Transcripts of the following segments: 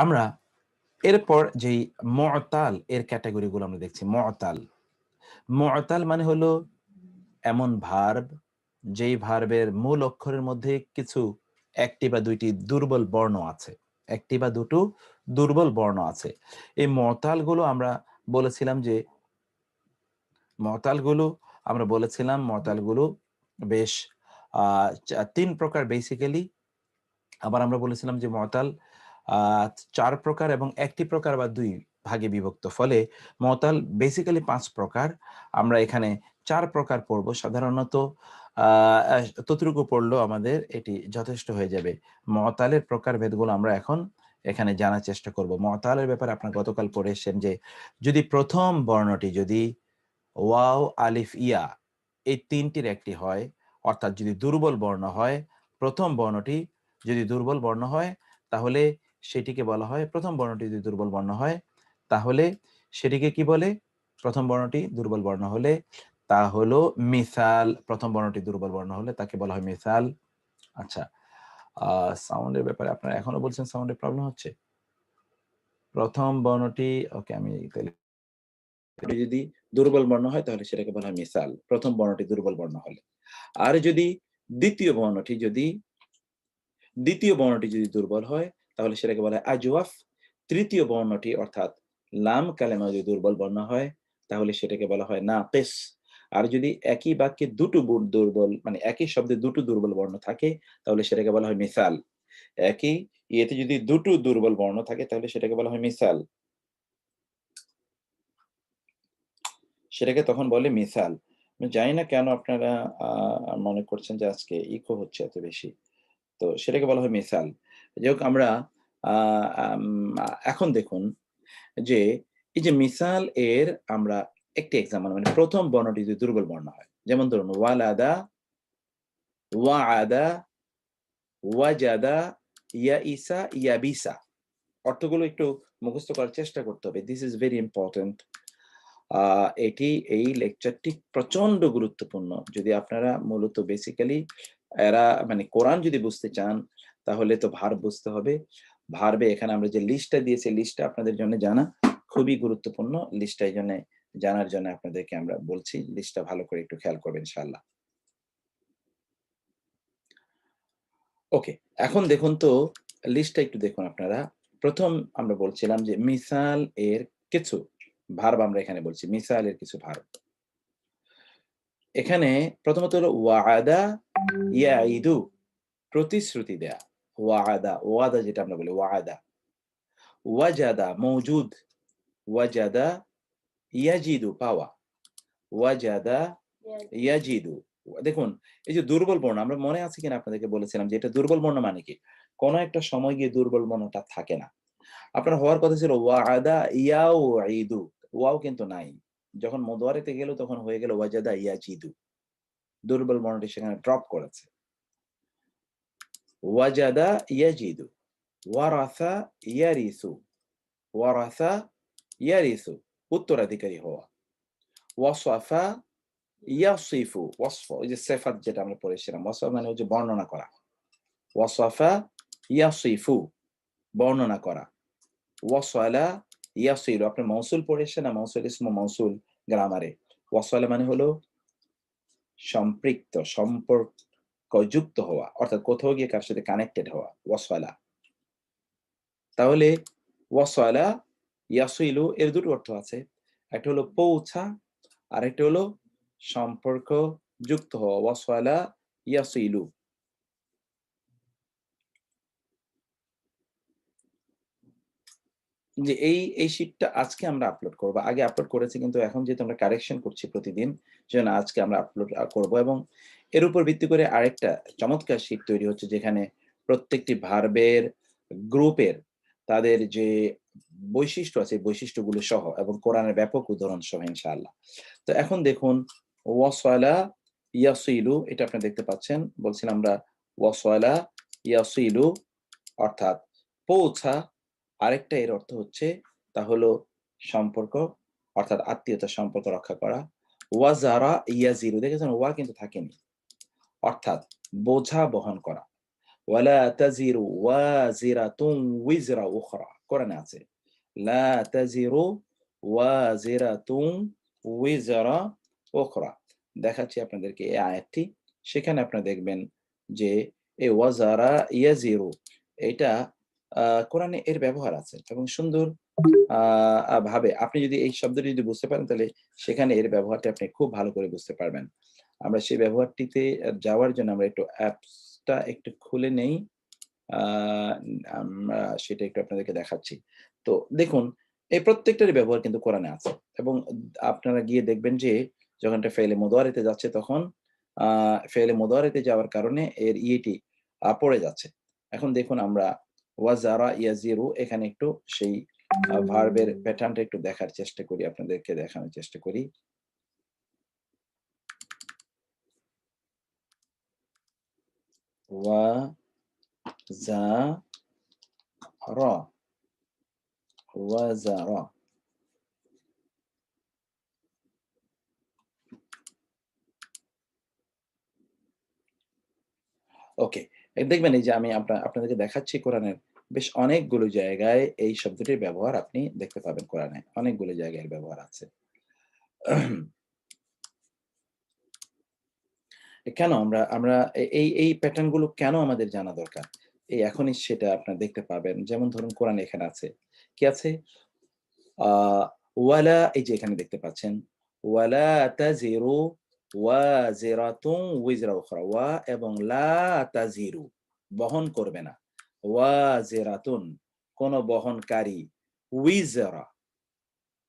আমরা এরপর যেই মুআতাল এর ক্যাটাগরিগুলো আমরা দেখছি। মুআতাল মানে হলো এমন ভার্ব যেই ভার্বের মূল অক্ষরের মধ্যে কিছু একটি বা দুইটি দুর্বল বর্ণ আছে, একটি বা দুটো দুর্বল বর্ণ আছে। এই মুআতালগুলো আমরা বলেছিলাম যে মুআতালগুলো বেশ ৩ প্রকার বেসিক্যালি। আবার আমরা বলেছিলাম যে মুআতাল ৪ প্রকার এবং একটি প্রকার বা ২ ভাগে বিভক্ত। ফলে মুআতাল বেসিক্যালি ৫ প্রকার। আমরা এখানে ৪ প্রকার পড়ব। সাধারণত ততটুকু পড়লেও আমাদের এটি যথেষ্ট হয়ে যাবে। মুআতালের প্রকারভেদগুলো আমরা এখন এখানে জানার চেষ্টা করব। মুআতালের ব্যাপারে আপনারা গতকাল পড়ে এসেছেন যে যদি প্রথম বর্ণটি যদি ওয়াও, আলিফ, ইয়া এই ৩টির একটি হয়, অর্থাৎ যদি দুর্বল বর্ণ হয়, প্রথম বর্ণটি যদি দুর্বল বর্ণ হয় তাহলে সেটিকে বলা হয়, প্রথম বর্ণটি যদি দুর্বল বর্ণ হয় তাহলে সেটিকে কি বলে? প্রথম বর্ণটি দুর্বল বর্ণ হলে তা হলো মিসাল। প্রথম বর্ণটি দুর্বল বর্ণ হলে তাকে বলা হয় মিসাল। আচ্ছা, সাউন্ডের ব্যাপারে আপনারা এখনো বলছেন সাউন্ডের প্রবলেম হচ্ছে। প্রথম বর্ণটি ওকে, আমি তাহলে যদি দুর্বল বর্ণ হয় তাহলে সেটাকে বলা হয় মিসাল, প্রথম বর্ণটি দুর্বল বর্ণ হলে। আর যদি দ্বিতীয় বর্ণটি যদি দুর্বল হয় তাহলে সেটাকে বলা হয় আজওয়াফ। তৃতীয় বর্ণটি অর্থাৎ লাম কালেমা যদি দুর্বল বর্ণ হয় তাহলে সেটাকে বলা হয় নাকিস। আর যদি একই বাক্যে দুটো দুর্বল মানে একই শব্দে দুটো দুর্বল বর্ণ থাকে তাহলে সেটাকে বলা হয় মিসাল। একই ইয়েতে যদি দুটো দুর্বল বর্ণ থাকে তাহলে সেটাকে বলা হয় মিসাল, সেটাকে তখন বলে মিসাল। আমি জানি না কেন আপনারা মনে করছেন যে আজকে ইকো হচ্ছে এত বেশি। তো সেটাকে বলা হয় মিসাল। যাই হোক, আমরা আ আম এখন দেখুন যে এই যে মিসাল এর আমরা একটি এক্সাম্পল মানে প্রথম বর্ণটি যদি দুর্বল বর্ণ হয়। যেমন ধরুন ওয়ালাদা, ওয়াআদা, ওয়াজাদা, ইয়াইসা, ইয়াবিসা। অর্থগুলো একটু মুখস্থ করার চেষ্টা করতে হবে। This is very important. আ এই লেকচারটি প্রচন্ড গুরুত্বপূর্ণ। যদি আপনারা মূলত বেসিক্যালি মানে কোরআন যদি বুঝতে চান তাহলে তো ভার্ব বুঝতে হবে। ভার্বে এখানে আমরা যে লিস্টটা দিয়েছি লিস্টটা আপনাদের জন্য জানা খুবই গুরুত্বপূর্ণ। লিস্টটা এইজন্যে জানার জন্য আপনাদেরকে আমরা বলছি। লিস্টটা ভালো করে একটু খেয়াল করবেন ইনশাআল্লাহ। ওকে, এখন দেখুন তো লিস্টটা একটু দেখুন আপনারা। প্রথম আমরা বলছিলাম যে মিসাল এর কিছু ভার্ব আমরা এখানে বলছি। মিসাল এর কিছু ভার্ব। এখানে প্রথমত হলো ওয়াদা, ইয়াইদু প্রতিশ্রুতি দেয়া। ওয়াদা যেটা আমরা বলি ওয়াদা। ওয়াজাদা মওজুদ, ওয়াজাদা ইয়াজিদু পাওয়া, ওয়াজাদা ইয়াজিদু। দেখুন এই যে দুর্বল বর্ণ আমরা মনে আছে কিনা আপনাদেরকে বলেছিলাম যে এটা দুর্বল বর্ণ মানে কি? কোন একটা সময় গিয়ে দুর্বল বর্ণটা থাকে না। আপনার হওয়ার কথা ছিল ওয়াদা ইয়াউঈদু, ওয়াও কিন্তু নাই। যখন মুদারিতে গেল তখন হয়ে গেল ওয়াজাদা ইয়াজিদু। দুর্বল বর্ণটি সেখানে ড্রপ করেছে। ওয়াজাদা ইয়াজিদু, ওয়ারাসা ইয়ারিসু, ওয়ারাসা ইয়ারিসু উত্তরাধিকারী হওয়া। ওয়াসাফা ইয়াসিফু, ওয়াসফ ওই যে সিফাত যেটা আমরা পড়েছিলাম। ওয়াসফ মানে হচ্ছে বর্ণনা করা। ওয়াসাফা ইয়াসিফু বর্ণনা করা। ওয়াসালা ইয়াসিলু আপনি মৌসুল পড়েছেন না? মৌসুল ইসমু মৌসুল গ্রামারে। ওয়াসালা মানে হলো সম্পৃক্ত, সম্পর্কযুক্ত হওয়া, অর্থাৎ কোথাও গিয়ে কার সাথে কানেক্টেড হওয়া। ওয়াসালা। তাহলে ওয়াসালা ইয়াসিলু এর দুটো অর্থ আছে। একটা হলো পৌঁছা, আরেকটা হলো সম্পর্ক যুক্ত হওয়া। ওয়াসালা ইয়াসিলু। যে এই শীটটা আজকে আমরা আপলোড করব। আগে আপলোড করেছি কিন্তু এখন যেহেতু আমরা কারেকশন করছি প্রতিদিন, সেজন্য আজকে আমরা আপলোড করব এবং এর উপর ভিত্তি করে আরেকটা চমৎকার শীট তৈরি হচ্ছে যেখানে প্রত্যেকটি ভার্বের গ্রুপের তাদের যে বৈশিষ্ট্য আছে এই বৈশিষ্ট্যগুলো সহ এবং কোরআনের ব্যাপক উদাহরণ সহ ইনশাআল্লাহ। তো এখন দেখুন ওয়াসালা ইয়াসিলু এটা আপনি দেখতে পাচ্ছেন। বলছিলাম আমরা ওয়াসালা ইয়াসিলু অর্থাৎ পৌঁছা। আরেকটা এর অর্থ হচ্ছে তা হলো সম্পর্ক, অর্থাৎ আত্মীয়তার সম্পর্ক রক্ষা করা। ওয়াজারা ইয়াজিরু দেখেছেন ওয়া কিন্তু থাকেনি, অর্থাৎ বোঝা বহন করা। ওয়ালা তাজিরু ওয়াজিরাতুন উইজরা উখরা, কোরআনে আছে লা তাজিরু ওয়াজিরাতুন উইজরা উখরা। দেখাচ্ছি আপনাদেরকে এই আয়াতটি। সেখানে আপনারা দেখবেন যে এই ওয়াজারা ইয়াজিরু, এটা কোরআনে এর ব্যবহার আছে এবং সুন্দর ভাবে আপনি যদি এই শব্দটি যদি বুঝতে পারেন, তাহলে সেখানে এর ব্যবহারটা আপনি খুব ভালো করে বুঝতে পারবেন। আমরা সেই ব্যবহারটিতে যাওয়ার জন্য আমরা একটু অ্যাপসটা একটু খুলে নেই। আ আমরা সেটা একটু আপনাদেরকে দেখাচ্ছি। তো দেখুন, এই প্রত্যেকটারই ব্যবহার কিন্তু কোরআনে আছে এবং আপনারা গিয়ে দেখবেন যে যখন এটা ফেইলে মুদারিতে যাচ্ছে, তখন আ ফেইলে মুদারিতে যাওয়ার কারণে এর ইয়েটি পড়ে যাচ্ছে। এখন দেখুন, আমরা ওয়াজারা ইয়াজিরু এখানে একটু সেই ভার্বের প্যাটার্নটা একটু দেখার চেষ্টা করি, আপনাদেরকে দেখানোর চেষ্টা করি। ওয়াজারা, ওয়াজারা। ওকে। দেখবেন এই যে আমি আপনাদেরকে দেখাচ্ছি কোরআনের বেশ অনেকগুলো জায়গায় এই শব্দটির ব্যবহার আপনি দেখতে পাবেন কোরআনে। অনেকগুলো জায়গায় এর ব্যবহার আছে। কেন আমরা আমরা এই প্যাটার্ন গুলো কেন আমাদের জানা দরকার? এই এখনই সেটা আপনারা দেখতে পাবেন। যেমন ধরুন, কোরআনে এখানে আছে। কি আছে? আ ওয়ালা, এই যে এখানে দেখতে পাচ্ছেন, ওয়ালা তাজিরু ওয়াজিরাতুন উইজরা উখরা। ওয়া এবং লা তাজিরু, বহন করবে না। ওয়াজিরাতুন, কোন বহনকারী, উইজরা,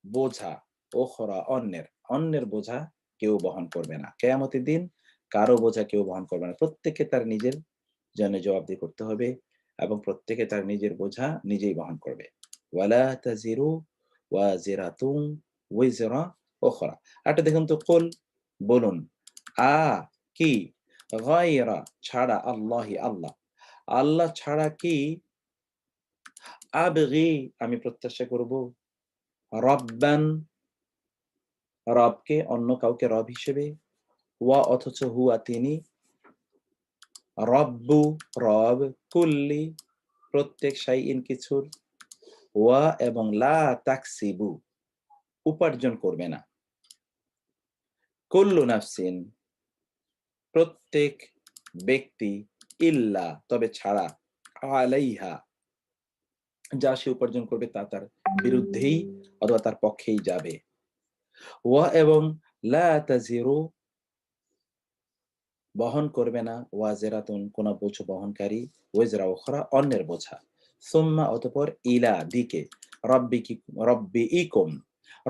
বোঝা, উখরা, অন্যের, অন্যের বোঝা কেউ বহন করবে না। কিয়ামতের দিন কারো বোঝা কেউ বহন করবে না। প্রত্যেকে তার নিজের জন্য জবাবদিহি করতে হবে এবং প্রত্যেকে তার নিজের বোঝা নিজেই বহন করবে। ওয়ালা তাজিরু ওয়াজিরাতুন উইজরা উখরা। আরেকটা দেখুন তো, কুল, বলুন, আ কি, গায়রা ছাড়া, আল্লাহি আল্লাহ, আল্লাহ ছাড়া কি, আবগি আমি প্রত্যাশা করব, রব্বান রবকে, অন্য কাউকে রব হিসেবে, ওয়া অথচ হুয়া তিনি, রব্বু রব, কুল্লি প্রত্যেক, শাইইন কিছুর, ওয়া এবং লা তাকসিবু উপার্জন করবে না, কুল্লু নাফসিন প্রত্যেক ব্যক্তি, ইল্লা তবে ছাড়া, আলাইহা যা সে উপার্জন করবে তা তার বিরুদ্ধেই অথবা তার পক্ষেই যাবে। ওয়া এবং লা তাজিরু বহন করবে না, ওয়াজিরাতুন কোন বোঝা বহনকারী, ওয়াজরা উখরা অন্যের বোঝা। সুম্মা অতঃপর, ইলা দিকে, রব্বিকি রব্বিইকুম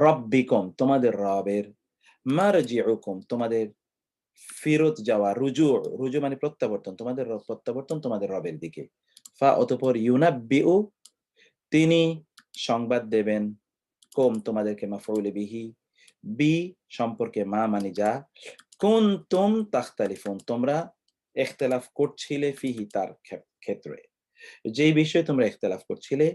রব্বিকুম তোমাদের রবের, মারজিউকুম তোমাদের ফেরত যাওয়া, রুজু, রুজু মানে প্রত্যাবর্তন, তোমাদের প্রত্যাবর্তন তোমাদের রবের দিকে। ফা অতঃপর, ইউনাব্বিউ তিনি সংবাদ দেবেন, কুম তোমাদেরকে, মাফউল বিহি, বি সম্পর্কে, মা মানে যা, কুনতুম তাখতালিফুন তোমরা ইখতিলাফ করছিলে, ফিহি তার ক্ষেত্রে, যেই বিষয়ে তোমরা ইখতিলাফ করছিলে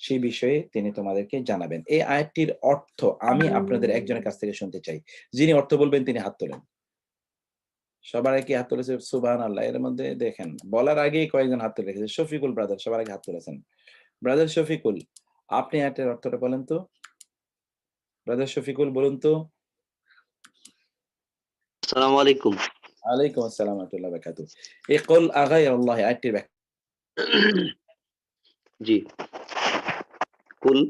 সেই বিষয়ে তিনি তোমাদেরকে জানাবেন। এই আয়াতটির অর্থ আমি আপনাদের একজনের কাছ থেকে শুনতে চাই। যিনি অর্থ বলবেন তিনি হাত তোলেন। সবার আগে হাত তুলেছে? সুবহানাল্লাহ। এর মধ্যে দেখেন বলার আগেই কয়েকজন হাত তুলে রেখেছে। শফিকুল ব্রাদার সবার আগে হাত তুলেছেন। ব্রাদার শফিকুল, আপনি আয়াতের অর্থটা বলেন তো। ব্রাদার শফিকুল বলুন তো। আসসালামু আলাইকুম। ওয়ালাইকুম আসসালাম ওয়া রাহমাতুল্লাহি ওয়া বারাকাতুহু। এই কুল আগাইরাল্লাহি আয়াতটির ব্যাখ্যা। জি, কুল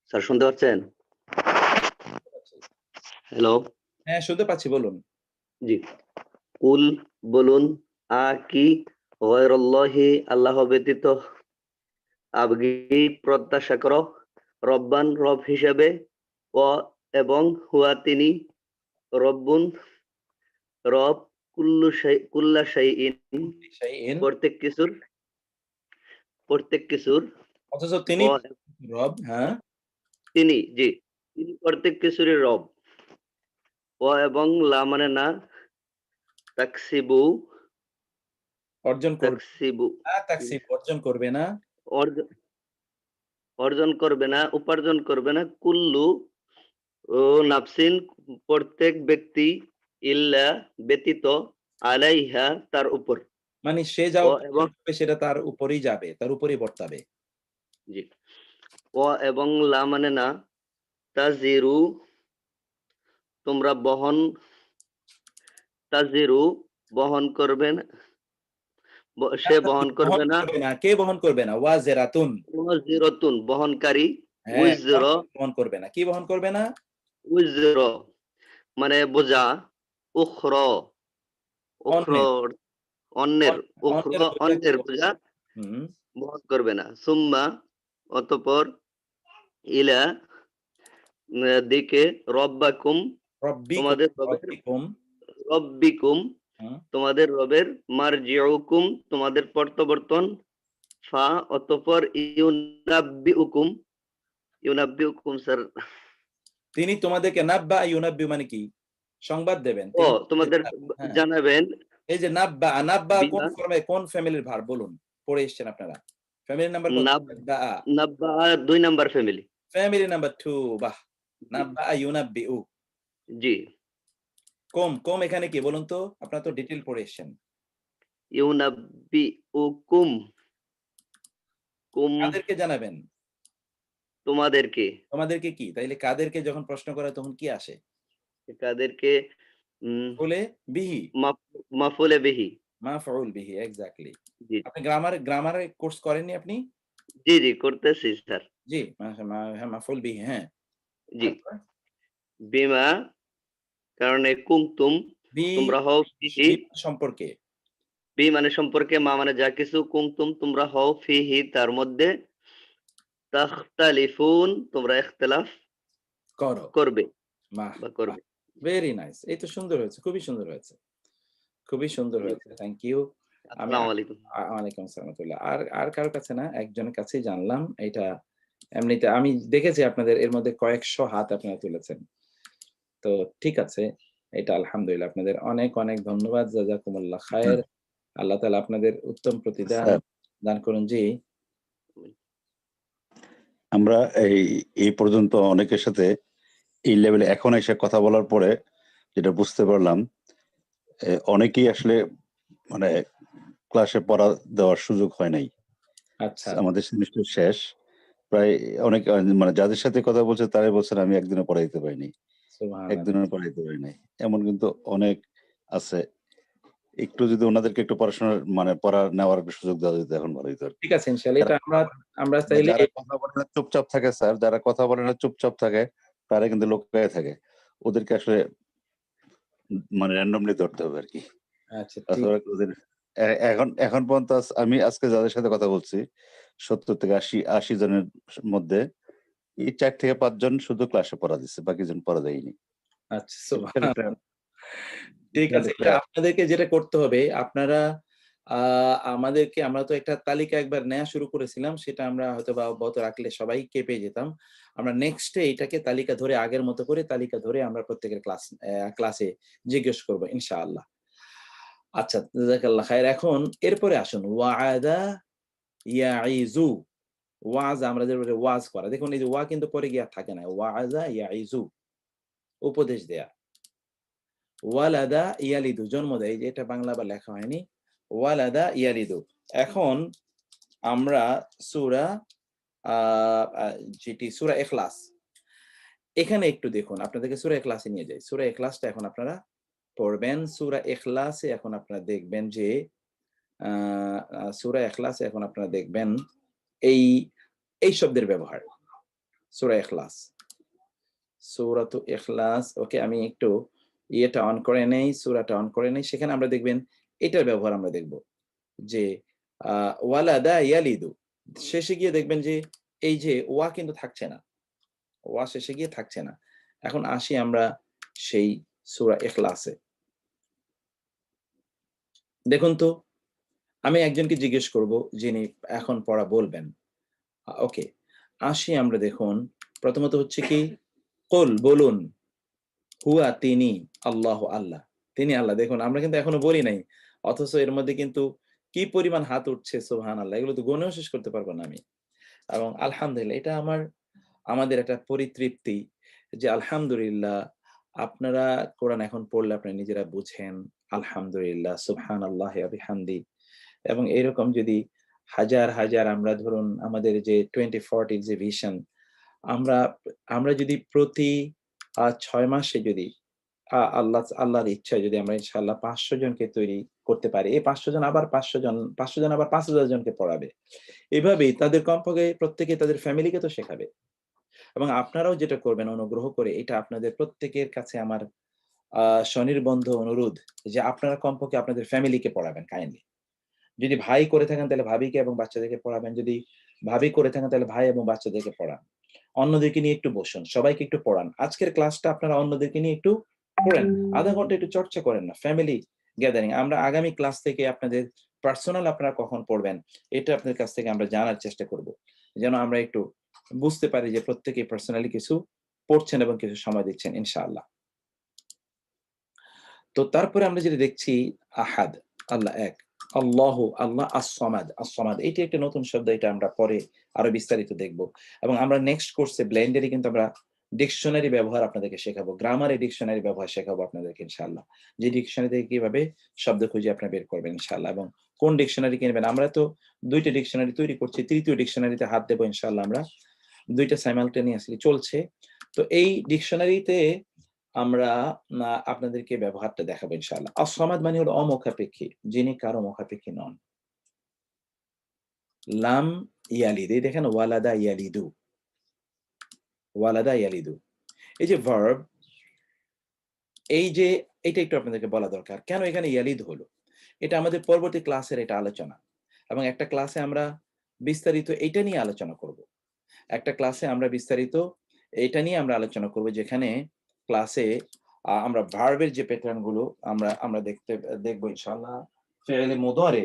স্যার শুনতে পাচ্ছেন? হ্যালো। হ্যাঁ, শুনতে পাচ্ছি, বলুন। জি, কুল বলুন, কি গায়রাল্লাহি আল্লাহ ব্যতীত আবগি প্রত্যাশা করো, রব্বান রব হিসেবে, ও এবং হুয়া তিনি, রব্বুন রব, কুল্লা শাইইন শাইইন প্রত্যেক কিছুর, প্রত্যেক কিছুর, অথচ তিনি ও রব, হ্যাঁ, তিনি, জি, তিনি প্রত্যেক কিছুরই রব। ও এবং লা মানে না, তাকসিবু অর্জন করবে তাকসিবু না, তাকসিব অর্জন করবে না, অর্জন অর্জন করবে না, উপার্জন করবে না, কুল্লু ও নাফসিন প্রত্যেক ব্যক্তি, ইল্লা ব্যতীত, আলাইহা তার উপর, মানে সে যা ও এবং করবে সেটা তার উপরেই যাবে, তার উপরেই বর্তাবে। জি ও এবং লা মানে না, তাজিরু তোমরা তাজিরু বহন করবে না, সে বহন বহন করবে না, করবে না, কে বহন করবে না? ওয়াজিরাতুন। ওয়াজিরাতুন বহনকারী, হ্যাঁ, উইজর বহন করবে না, কি বহন করবে না? উইজর মানে বোঝা, উখর উখর অন্যের, অন্যের, উখর অন্যের বোঝাকে অন্যের বোঝা হুম, বহন করবে না। সুম্মা অতঃপর ইলা দিকে রব্বাকুম রব্বিকুম, তোমাদের রবের, রব্বিকুম, রব্বিকুম হুম, তোমাদের রবের, মারজিউকুম তোমাদের প্রত্যাবর্তন, ফা অতঃপর ইউনাব্বিউকুম, ইউনাব্বিউকুম স্যার, তিনি তোমাদেরকে নাব্বা ইউনাব্বি মানে কি? সংবাদ দেবেন। ও তিনি তোমাদের হ্যাঁ, জানাবেন, এই যে নাব্বা, নাব্বা কোন বিমা ফর্মে, কোন ফ্যামিলির ভার্ব বলুন? পড়ে এসেছেন আপনারা। ফ্যামিলি নাম্বার কত? নাব নাব্বা। নাব্বা ২ নাম্বার ফ্যামিলি। ফ্যামিলি নাম্বার 2, বাহ! জি, নাব্বা ইউনাব্বিউ। জি। কোম, কোম এখানে কি বলুন তো? আপনারা তো ডিটেইল পড়ে এসেছেন। ইউনাব্বিউকুম কুম কাদেরকে জানাবেন? তোমাদেরকে, তোমাদেরকে কি? তাইলে কাদেরকে যখন প্রশ্ন করা হয় তখন কি আসে? তাদেরকে বলে বিহি, মাফ মাফুলে বিহি। মাফউল বিহি এক্সাক্টলি। জি, আপনি গ্রামারে কোর্স করেননি আপনি? জি, জি করতেছি স্যার। জি, হ্যাঁ, মাফউল বিহি হ্যাঁ। জি। তারপর? বিমা কারণে কুনতুম বি, তোমরা হও ফিহি, বি সম্পর্কে। বি মানে সম্পর্কে, মা মানে যা কিছু, কুনতুম তোমরা হও ফিহি তার মধ্যে, তাখতালিফুন তোমরা ইখতিলাফ করো। করবে বাহ! বা বাহ! করবে। Very nice. এই তো সুন্দর হয়েছে। খুবই সুন্দর হয়েছে। খুবই সুন্দর জি। হয়েছে। Thank you. আমি আসসালামু আলাইকুম। ওয়ালাইকুম আসসালাম ওয়া রাহমাতুল্লাহ। আর আর কারো কাছে না, একজনের কাছেই জানলাম। এটা এমনিতে আমি দেখেছি আপনাদের এর মধ্যে কয়েকশো হাত আপনারা তুলেছেন। তো ঠিক আছে। এটা আলহামদুলিল্লাহ। আপনাদের অনেক, অনেক ধন্যবাদ। জাযাকুমুল্লাহ খায়ের। আল্লাহ তাআলা আপনাদের উত্তম প্রতিদান স্যার, দান করুন। জি। আমরা এই পর্যন্ত অনেকের সাথে এই লেভেলে এখন এসে কথা বলার পরে যেটা বুঝতে পারলাম, অনেকেই আসলে মানে ক্লাসে পড়া দেওয়ার সুযোগ হয় নাই। আচ্ছা। আমাদের সেমিস্টার শেষ। প্রায় অনেক মানে যাদের সাথে কথা বলছে তারাই বলছেন আমি একদিনও পড়াইতে পারিনি। সুবহানাল্লাহ। একদিনও পড়াইতে পারি নাই। এমন কিন্তু অনেক আছে। একটু যদি উনাদেরকে একটু পড়াশোনার মানে পড়া নেওয়ার একটু সুযোগ দেওয়া যেত এখন ভালো হইতো আরকি। ঠিক আছে ইনশাআল্লাহ। যারা এটা কথা বলে আমরা না, চাইলে যারা কথা বলে না চুপচাপ থাকে স্যার, যারা কথা বলে না চুপচাপ থাকে, তারা কিন্তু লুকায়ে থাকে। ওদেরকে আসলে মানে randomly ধরতে হবে আরকি। আচ্ছা ঠিক তাছাড়া ওদের এখন এখন পর্যন্ত আমি আজকে যাদের সাথে কথা বলছি ৭০ থেকে ৮০ জনের মধ্যে এই ৪ থেকে ৫ জন শুধু ক্লাসে পড়া দিচ্ছে। বাকিজন পড়া দেয়নি। আচ্ছা এটার একটা ঠিক এটার আছে। একটা এটা আপনাদেরকে যেটা করতে হবে, আপনারা আ আমাদেরকে, আমরা তো একটা তালিকা একবার নেয়া শুরু করেছিলাম। সেটা আমরা হয়তোবা অব্যাহত রাখলে সবাই কেঁপে যেতাম। আমরা নেক্সট এ এটাকে তালিকা ধরে, আগের মতো করে তালিকা ধরে আমরা প্রত্যেকের ক্লাসে জিজ্ঞেস করব ইনশাআল্লাহ। আচ্ছা, জাযাকাল্লাহ খাইর। এখন এরপরে আসুন ওয়া'আদা ইয়া'iজু। ওয়াজ, আমরা যেভাবে ওয়াজ করা। দেখুন এই যে ওয়া কিন্তু পরে গিয়ে আর থাকে না। ওয়া'আদা ইয়া'iজু, উপদেশ দেয়া। ওয়ালাদা ইয়ালিদু, জন্ম দেয়। এই যে এটা বাংলা আবার লেখা হয়নি। ওয়ালাদা ইয়ালিদু। এখন আমরা সূরা আ আ যেটি সূরা ইখলাস। এখানে একটু দেখুন, আপনাদেরকে সূরা ইখলাসে নিয়ে যাই। সূরা ইখলাসটা এখন আপনারা পড়বেন। সূরা ইখলাসে এখন আপনারা দেখবেন যে আ আ সূরা ইখলাসে এখন আপনারা দেখবেন এই, এই শব্দের ব্যবহার। সূরা ইখলাস। সূরাতু ইখলাস, ওকে আমি একটু ইয়েটা অন করে নেই, সূরাটা অন করে নেই। সেখানে আমরা দেখবেন এটার ব্যবহার আমরা দেখব। যে আ ওয়ালাদা ইয়ালিদু। শেষে গিয়ে দেখবেন যে এই যে ওয়া কিন্তু থাকছে না। ওয়া শেষে গিয়ে থাকছে না। এখন আসি আমরা সেই সূরা ইখলাসে। দেখুন তো, আমি একজনকে জিজ্ঞেস করব যিনি এখন পড়া বলবেন। ওকে। আসি আমরা, দেখুন প্রথমত হচ্ছে কি, কুল বলুন, হুয়া তিনি, আল্লাহু আল্লাহ। তিনি আল্লাহ। দেখুন আমরা কিন্তু এখনো বলি নাই। অথচ এর মধ্যে কিন্তু কি পরিমাণ হাত উঠছে সুবহানাল্লাহ। এগুলো তো গুনেও শেষ করতে পারব না আমি। এবং আলহামদুলিল্লাহ এটা আমাদের একটা পরিতৃপ্তি যে আলহামদুলিল্লাহ আপনারা কোরআন এখন পড়লে আপনারা নিজেরা বুঝেন। আলহামদুলিল্লাহ, সুবহানাল্লাহি ওয়া বিহামদি। এবং এরকম যদি হাজার হাজার আমরা ধরুন আমাদের যে 2040 যে ভিশন, আমরা আমরা যদি প্রতি 6 মাসে যদি আল্লাহর ইচ্ছায় যদি আমরা ইনশাআল্লাহ 500 জনকে তৈরি করতে পারি, এই 500 জন আবার 500 জন আবার 5000 জনকে পড়াবে। এভাবেই তাদের কমপক্ষে প্রত্যেকে তাদের ফ্যামিলিকে তো শেখাবে। এবং আপনারাও যেটা করবেন অনুগ্রহ করে, এটা আপনাদের প্রত্যেকের কাছে আমার আ সনির্বন্ধ অনুরোধ যে আপনারা কমপক্ষে আপনাদের ফ্যামিলিকে পড়াবেন কাইন্ডলি। যদি ভাই করে থাকেন তাহলে ভাবিকে এবং বাচ্চাদেরকে পড়াবেন। যদি ভাবি করে থাকেন তাহলে ভাই এবং বাচ্চাদেরকে পড়ান। অন্যদেরকে নিয়ে একটু বসুন। সবাইকে একটু পড়ান। আজকের ক্লাসটা আপনারা অন্যদেরকে নিয়ে একটু পড়েন। আধা ঘন্টা একটু চর্চা করেন না। Family gathering. আমরা আগামী ক্লাস থেকে আপনাদের পার্সোনাল আপনারা কখন পড়বেন, এটা আপনাদের কাছ থেকে আমরা জানার চেষ্টা করব। যেন আমরা একটু বুঝতে পারি যে প্রত্যেকেই পার্সোনালি কিছু পড়ছেন এবং কিছু সময় দিচ্ছেন ইনশাআল্লাহ। তো তারপরে আমরা যেটা দেখছি আহাদ, আল্লাহ এক। আল্লাহু আল্লাহ আস-সামাদ, আস-সামাদ এটি একটা নতুন শব্দ, এটা আমরা পরে আরো বিস্তারিত দেখব। এবং আমরা নেক্সট কোর্সে ব্লেন্ডারে কিন্তু আমরা ডিকশনারি ব্যবহার আপনাদেরকে শেখাবো। গ্রামারে ডিকশনারি ব্যবহার শেখাবো আপনাদেরকে ইনশাআল্লাহ। যে ডিকশনারি থেকে কিভাবে শব্দ খুঁজে আপনারা বের করবেন ইনশাআল্লাহ, এবং কোন ডিকশনারি কিনবেন। আমরা তো ২ টা ডিকশনারি তৈরি করছি। ৩য় ডিকশনারিতে হাত দেব ইনশাআল্লাহ আমরা। ২ টা সাইমালটেনিয়াসলি চলছে। তো এই ডিকশনারিতে আমরা আপনাদেরকে ব্যবহারটা দেখাবো ইনশাআল্লাহ। আস-সামাদ মানে হলো অমুখাপেক্ষী, যিনি কারো মুখাপেক্ষী নন। লাম ইয়ালিদ, এই দেখেন ওয়ালাদা ইয়ালিদু, ওয়ালাদা ইয়ালিদু। এই যে ভার্ব, এই যে এটা একটু আপনাদেরকে বলা দরকার। কেন এখানে ইয়ালিদ হলো? এটা আমাদের পরবর্তী ক্লাসের এটা আলোচনা। এবং একটা ক্লাসে আমরা বিস্তারিত এইটা নিয়ে আলোচনা করব। একটা ক্লাসে আমরা বিস্তারিত এটা নিয়ে আমরা আলোচনা করব, যেখানে ক্লাসে আমরা ভার্বের যে প্যাটার্ন গুলো আমরা আমরা দেখবো ইনশাআল্লাহ। ফেলে মুদারে,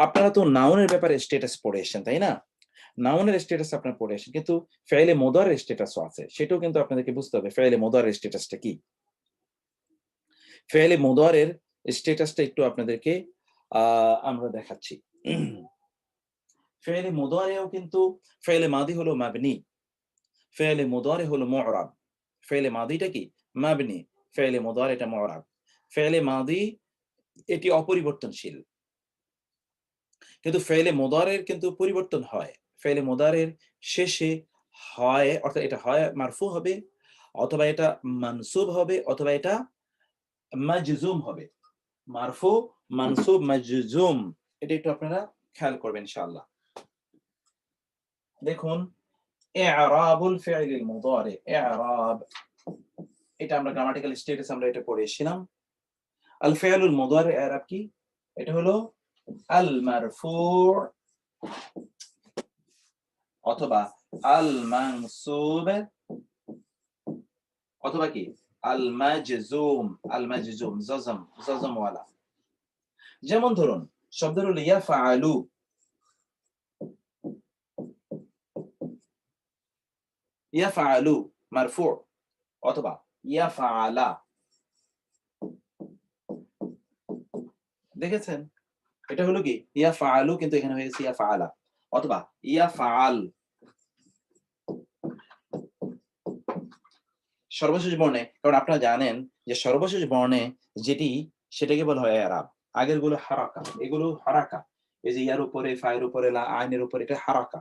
আপনারা তো নাউনের ব্যাপারে স্ট্যাটাস পড়ে এসেছেন, তাই না? নাউনের স্ট্যাটাস আপনারা পড়ে এসেছেন, কিন্তু ফেলে মুদারের স্ট্যাটাসও আছে। সেটাও কিন্তু আপনাদেরকে বুঝতে হবে ফেলে মুদারের স্ট্যাটাসটা কি। ফেলে মুদারের স্ট্যাটাসটা একটু আপনাদেরকে আমরা দেখাচ্ছি। ফেলে মুদারেও কিন্তু ফেলে মাদি হলো মাবনি, ফেলে মুদারে হলো মু'রাব। ফেলে মাদিটা কি? মাবনি। ফেলে মুদারে এটা মু'রাব। ফেলে মাদি এটি অপরিবর্তনশীল। কিন্তু ফেলে মুদারের কিন্তু পরিবর্তন হয়। ফেলে মুদারের শেষে হয়, অর্থাৎ এটা হয় মারফু হবে, অথবা এটা মানসুব হবে, অথবা এটা মাজজুম হবে। মারফু, মানসুব, মাজজুম। এটা একটু আপনারা খেয়াল করবেন ইনশাআল্লাহ। দেখুন ই'রাবুল ফি'লিল মুদারি, ই'রাব, এটা আমরা গ্রামাটিক্যাল স্ট্যাটাস আমরা এটা পড়ে এসেছিলাম। আল ফি'লুল মুদারি ই'রাব কি? এটা হলো আল মারফু' অথবা আল মানসুব, অথবা কি আল মাজজুম, আল মাজজুম জজম, জজম ওয়ালা। যেমন ধরুন শব্দ হলো ইয়াফআলু, ইয়াফআলু মারফু, অথবা ইয়াফআলা। দেখেছেন? এটা হলো কি ইয়াফআলু, কিন্তু এখানে হয়ে গেছে ইয়াফআলা, অথবা ইয়াফআল। সর্বশেষ বর্ণে, কারণ আপনারা জানেন যে সর্বশেষ বর্ণে যেটি, সেটাকে বলা হয় ই'রাব। আগের গুলো হারাকা, এগুলো হারাকা। এই যে ইয়ার উপরে ফায়ের উপরে আইনের উপরে এটা হারাকা,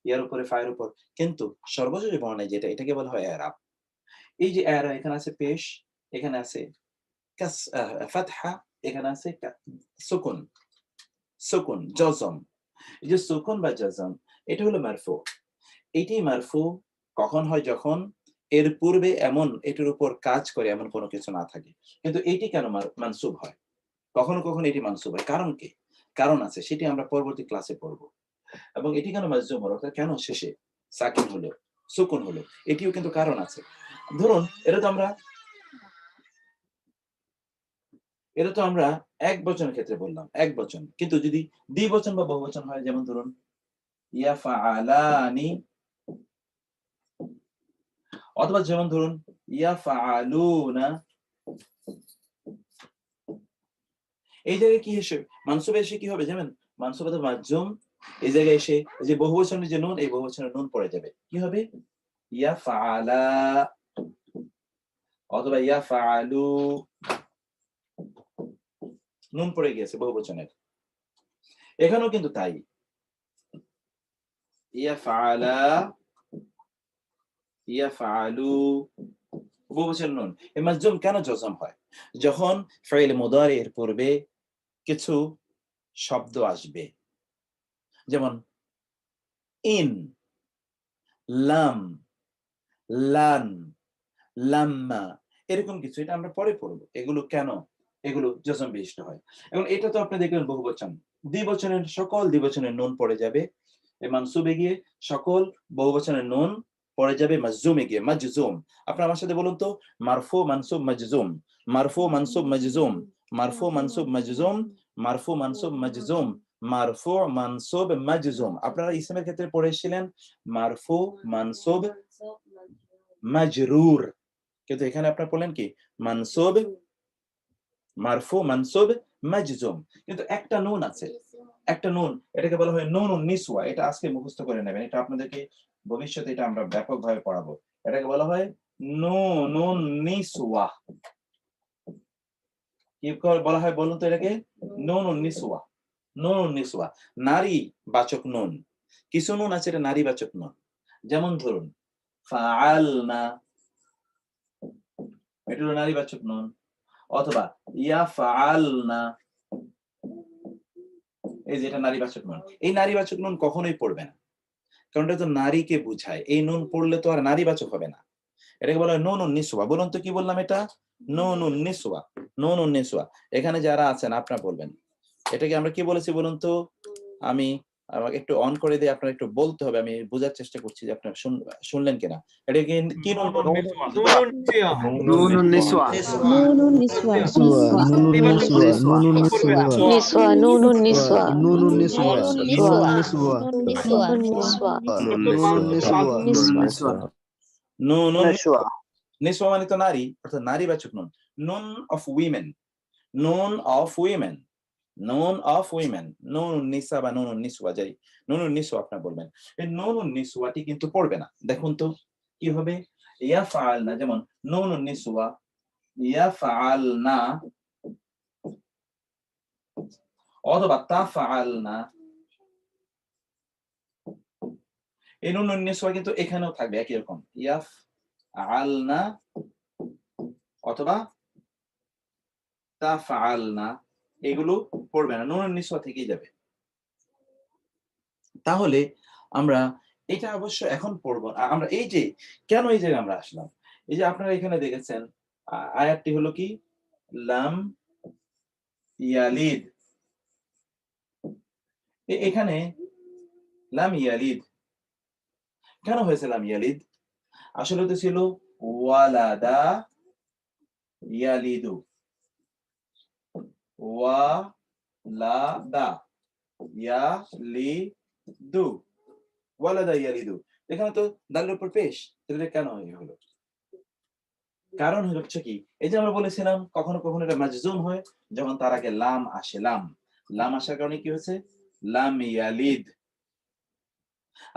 ইয়ার উপরে ফায়ের উপর। কিন্তু সর্বশেষ বর্ণে যেটা, এটাকে বলা হয় ই'রাব। এই যে ই'রাব, এখানে আছে পেশ, এখানে আছে ফাতহা, এখানে আছে সুকুন, সুকুন জজম। এই যে সুকুন বা জজম, এটা হলো মারফু। এটি মারফু কখন হয়? যখন এর পূর্বে এমন এটির উপর কাজ করে এমন কোনো কিছু না থাকে। কিন্তু এটি কেন মানসুব হয়? কখনো কখনো এটি মানসুব হয়। কারণ কি? কারণ আছে, সেটি আমরা পরবর্তী ক্লাসে পড়ব। এবং এটি কেন মাজজুম হলো, অর্থাৎ কেন শেষে সাকিন হলো, সুকুন হলো, এটিও কিন্তু কারণ আছে। ধরুন এটা তো আমরা এক বচনের ক্ষেত্রে বললাম, এক বচন। কিন্তু যদি দ্বিবচন বা বহুবচন হয়, যেমন ধরুন ইয়াফআলানি, অথবা যেমন ধরুন ইয়াফআলুনা, এই জায়গায় কি এসে মানসুবে এসে কি হবে জানেন? মানসুব অথবা মাজজুম, এই জায়গায় এসে যে বহুবচনের যে নুন, এই বহুবচনের নুন পড়ে যাবে। কি হবে? ইয়াফআলা, অথবা ইয়াফআলু, নুন পড়ে গিয়েছে বহুবচনের। এখানেও কিন্তু তাই, ইয়াফআলা, ইয়াফআলু, বহুবচন নুন। এই মাজজুম কেন জজম হয়? যখন ফাইল মুদারি এর পূর্বে কিছু শব্দ আসবে, যেমন ইন, লাম, লান, লাম্মা, এরকম কিছু, এটা আমরা পরে পড়বো এগুলো কেন এগুলো জজম বিশিষ্ট হয়। এখন এটা তো আপনি দেখলেন বহুবচন, দ্বিবচনের সকল দ্বিবচনের নুন পড়ে যাবে এই মানসুবে গিয়ে, সকল বহুবচনের নুন পড়ে যাবে মাজজুমে গিয়ে, মাজজুম। আপনি আমার সাথে বলুন তো, মারফু মানসুব মাজজুম, মারফু মানসুব মাজজুম, মারফু মানসুব মাজজুম, মারফু মানসুব মাজজুম, মারফু মানসুব মাজজুম। আপনারা ইসমের ক্ষেত্রে পড়ে এসেছিলেন মারফু মানসুব মাজরুর, কিন্তু এখানে আপনারা বললেন কি মানসুব, মারফু মানসুব মাজজুম। কিন্তু একটা নুন আছে, একটা নুন, এটাকে বলা হয় নুনুন নিসওয়া। এটা আজকে মুখস্থ করে নেবেন, এটা আপনাদেরকে ভবিষ্যতে এটা আমরা ব্যাপকভাবে পড়াবো। এটাকে বলা হয় নুনুন নিসওয়া। কি বলা হয় বলুন তো এটাকে? নুনুন নিসওয়া, নুনুন নিসওয়া, নারী বাচক নুন। কিছু নুন আছে এটা নারী বাচক নুন, যেমন ধরুন ফাআলনা, এটা হলো নারী বাচক নুন। অথবা ইয়াফআলনা, এই যে এটা নারীবাচক নুন। এই নারীবাচক নুন কখনোই পড়বে না, কারণ এটা তো নারীকে বুঝায়। এই নুন পড়লে তো আর নারীবাচক হবে না, এটাকে বলা হয় নুনুন নিসওয়া। বলুন তো কি বললাম এটা? নুনুন নিসওয়া, নুনুন নিসওয়া। এখানে যারা আছেন আপনারা বলবেন এটাকে আমরা কি বলেছি বলুন তো? আমি আমাকে একটু অন করে দিয়ে আপনারা একটু বলতে হবে, আমি বোঝার চেষ্টা করছি যে আপনারা শুনলেন কিনা। এটা কি নুন বলুন? নুনুন নিসওয়া, নুনুন নিসওয়া, নুনুন নিসওয়া, নুনুন নিসওয়া, নিসওয়া, নুনুন নিসওয়া, নুনুন নিসওয়া, নুনুন নিসওয়া, নুনুন নিসওয়া, নুনুন নিসওয়া, নুনুন নিসওয়া, নুনুন নিসওয়া। নিসওয়া মানে তো নারী, অর্থাৎ নারীবাচক নুন। নুন অফ উইমেন, নুন অফ উইমেন, নুন অফ উইমেন, নুনুন নিসা বা নুনুন নিসওয়া, যাই নুনুন নিসওয়া আপনারা বলবেন। এই নুনুন নিসওয়াটি কিন্তু পড়বে না। দেখুন তো কি হবে? ইয়াফআলনা, যেমন নুনুন নিসওয়া, ইয়াফআলনা, অথবা তাফআলনা। এই নুনুন নিসওয়া কিন্তু এখানেও থাকবে একই রকম, ইয়াফআলনা অথবা তাফআলনা, এগুলো পড়বে না, নুনুন নিসওয়া থেকেই যাবে। তাহলে আমরা এটা অবশ্য এখন পড়বো না। আমরা এই যে কেন এই জায়গায় আমরা আসলাম, এই যে আপনারা এখানে দেখেছেন আয়াতটি হলো কি লাম ইয়ালিদ। এখানে লাম ইয়ালিদ কেন হয়েছে লাম ইয়ালিদ? আসলে তো ছিল ওয়ালাদা ইয়ালিদু, ওয়ালাদা ইয়ালিদু, ওয়ালাদা ইয়ালিদু। এখানে তো দালের উপর পেশ, তাহলে কেন হলো? কারণ হচ্ছে কি, এই যে আমরা বলেছিলাম কখনো কখনো এটা মাজজুম হয় যখন তার আগে লাম আসে। লাম, লাম আসার কারণে কি হয়েছে? লাম ইয়ালিদ।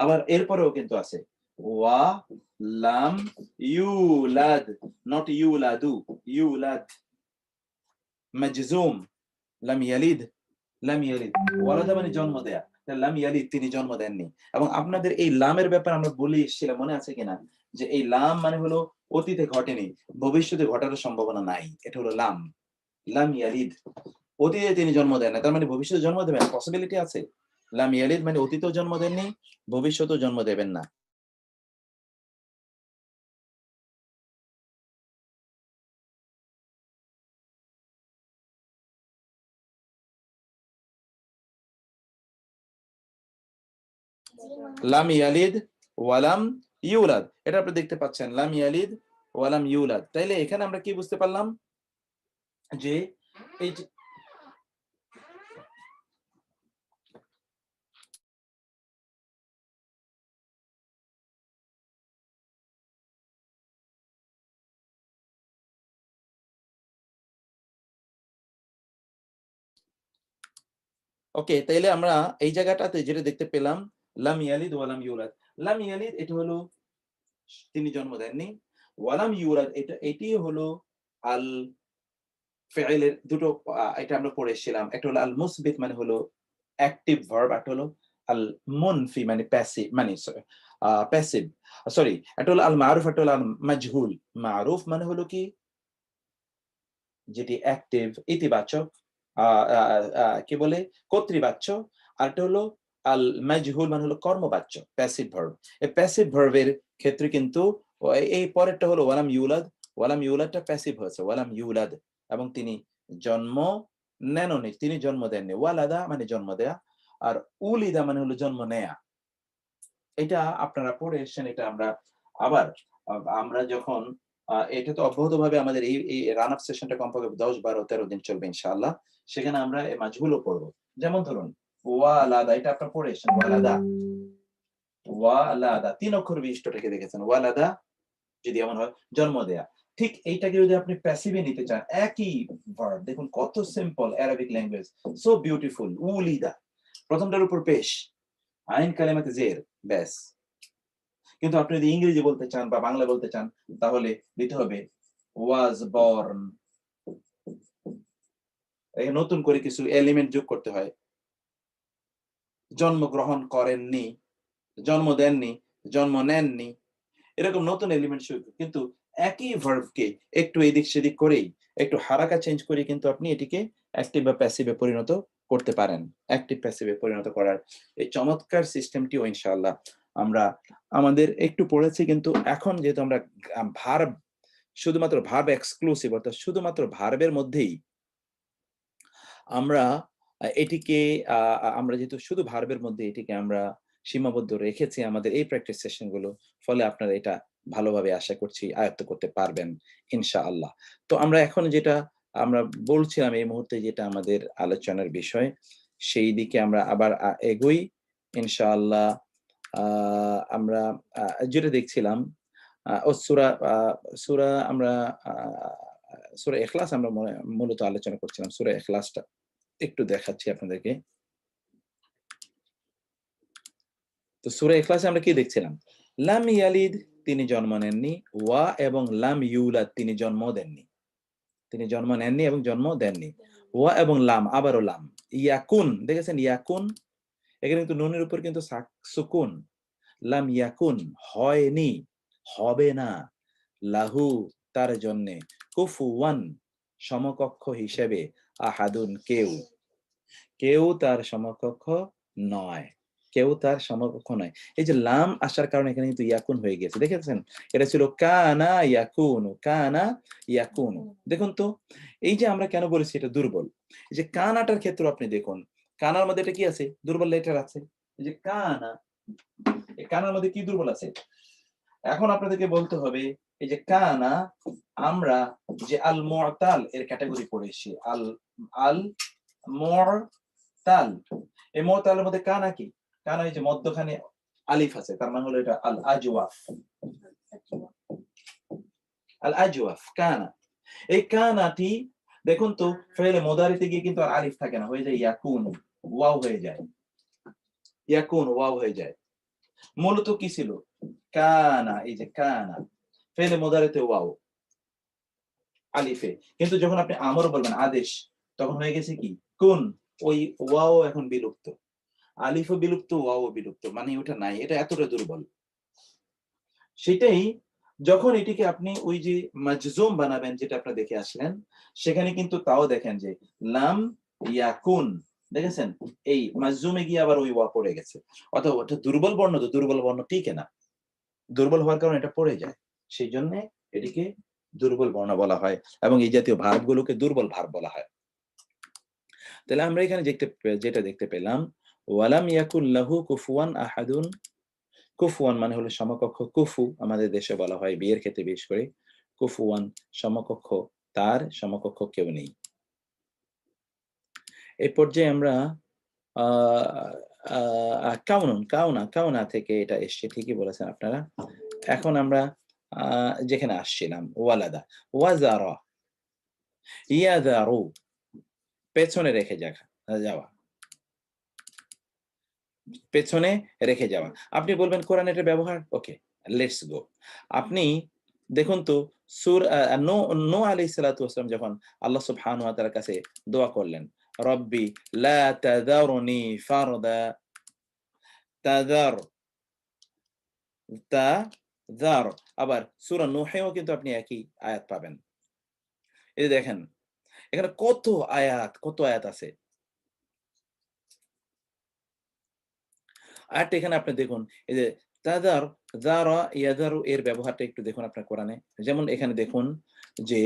আবার এরপরেও কিন্তু আছে ওয়া লাম ইউলাদ, নট ইউলাদু, ইউলাদ মাজজুম। লাম ইয়ালিদ, লাম ইয়ালিদ, ওয়ালাদা মানে জন্ম দেয়া, লাম ইয়ালিদ তিনি জন্ম দেননি। এবং আপনাদের এই লামের ব্যাপারে আমরা বলে এসেছিলাম, মনে আছে কিনা, যে এই লাম মানে হলো অতীতে ঘটেনি, ভবিষ্যতে ঘটার সম্ভাবনা নাই, এটা হলো লাম। লাম ইয়ালিদ, অতীতে তিনি জন্ম দেন না, তার মানে ভবিষ্যতে জন্ম দেবেন পসিবিলিটি আছে। লাম ইয়ালিদ মানে অতীতেও জন্ম দেননি, ভবিষ্যতেও জন্ম দেবেন না। লাম ইয়ালিদ ওয়ালাম ইউলাদ, এটা আপনি দেখতে পাচ্ছেন, লাম ইয়ালিদ ওয়ালাম ইউলাদ। তাইলে এখানে আমরা কি বুঝতে পারলাম যে এই ওকে, তাইলে আমরা এই জায়গাটাতে যেটা দেখতে পেলাম লাম ইয়ালিদ ওয়ালাম ইউলাদ। লাম ইয়ালিদ এটা হলো তিনি জন্ম দেননি, ওয়ালাম ইউলাদ এটি হলো আল ফি'লের দুটো, এটা আমরা পড়ে এসেছিলাম। একটা হলো আল মুসবিত মানে হলো অ্যাক্টিভ ভার্ব, একটা হলো আল মুনফি মানে প্যাসিভ মানে প্যাসিভ, সরি, একটা হলো আল মারুফ, একটা হলো আল মাজহুল। মারুফ মানে হলো কি যেটি অ্যাক্টিভ ইতিবাচক, কি বলে কর্তৃবাচ্য, আর একটা হলো আল মাজহুল মানে হলো কর্মবাচ্য প্যাসিভ ভার্ব। এই প্যাসিভ ভার্বের ক্ষেত্রে কিন্তু এই পরেরটা হলো ওয়ালাম ইউলাদ, ওয়ালাম ইউলাদটা প্যাসিভ হয়েছে, ওয়ালাম ইউলাদ, এবং তিনি জন্ম নেননি, তিনি জন্ম দেননি। ওয়ালাদা মানে জন্ম দেয়া, আর উলিদা মানে হলো জন্ম নেয়া। এটা আপনারা পড়ে এসেছেন, এটা আমরা আবার আমরা যখন এটা তো অব্যাহত ভাবে আমাদের এই রান আপ সেশনটা কমপক্ষে 10, 12, 13 দিন চলবে ইনশাআল্লাহ। সেখানে আমরা এই মাঝগুলো পড়বো। যেমন ধরুন ওয়ালাদা, এটা আপনারা পড়ে এসেছেন। ওয়ালাদা, ওয়ালাদা 3 অক্ষর বিশিষ্টটাকে দেখেছেন। ওয়ালাদা যদি এমন হয় জন্ম দেয়া। ঠিক এইটাকে যদি আপনি প্যাসিভে নিতে চান, একই ভার্ব, দেখুন কত simple Arabic language, so beautiful. উলিদা প্রথমটার উপর পেশ, আইন কালেমাতে জের, ব্যাস। কিন্তু আপনি যদি ইংরেজি বলতে চান বা বাংলা বলতে চান, তাহলে দিতে হবে ওয়াজ বর্ন। নতুন করে কিছু এলিমেন্ট যোগ করতে হয়। জন্মগ্রহণ করেননি, জন্ম দেননি, জন্ম নেননি, এরকম নতুন এলিমেন্ট যোগ। কিন্তু একই ভার্বকে একটু এদিক সেদিক করেই, একটু হারাকা চেঞ্জ করে কিন্তু আপনি এটিকে অ্যাক্টিভ বা প্যাসিভে পরিণত করতে পারেন। অ্যাক্টিভ প্যাসিভে পরিণত করার এই চমৎকার সিস্টেমটিও ইনশাআল্লাহ আমরা আমাদের একটু পড়েছি। কিন্তু এখন যেহেতু আমরা ভার্ব, শুধুমাত্র ভার্ব এক্সক্লুসিভ, অর্থাৎ শুধুমাত্র ভার্বের মধ্যেই আমরা এটিকে আমরা যেহেতু শুধু ভার্বের মধ্যে এটিকে আমরা সীমাবদ্ধ রেখেছি আমাদের এই প্র্যাকটিস সেশনগুলো, ফলে আপনারা এটা ভালোভাবে আশা করছি আয়ত্ত করতে পারবেন ইনশাআল্লাহ। তো আমরা এখন যেটা আমরা বলছিলাম এই মুহূর্তে, যেটা আমাদের আলোচনার বিষয়, সেই দিকে আমরা আবার এগোই ইনশাআল্লাহ। আমরা যেটা দেখছিলাম সূরা আমরা সূরা ইখলাস আমরা মূলত আলোচনা করছিলাম। সূরা ইখলাসটা একটু দেখাচ্ছি আপনাদেরকে। তো সূরা ইখলাসে আমরা কি দেখছিলাম? লাম ইয়ালিদ তিনি জন্ম নেননি, ওয়া এবং লাম ইউলাদ তিনি জন্ম দেননি, তিনি জন্ম নেননি এবং জন্ম দেননি। ওয়া এবং লাম, আবারও লাম। ইয়াকুন দেখেছেন, ইয়াকুন এখানে কিন্তু নুনের উপর কিন্তু সুকুন। লাম ইয়াকুন হয়নি, হবে না, লাহু তার জন্যে, কুফুয়ান সমকক্ষ হিসেবে, আহাদুন কেউ, কেউ তার সমকক্ষ নয়, কেউ তার সমকক্ষ নয়। এই যে লাম আসার কারণে এখানে কিন্তু ইয়াকুন হয়ে গেছে, দেখেছেন? এটা ছিল কানা ইয়াকুনু, কানা ইয়াকুনু। দেখুন তো এই যে আমরা কেন বলেছি এটা দুর্বল। এই যে কানাটার ক্ষেত্রে আপনি দেখুন, কানার মধ্যে এটা কি আছে? দুর্বল লেটার আছে। এই যে কানা, এই কানার মধ্যে কি দুর্বল আছে? এখন আপনাদেরকে বলতে হবে এই যে কানা, আমরা যে আল মুআতাল এর ক্যাটাগরি পড়েছি, আল আল মুআতাল। এই মুআতালের মধ্যে কানা কি? কানা এই যে মধ্যখানে আলিফ আছে, তার মানে হলো এটা আল আজওয়াফ। আল আজওয়াফ কানা। এই কানাটি দেখুন তো ফেলে মুদারিতে গিয়ে কিন্তু আর আলিফ থাকে না, হয়ে যায় ইয়াকুন, ওয়াও হয়ে যায়। ইয়াকুন ওয়াও হয়ে যায়। মূলত কি ছিল? কানা, এই যে কানা ফেলে মুদারিতে ওয়াও আলিফে, কিন্তু যখন আপনি আমর বলবেন আদেশ, তখন হয়ে গেছে কি কুন, ওই ওয়াও এখন বিলুপ্ত, আলিফও বিলুপ্ত, ওয়াও বিলুপ্ত, মানে ওটা নাই, এটা এতটা দুর্বল। সেটাই যখন এটিকে আপনি ওই যে মাজজুম বানাবেন, যেটা আপনি দেখে আসলেন, সেখানে কিন্তু তাও দেখেন যে লাম ইয়াকুন, দেখেছেন এই মাজজুমে গিয়ে আবার ওই ওয়া পড়ে গেছে। অথবা ওটা দুর্বল বর্ণ, তো দুর্বল বর্ণ টিকে না, দুর্বল হওয়ার কারণে এটা পড়ে যায়, সেই জন্য এটিকে দুর্বল বর্ণ বলা হয়, এবং এই জাতীয় ভার্ব গুলোকে দুর্বল ভার্ব বলা হয়। তাহলে আমরা এখানে যেটা দেখতে পেলাম, ওয়ালাম ইয়াকুল লাহু কুফুয়ান আহাদুন। কুফুয়ান মানে হলো সমকক্ষ, কুফু আমাদের দেশে বলা হয় বিয়ের ক্ষেত্রে বিশেষ করে, কুফুয়ান সমকক্ষ, তার সমকক্ষ কেউ নেই। এই পর্যায়ে আমরা কাউনুন, কাউনা থেকে এটা এসছে, ঠিকই বলেছেন আপনারা। এখন আমরা যেখানে আসছিলাম, ওয়ালাদা, ওয়াজারা, ইয়াদারু পেছনে রেখে যাওয়া, পেছনে রেখে যাওয়া। আপনি বলবেন কোরআন এটার ব্যবহার, ওকে লেটস গো। আপনি দেখুন তো নূহ আলাইহিস সালাতু ওয়াস সালাম যখন আল্লাহ সুবহানাহু ওয়া তাআলার কাছে দোয়া করলেন, রব্বি লা তাযারনি ফারদা, তাযার, তাযার। আবার সূরা নূহেও কিন্তু আপনি একই আয়াত পাবেন। এই যে দেখেন এখানে কত আয়াত আছে। আয়াতটা এখানে আপনি দেখুন, এই যে তাযার, যারা ইয়াযারু এর ব্যবহারটা একটু দেখুন আপনার কোরআনে। যেমন এখানে দেখুন যে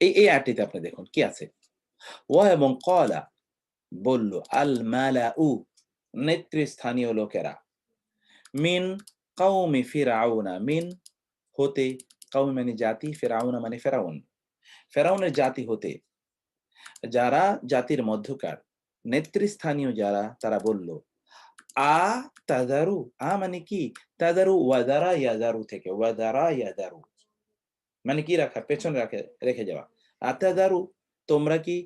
এই আয়াতটিতে আপনি দেখুন কি আছে? ওয়া এবং ক্বালা বলল, আল মালাউ নেতৃস্থানীয় লোকেরা, মিন কওমি ফিরআউনা, মিন হতে, কওমি মানে জাতি, ফিরআউনা মানে ফেরাউন, ফেরাউনের জাতি হতে, যারা জাতির মধ্যকার নেতৃস্থানীয় যারা, তারা বলল, আ তাযারু, মানে কি? তাযারু ওয়াযারা ইয়াযারু থেকে, ওয়াযারা ইয়াযারু মানে কি রাখা, পেছনে রেখে যাওয়া। আতাযারু, তোমরা কি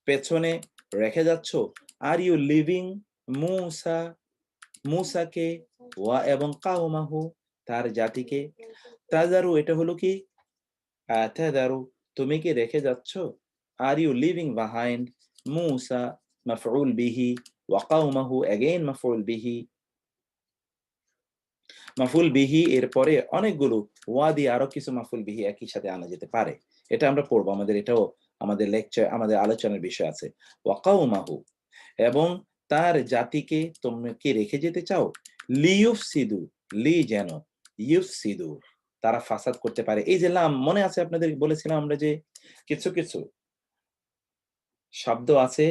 পেছনে রেখে যাচ্ছ? আর ইউ লিভিং মূসা, মূসাকে, ওয়া এবং কাওমাহু, তার জাতিকে। তাযারু এটা হলো কি? আতাযারু, তুমি কি রেখে যাচ্ছ? আর ইউ লিভিং বিহাইন্ড মূসা, মাফউল বিহি, ওয়া কাওমাহু এগেইন মাফউল বিহি। মাফুল বিহি এর পরে অনেকগুলো ওয়া দিয়ে আরো কিছু মাফুল বিহি একই সাথে আনা যেতে পারে। এটা আমরা পড়বো, এটাও আমাদের লেকচার, আমাদের আলোচনার বিষয় আছে। ওয়া কাওমাহু, এবং তার জাতিকে তুমি কি রেখে যেতে চাও? লিইউফসিদু, লি যেন, ইউফসিদু তারা ফাসাদ করতে পারে। এই যে লাম, মনে আছে আপনাদের বলেছিলাম আমরা যে কিছু কিছু শব্দ আছে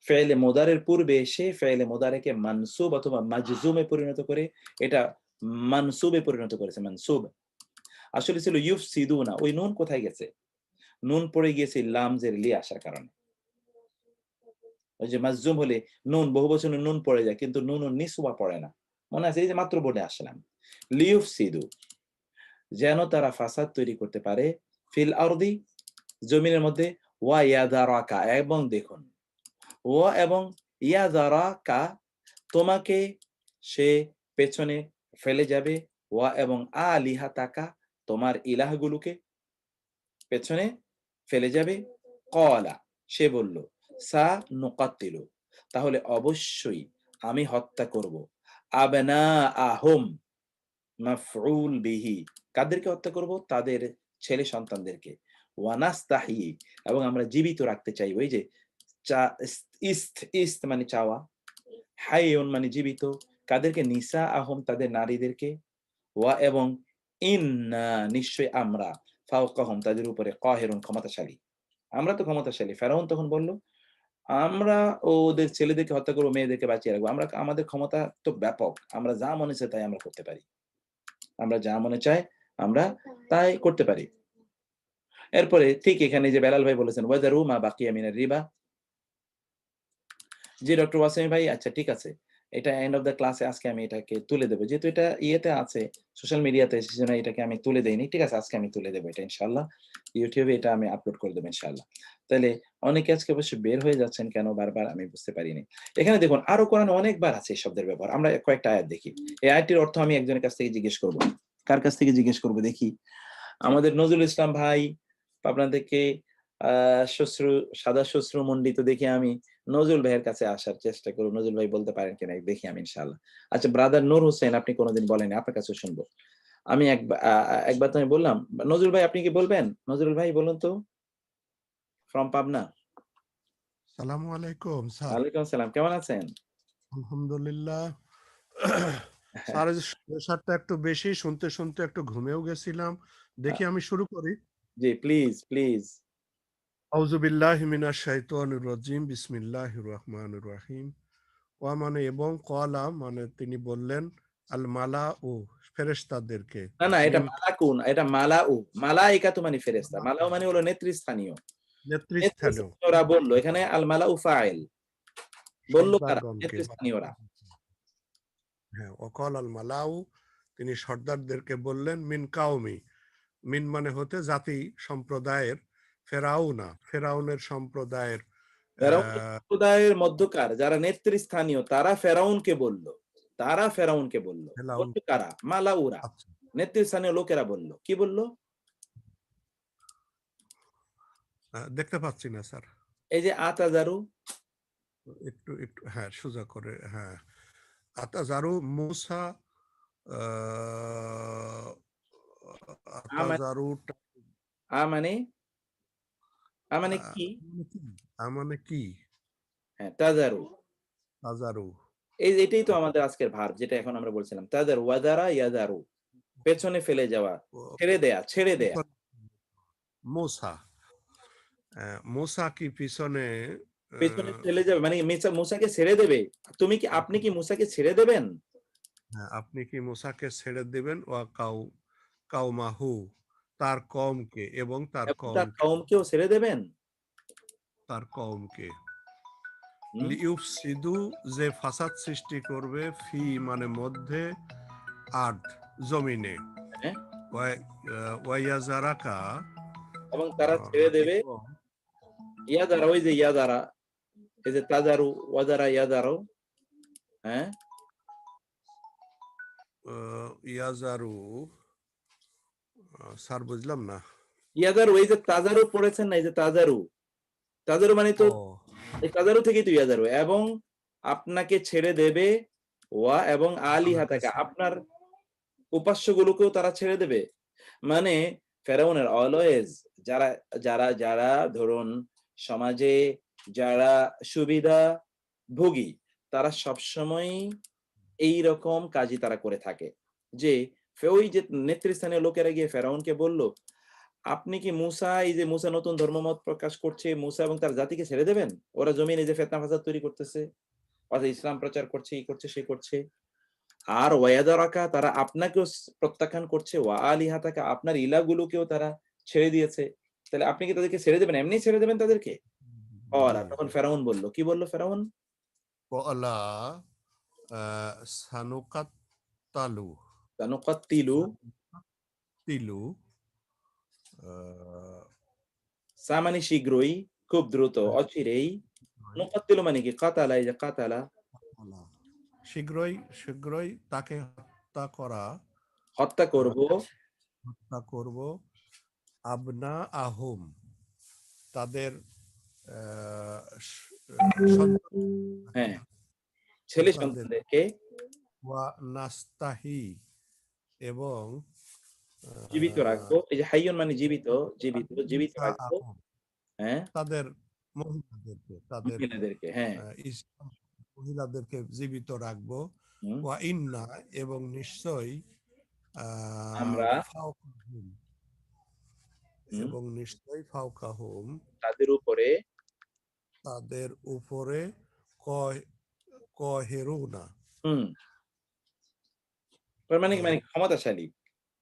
ফেলে মোদারের পূর্বে এসে ফেলে মোদারেকে মানসুব অথবা মাজজুমে পরিণত করে, এটা মানসুবে পরিণত করেছে, মানসুব। আসলে ছিল ইউফসিদুনা, ওই নুন কোথায় গেছে? নুন পড়ে গিয়েছে লাম জের লি আসার কারণে। ওই যে মাজজুম হলে নুন, বহুবচনে নুন পড়ে যায়, কিন্তু নুন নিসওয়া পড়ে না। মনে আছে? এই যে মাত্র বলে আসলাম, লিউফসিদু যেন তারা ফাসাদ তৈরি করতে পারে, ফিল আরদি জমিনের মধ্যে, ওয়া ইয়াদারাকা এবং দেখুন, ওয়া এবং ইয়াদারাকা তোমাকে সে পেছনে ফেলে যাবে, ওয়া এবং আলিহাতাকা তোমার ইলাহগুলোকে পেছনে ফেলে যাবে। ক্বালা সে বলল, সা নুকাত্তিলু তাহলে অবশ্যই আমি হত্যা করব, আবনাআহুম মাফউল বিহি কাদেরকে হত্যা করব? তাদের ছেলে সন্তানদেরকে। ওয়া নাস্তাহি এবং আমরা জীবিত রাখতে চাই। ওই যে ইস্ত মানে চাওয়া, হাইয়ুন মানে জীবিত, কাদেরকে? নিসা আহম তাদের নারীদেরকে, ওয়া এবং ইন্না নিশ্চয় আমরা, ফাওকাহুম তাদের উপরে, কাহিরুন ক্ষমতাশালী, আমরা তো ক্ষমতাশালী। ফেরাউন তখন বলল, আমরা ওদের ছেলেদেরকে হত্যা করবো, মেয়েদেরকে বাঁচিয়ে রাখবো, আমরা, আমাদের ক্ষমতা তো ব্যাপক, আমরা যা মনে চায় তাই আমরা করতে পারি, আমরা যা মনে চায় আমরা তাই করতে পারি। এরপরে ঠিক এখানে যে বেলাল ভাই বলেছেন, ওয়াদারু মা বাকিয়া মিনার রিবা। জি ডক্টর ওয়াসিম ভাই, আচ্ছা ঠিক আছে, এটা এন্ড অফ দ্য ক্লাসে আজকে আমি এটাকে তুলে দেবো, যেহেতু এটা ইয়েতে আছে, সোশ্যাল মিডিয়াতে, সেজন্য এটাকে আমি তুলে দেইনি। ঠিক আছে, আজকে আমি তুলে দেবো এটা ইনশাআল্লাহ, ইউটিউবে এটা আমি আপলোড করে দেবো ইনশাআল্লাহ। তাহলে অনেকে আজকে অবশ্যই বের হয়ে যাচ্ছেন কেন বারবার, আমি বুঝতে পারিনি। এখানে দেখুন আরো কোরআনে অনেকবার আছে এই শব্দের ব্যবহার। আমরা কয়েকটা আয়াত দেখি, এই আয়াতটির অর্থ আমি একজনের কাছ থেকে জিজ্ঞেস করব। কার কাছ থেকে জিজ্ঞেস করব দেখি? আমাদের নজরুল ইসলাম ভাই পাবনা থেকে, শ্বশ্রু, সাদা শ্বশ্রু মন্ডিত দেখি আমি, নজরুল ভাইয়ের কাছে আসার চেষ্টা করব, নজরুল ভাই বলতে পারেন কিনা দেখি আমি ইনশাআল্লাহ। আচ্ছা ব্রাদার নূর হোসেন, আপনি কোনোদিন বলেন, আপনার কাছে শুনবো। আমি একবার তো আমি বললাম, নজরুল ভাই আপনি কি বলবেন? নজরুল ভাই বলুন তো, ফ্রম পাবনা। সালামু আলাইকুম স্যার। ওয়ালাইকুম আসসালাম, কেমন আছেন? আলহামদুলিল্লাহ। স্যার এই যে 7টা একটু বেশি, শুনতে শুনতে একটু ঘুমেও গেছিলাম। দেখি আমি শুরু করি। জি প্লিজ প্লিজ। আউযু বিল্লাহি মিনাশ শাইতানির রাজিম, বিসমিল্লাহির রহমানির রহিম। ওয়া মানে এবং, কলা মানে তিনি বললেন, আল মালাউ ফেরেশতাদেরকে, না না, এটা মিন মালাকুন, এটা মালাউ, মালাইকাতু মানে ফেরেশতা, মালাউ মানে হলো নেতৃস্থানীয়, নেতৃস্থানীয় নেতৃস্থানীয়রা বললো, এখানে আল মালাউ ফাইল, বললো কারা? সর্দারগণকে, নেতৃস্থানীয়রা। হ্যাঁ, ওয়াকাল আল মালাউ তিনি সর্দারদেরকে বললেন, মিন কাওমি, মিন মানে হতে জাতি সম্প্রদায়ের, ফেরাউনা ফেরাউনের সম্প্রদায়ের, ফেরাউন সম্প্রদায়ের মধ্যকার যারা নেতৃস্থানীয়, তারা ফেরাউনকে বলল, তারা ফেরাউনকে বলল, ফেরাউন। বলল কারা? মালাউরা, আচ্ছা, নেতৃস্থানীয় লোকেরা বলল। কি বলল? দেখতে পাচ্ছি না স্যার। এই যে আতাজারু, একটু একটু হ্যাঁ সোজা করে, হ্যাঁ। আতাজারু মুসা, আ মানে আতাজারু আ মানে কি? মানে কি? হ্যাঁ, তাযারু। তাজারু এটাই তো আমাদের আজকের ভার্ব, যেটা এখন আমরা বলছিলাম। তাযারু, ওয়াযারা ইয়াযারু। পেছনে ফেলে যাওয়া, ছেড়ে দেয়া, ছেড়ে দেয়া। মুসা, মুসা কি পিছনে পেছনে ফেলে যাবে মানে মূসাকে ছেড়ে দেবে। আপনি কি মূসাকে ছেড়ে দেবেন? হ্যাঁ, আপনি কি মুসাকে ছেড়ে দিবেন? ওয়া কাউমাহু, তার কওমকে, এবং তার এবং তার কওমকে, কওমকেও ছেড়ে দেবেন? তার কওমকে। হুম? লিউফসিদু, যে ফাসাদ সৃষ্টি করবে, ফি মানে মধ্যে, আর্দ জমিনে, হ্যাঁ? ওয়াইয়াজারাকা, এবং তারা ছেড়ে দেবে ইয়াদারা, ওই যে ইয়াদারা, এই যে তাযারু, ওয়াযারা, ইয়াদারু। হ্যাঁ? ইয়াজারু, স্যার বুঝলাম না। ইয়াদারু, এই যে তাযারু পড়েছেন না, এই যে তাযারু। তাযারু মানে তো ও এই তাযারু থেকেই তো ইয়াদারু। এবং আপনাকে ছেড়ে দেবে, ওয়া এবং আলিহাতাকা, আপনার উপাস্যগুলোকেও তারা ছেড়ে দেবে। মানে ফেরাউনের অলওয়েজ যারা যারা যারা ধরুন সমাজে যারা সুবিধা ভোগী, তারা সবসময় এইরকম কাজই তারা করে থাকে। যে ওই যে নেতৃস্থানীয় লোকেরা গিয়ে ফেরাউনকে বলল, আপনি কি মূসা, এই যে মূসা নতুন ধর্মমত প্রকাশ করছে, মূসা এবং তার জাতিকে ছেড়ে দেবেন? ওরা জমিনে যে ফিতনা ফাসাদ তৈরি করতেছে, অর্থাৎ ইসলাম প্রচার করছে, এই করছে, সেই করছে। আর ওয়াদারাকা, তারা আপনাকেও প্রত্যাখ্যান করছে, ওয়া আলিহাতাকা, আপনার ইলাগুলোকেও তারা ছেড়ে দিয়েছে। তাহলে আপনি কি তাদেরকে ছেড়ে দেবেন? এমনি ছেড়ে দেবেন তাদেরকে? তখন ফেরাউন বলল, কি বলল ফেরাউন? কলা সানুকাত্তালু, সানুকাত্তিলু, তিলু, সা মানে শীঘ্রই, খুব দ্রুত, অচিরেই। নুকাত্তিলু মানে কি? কাতালা, এই যে কাতালা, শীঘ্রই শীঘ্রই তাকে হত্যা করব। হত্যা করব। আবনা আহুম, তাদের হ্যাঁ, ছেলে সন্তানদের, সন্তানদেরকে ওয়া নাস্তাহি, এবং জীবিত রাখবো। এই যে হাইয়ুন মানে জীবিত, জীবিত, জীবিত রাখবো। আহুম, হ্যাঁ, তাদের তাদের মহিলাদেরকে, হ্যাঁ। ইসলাম মহিলাদেরকে জীবিত রাখবো। হুম, ওয়া ইন্না, এবং নিশ্চয়ই, আমরা ফাওকাহুম, হুম, এবং নিশ্চয়ই ফাওকাহুম, তাদের উপরে তাদের উপরে কহেরুনা, হুম, তার মানে কি? মানে ক্ষমতাশালী।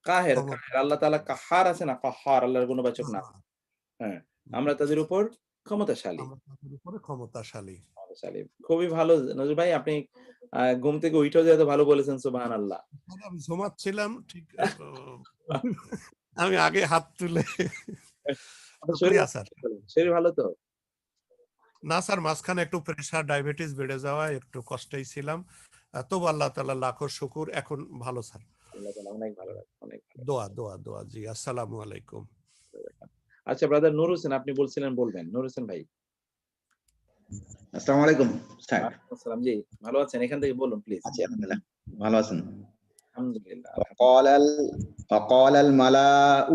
কাহের, কাহের। আল্লাহ তাআলা কাহার আছে না? কাহার আল্লাহর গুণবাচক নাম। হ্যাঁ, আমরা তাদের উপর ক্ষমতাশালী। আমরা তাদের উপরে ক্ষমতাশালী। ক্ষমতাশালী। খুবই ভালো নজরুল ভাই, আপনি ঘুম থেকে উইঠেও যে এত ভালো বলেছেন, সুবহানাল্লাহ। আমি ঘুমাচ্ছিলাম ঠিক, আমি আগে হাত তুলে আপনার শরীর শুক্রিয়া স্যার। শরীর ভালো তো? না স্যার, মাঝখানে একটু প্রেশার, ডায়াবেটিস বেড়ে যাওয়া, একটু কষ্টেই ছিলাম। তবু আল্লাহ তাআলা লাখো শুকুর, এখন ভালো স্যার। আল্লাহ তাআলা অনেক ভালো রাখে, অনেক ভালো দোয়া দোয়া দোয়া, জি। আসসালামু আলাইকুম। রাখে। আচ্ছা ব্রাদার নূর হোসেন, আপনি বলছিলেন, বলবেন। নূর হোসেন ভাই। আসসালামু আলাইকুম স্যার। ওয়ালাইকুম আসসালাম। জি, ভালো আছেন? এখান থেকে বলুন প্লিজ। আছি আলহামদুলিল্লাহ। ভালো আছেন? আলহামদুলিল্লাহ। وقال الملأ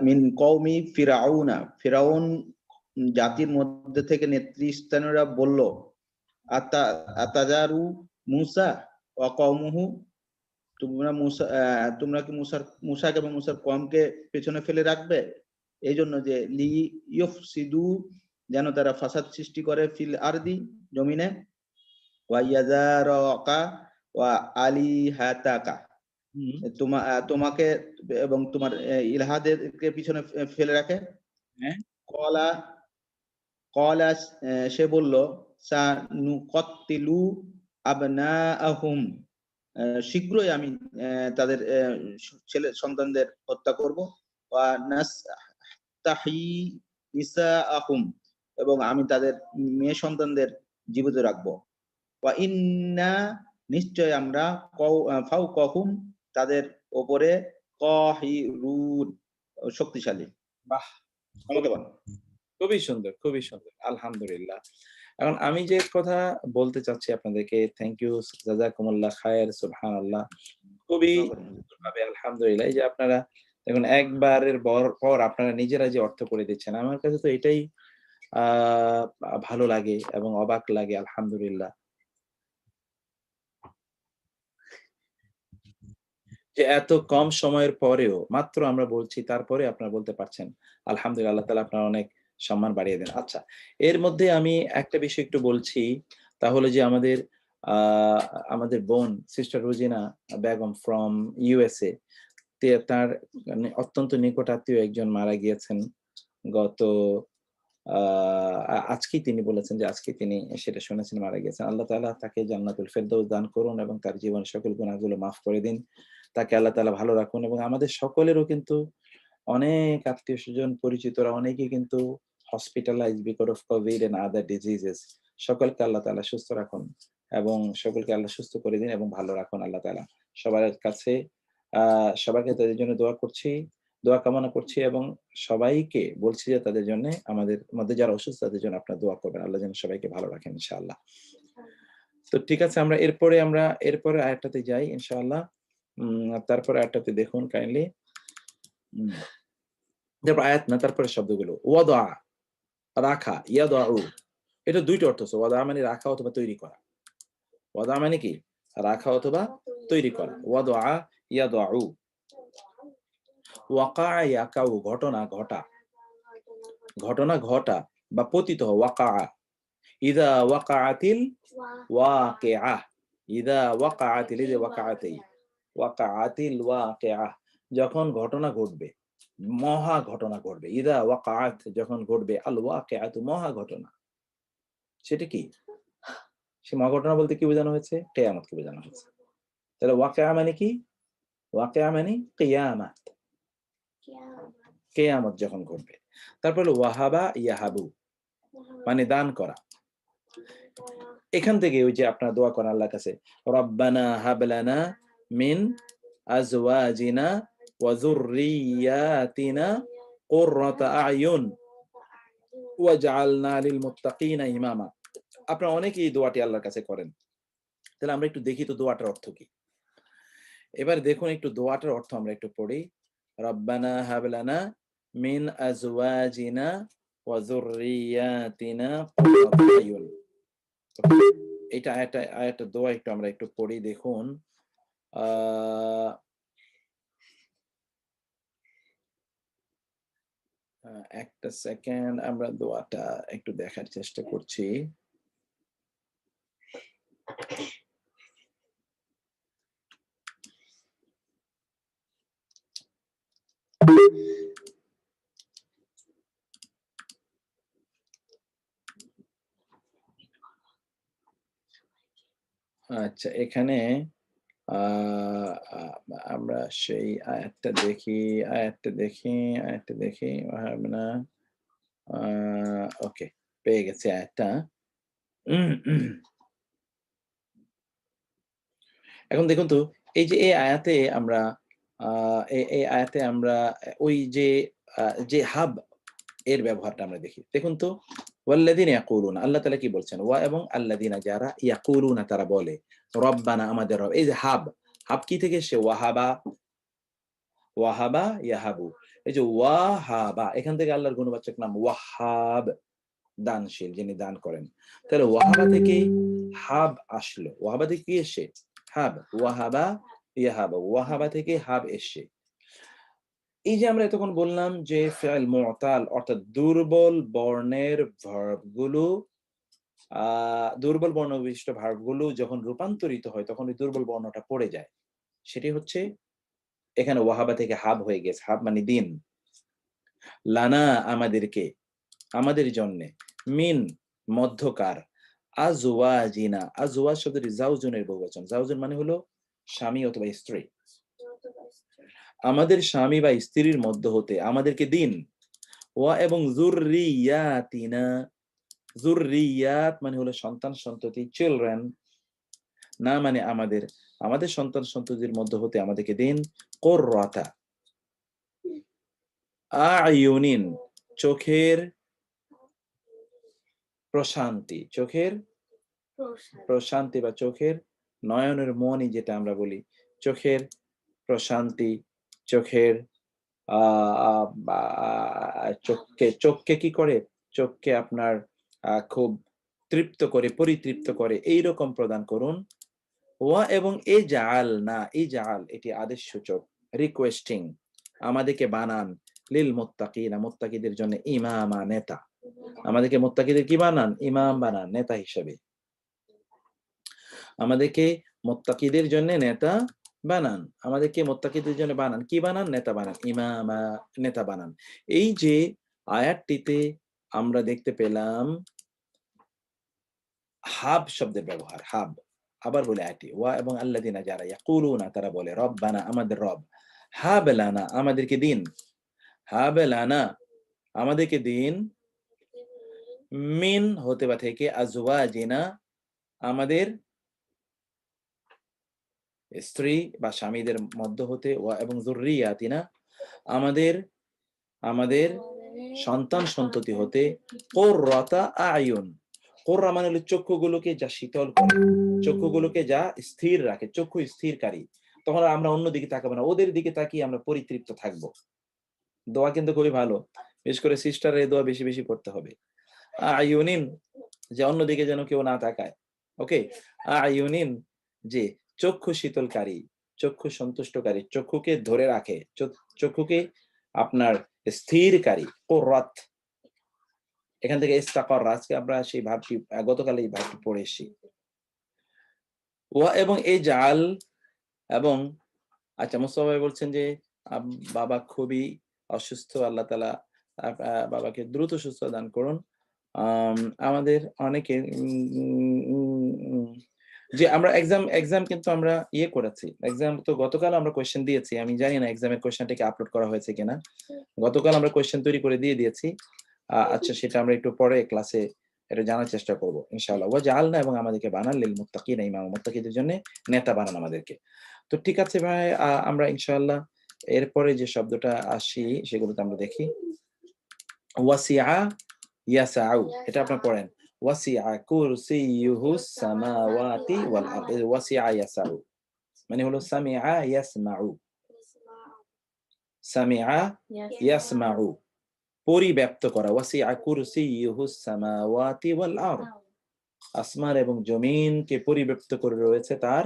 মিন কওমি ফিরাউনা, ফিরাউন জাতির মধ্যে থেকে নেতৃস্থানীয়রা বলল, আতাজারু মুসা ওয়া কওমুহু, তোমরা কি মুসাকে এবং মুসার কওমকে পেছনে ফেলে রাখবে? এই জন্য যে লি ইউফসিদু, যেন তারা ফাসাদ সৃষ্টি করে, ফিল আরদি জমিনে, ওয়া ইয়াজারাকা ওয়া আলিহাতাকা, তোমাকে এবং তোমার ইলাহাদেরকে পিছনে ফেলে রাখে। হ্যাঁ, কলা কলা সে বলল, সানুকাত্তিলু আবনাআহুম, শীঘ্রই আমি তাদের ছেলে সন্তানদের হত্যা করব। ওয়া নাস্তাহি নিসাআহুম, এবং আমি তাদের মেয়ে সন্তানদের জীবিত রাখবো। ওয়া ইন্না, নিশ্চয় আমরা, ফাওকাহুম, তাদের উপরে, কাহিরুন, শক্তিশালী, বাহ! ক্ষমতাবান। খুবই সুন্দর, খুবই সুন্দর। আলহামদুলিল্লাহ। এখন আমি যে কথা বলতে চাচ্ছি আপনাদেরকে, থ্যাংক ইউ, জাযাকুমুল্লাহ খায়ের, সুবহানাল্লাহ, খুবই ভাবে আলহামদুলিল্লাহ। এই যে আপনারা দেখুন একবারের পর আপনারা নিজেরা যে অর্থ করে দিচ্ছেন, আমার কাছে তো এটাই ভালো লাগে এবং অবাক লাগে, আলহামদুলিল্লাহ, যে এত কম সময়ের পরেও মাত্র আমরা বলছি, তারপরে আপনারা বলতে পারছেন আলহামদুলিল্লাহ। আল্লাহ তাআলা আপনার অনেক সম্মান বাড়িয়ে দেন। আচ্ছা, এর মধ্যে আমি একটা বিষয় একটু বলছি, তাহলে যে আমাদের বোন sister Rozina Begum from USA, তার অত্যন্ত নিকট আত্মীয় একজন মারা গিয়েছেন গত আজকেই, তিনি বলেছেন যে আজকে তিনি সেটা শুনেছেন, মারা গেছেন। আল্লাহ তাআলা তাকে জান্নাতুল ফেরদৌস দান করুন এবং তার জীবনের সকল গুনাহগুলো মাফ করে দিন। তাকে আল্লাহ তাআলা ভালো রাখুন এবং আমাদের সকলেরও কিন্তু অনেক আত্মীয়-স্বজন, পরিচিতরা অনেকেই কিন্তু hospitalised because of COVID and other diseases. সকলকে আল্লাহ তাআলা সুস্থ রাখুন এবং সকলকে আল্লাহ সুস্থ করে দিন এবং ভালো রাখুন আল্লাহ তাআলা। সবার কাছে সবাইকে তাদের জন্য দোয়া করছি, দোয়া কামনা করছি এবং সবাইকে বলছি যে তাদের জন্য, আমাদের মধ্যে যারা অসুস্থ তাদের জন্য আপনারা দোয়া করবেন। আল্লাহ যেন সবাইকে ভালো রাখেন ইনশাআল্লাহ। তো ঠিক আছে, আমরা এরপরে আয়াতটাতে যাই ইনশাআল্লাহ। তারপরে আয়াতটাতে দেখুন কাইন্ডলি। তারপর আয়াত না, তারপরে শব্দগুলো। ওয়াদা, রাখা, ইয়াদাউ, এটা দুইটা অর্থ আছে। ওয়াদা মানে রাখা অথবা তৈরি করা। ওয়াদা মানে কি? রাখা অথবা তৈরি করা। ওয়াদা, ইয়াদাউ। ওয়াকা, ইয়াকাউ, ঘটনা ঘটা, ঘটনা ঘটা বা পতিত হওয়া। ওয়াকা, ইযা ওয়াকাআতিল ওয়াকিআহ, ইযা ওয়াকাআতিল, ইযা ওয়াকাআতি, ওয়াকাআতিল ওয়াকিআহ, যখন ঘটনা ঘটবে, মহা ঘটনা ঘটবে। ইযা ওয়াকাআত, যখন ঘটবে, আল ওয়াকিআতু, মহা ঘটনা। সেটা কি? সে মহা ঘটনা বলতে কি বোঝানো হয়েছে? কিয়ামতকে বোঝানো হয়েছে। তাহলে ওয়াকিআ মানে কি? ওয়াকিআ মানে কিয়ামত, কিয়ামত যখন ঘটবে। তারপর হলো ওয়াহাবা ইয়াহাবু, মানে দান করা। এখান থেকে ওই যে আপনার দোয়া করেন আল্লাহর কাছে, রব্বানা হাবলানা মিন আজওয়াজিনা ওয়া যুররিয়াতিনা কুররাতা আয়ুন ওয়াজআলনা লিল মুত্তাকিনা ইমামা। আপনারা অনেকেই এই দোয়াটি আল্লাহর কাছে করেন। তাহলে আমরা একটু দেখি তো দোয়াটার অর্থ কি। এবার দেখুন একটু দোয়াটার অর্থ আমরা একটু পড়ি। রব্বানা হাবলানা মিন আজওয়াজিনা ওয়া যুররিয়াতিনা কুররাতা আয়ুন। এটা আয়াতটা দোয়া একটু আমরা একটু পড়ি, দেখুন। একটা সেকেন্ড, আমরা দোয়াটা একটু দেখার চেষ্টা করছি। আচ্ছা, এখানে আমরা সেই আয়াতটা দেখি না। ওকে, পেয়ে গেছি আয়াতটা। এখন দেখুন তো, এই যে এই আয়াতে আমরা ওই যে হাব এর ব্যবহারটা আমরা দেখি। দেখুন তো, ওয়াল্লাযিনা ইয়াকুলুনা, আল্লাহ তাআলা কি বলছেন? ওয়া এবং আল্লাযিনা, যারা, ইয়াকুলুনা, তারা বলে, রব্বানা, আমাদের রব। এই যে হাব কি থেকে এসেছে? ওয়াহাবা, ওয়াহাবা ইয়াহাবু। এই যে ওয়াহাবা, এখান থেকে আল্লাহর গুণবাচক নাম ওয়াহাব, দানশীল, যিনি দান করেন। তাহলে ওয়াহাবা থেকে হাব আসলো। ওয়াহাবা থেকে কি এসে? হাব। ওয়াহাবা ইয়াহাবু, ওয়াহাবা থেকে হাব এসে। এই যে আমরা এতক্ষণ বললাম যে ফি'ল মু'তাল, অর্থাৎ দুর্বল বর্ণের ভার্বগুলো, দুর্বল বর্ণ বিশিষ্ট ভার্বগুলো যখন রূপান্তরিত হয় তখন ওই দুর্বল বর্ণটা পড়ে যায়। সেটি হচ্ছে এখানে ওয়াহাবা থেকে হাব হয়ে গেছে। হাব মানে দিন। লানা, আমাদেরকে, আমাদের জন্য, মিন, মধ্যকার, আজওয়াজিনা, আজওয়াজ শব্দটি জাওজুনের বহুবচন। জাওজুন মানে হলো স্বামী অথবা স্ত্রী। আমাদের স্বামী বা স্ত্রীর মধ্য হতে আমাদেরকে দিন। ওয়া এবং যুররিয়াতিনা, যুররিয়াত মানে হলো সন্তান সন্ততি, চিলড্রেন। না মানে আমাদের সন্তান সন্ততির মধ্য হতে আমাদেরকে দিন। কুররাতা আয়ুনিন, চোখের প্রশান্তি, চোখের প্রশান্তি বা চোখের নয়নের মনি যেটা আমরা বলি, চোখের প্রশান্তি, চোখের চোখকে কি করে, চোখকে আপনার খুব তৃপ্ত করে, পরিতৃপ্ত করে, এইরকম প্রদান করুন। ওয়া এবং এই জাল না, এই জাল এটি আদেশ সূচক, রিকোয়েস্টিং, আমাদেরকে বানান লিল মুত্তাকিনা, মুত্তাকিদের জন্য ইমামা, নেতা। আমাদেরকে মুত্তাকিদের কি বানান? ইমাম বানান, নেতা হিসেবে। আমাদেরকে মুত্তাকিদের জন্য নেতা বানান, আমাদেরকে মুত্তাকিদের জন্য বানান, কি বানান? নেতা বানান, ইমামা, নেতা বানান। এই যে আয়াতটিতে আমরা দেখতে পেলাম হাব শব্দের ব্যবহার, হাব। আবার বলে আয়াতটি, ওয়া এবং আল্লাযিনা যারা ইয়াকুলুনা, তারা বলে রব্বানা, আমাদের রব, হাব লানা, আমাদেরকে দিন, হাব লানা, আমাদেরকে দিন, মিন হতে বা থেকে, আজওয়াজিনা, আমাদের স্ত্রী বা স্বামীদের মধ্য হতে, ওয়া এবং যুররিয়াতিনা, আমাদের আমাদের সন্তান সন্ততি হতে, কুররাতা আয়ুন, কুররা মানে হলো চক্ষুগুলোকে যা শীতল করে, চক্ষুগুলোকে যা স্থির রাখে, চক্ষু স্থিরকারী। তখন আমরা অন্যদিকে তাকাবো না, ওদের দিকে তাকিয়ে আমরা পরিতৃপ্ত থাকবো। দোয়া কিন্তু খুবই ভালো, বিশেষ করে সিস্টারের এই দোয়া বেশি বেশি পড়তে হবে। আয়ুনিন, যে অন্যদিকে যেন কেউ না তাকায়। ওকে, আয়ুনিন, যে চক্ষু শীতলকারী, চক্ষু সন্তুষ্টকারী, চক্ষুকে ধরে রাখে, চক্ষুকে আপনার স্থিরকারী। কুররাত, এখান থেকে ইস্তাকাররা, আজকে আমরা সেই ভাবটি গতকাল এই ভাবটি পড়ে এসেছি। ওয়া এবং এই জাল এবং, আচ্ছা মুস্তাফা ভাই বলছেন যে বাবা খুবই অসুস্থ, আল্লাহ তাআলা বাবাকে দ্রুত সুস্থ দান করুন। আমাদের অনেকে যে আমরা এক্সাম কিন্তু আমরা ইয়ে করেছি, এক্সাম তো গতকাল আমরা কোয়েশ্চেন দিয়েছি, আমি জানি না এক্সামের কোয়েশ্চেনটাকে আপলোড করা হয়েছে কিনা। গতকাল আমরা কোয়েশ্চেন তৈরি করে দিয়ে দিয়েছি। আচ্ছা, সেটা আমরা একটু পরে ক্লাসে এটা জানার চেষ্টা করবো ইনশাআল্লাহ। ওয়া জাআলনা, এবং আমাদেরকে বানান লিল মুত্তাকিনা ইমামা, মুত্তাকিদের জন্য নেতা বানান আমাদেরকে। তো ঠিক আছে ভাই, আমরা ইনশাআল্লাহ এরপরে যে শব্দটা আসি সেগুলোতে আমরা দেখি। ওয়াসিআ ইয়াসাউ, এটা আপনারা পড়েন, ওয়াসিআ কুরসিয়ুহুস সামাওয়াতি ওয়াল আরদ। ওয়াসিআ ইয়াসাউ মানে হলো সামিআ ইয়াসমাউ, সামিআ ইয়াসমাউ, পরিব্যাপ্ত করা। ওয়াসিআ কুরসিয়ুহুস সামাওয়াতি ওয়াল আরদ, আসমান এবং জমিনকে পরিব্যাপ্ত করে রয়েছে তার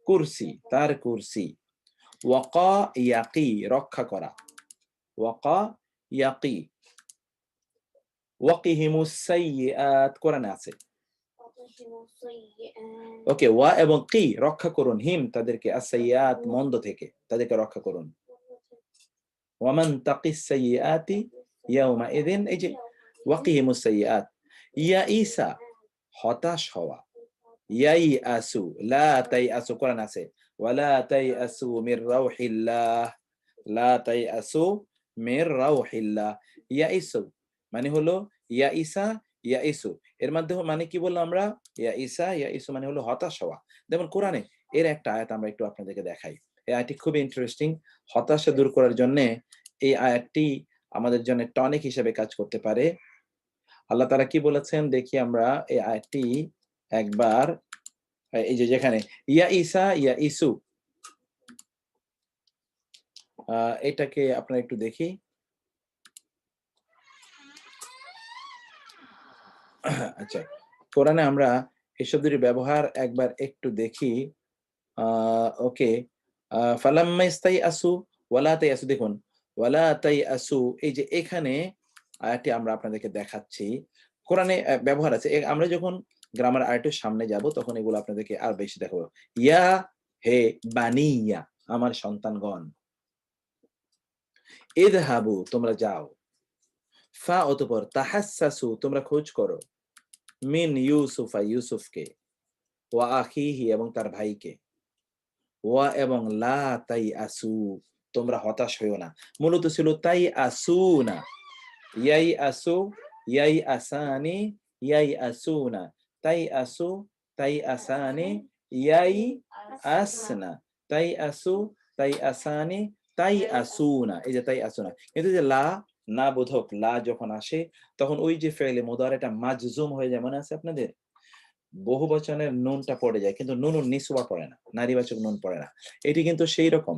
কুরসি, তার কুরসি। ওয়াকা ইয়াকি, রক্ষা করা, ওয়াকা ইয়াকি। ওয়াকিহিমুস সাইয়্যাত, কোরআনে আছে। ওকে, ওয়া এবং কি, রক্ষা করুন, হিম তাদেরকে, আস-সাইয়্যাত মন্দ থেকে, তাদেরকে রক্ষা করুন। ওয়ামান তাকিস সাইয়্যাতি ইয়াউমা ইযিন, এই যে ওয়াকিহিমুস সাইয়্যাত। ইয়া ঈসা, হতাশ হওয়া, ইয়াই আসু, লা তাই আসু, কোরআন আছে, ওয়ালা তাই আসু মির রাউহিল্লাহ, লা তাই আসু মির রাউহিল্লাহ। ইয়া ইসু মানে হলো ইয়া ঈসা, ইয়া ইসু, এর মধ্যে মানে কি বললাম আমরা? ইয়া ঈসা, ইয়া ইসু মানে হলো হতাশ হওয়া। যেমন কোরআনে এর একটা আয়াত আমরা একটু আপনাদেরকে দেখাই। এই আয়াতটি খুবই ইন্টারেস্টিং, হতাশা দূর করার জন্য এই আয়াতটি আমাদের জন্য টনিক হিসেবে কাজ করতে পারে। আল্লাহ তাআলা কি বলেছেন দেখি আমরা এই আয়াতটি একবার। এই যে যেখানে ইয়া ঈসা ইয়া ইসু, এটাকে আপনারা একটু দেখি। আচ্ছা, কোরআনে আমরা এই শব্দটির ব্যবহার একবার একটু দেখি। ওকে, ফালাম্মা ইস্তাইআসু ওয়ালা তাইআসু, দেখুন ওয়ালা তাইআসু, এই যে এখানে আয়াতটি আমরা আপনাদেরকে দেখাচ্ছি, কোরআনে ব্যবহার আছে। আমরা যখন গ্রামার আয়াতের সামনে যাব তখন এগুলো আপনাদেরকে আর বেশি দেখাবো। ইয়া হে বানিয়া, আমার সন্তানগণ, ইযহাবু, তোমরা যাও, ফা অতঃপর, তাহাসসাসু, তোমরা খোঁজ করো, মিন ইউসুফা, ইউসুফকে, ওয়া আখিহি, এবং তার ভাইকে, ওয়া এবং লা তাই আসু, তোমরা হতাশ হইও না। মূলত ছিল তাই আসু না, ইয়াই আসু, ইয়াই আসানি, ইয়াই আসুনা, তাই আসু, তাই আসানি, ইয়াই আসনা, তাই আসু, তাই আসানি, তাই আসুনা, এই যে তাই আসুনা। কিন্তু যে লা না বোধক লা যখন আসে তখন ওই যে ফেলে মুদারেটা মাজজুম হয়ে যায়, মনে আছে আপনাদের? বহু বচনের নুনটা পড়ে যায়, কিন্তু নুনুন নিসওয়া পড়ে না, নারীবাচক নুন পড়ে না। এটি কিন্তু সেই রকম,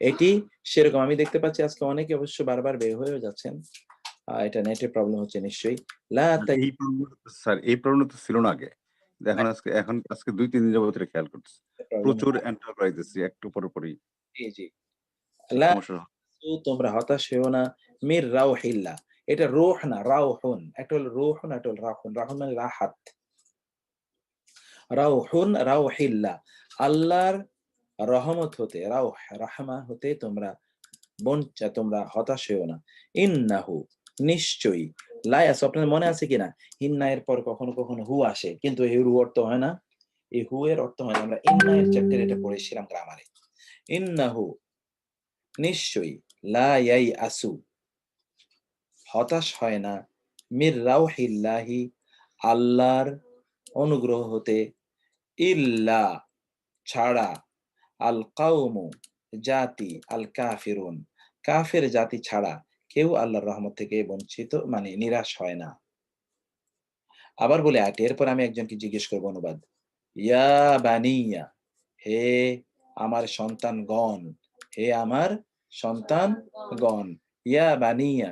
এটি সেরকম। আমি দেখতে পাচ্ছি আজকে অনেকে অবশ্য বারবার বের হয়েও যাচ্ছেন। এটা নেটের প্রবলেম হচ্ছে নিশ্চয়ই। লা তাই এই প্রবণতা স্যার, এই প্রবণতা ছিল না আগে। এখন আজকে ২-৩ দিন যাবত এটা খেয়াল করতেছি। প্রচুর এন্টারপ্রাইজেস একটু পরপরই জি, জি। এই লা সমস্যা হয়। তোমরা হতাশ হইও না, মির রাউহিল্লাহ। এটা রূহ না, রাউহুন। একটা হলো রূহুন, একটা হলো রাহুন। রাহুন মানে রাহাত। রাউহুন রাউহিল্লাহ, আল্লাহর রহমত হতে, রাউহ রাহমা হতে তোমরা হতাশ হইও না। ইন্নাহু নিশ্চয়ই, লায়াস আপনার মনে আছে কিনা ইন্না এর পর কখনো কখনো হু আসে, কিন্তু এই হু অর্থ হয় না, এই হু এর অর্থ হয় না। আমরা ইন্না এর চ্যাপ্টারে এটা পড়েছিলাম গ্রামারে। ইন্নাহু নিশ্চয়ই, লা ইয়াই আসু হতাশ হয় না, মির রাউহিল্লাহি আল্লাহর অনুগ্রহ হতে, ইল্লা ছাড়া, আল কাউমু জাতি, আল কাফিরুন কাফের জাতি ছাড়া কেউ আল্লাহর রহমত থেকে বঞ্চিত মানে নিরাশ হয় না। আবার বলে আটি, এরপর আমি একজনকে জিজ্ঞেস করবো অনুবাদ। ইয়া বানিয়া, হে আমার সন্তানগণ, হে আমার সন্তানগণ। ইয়া বানিয়া,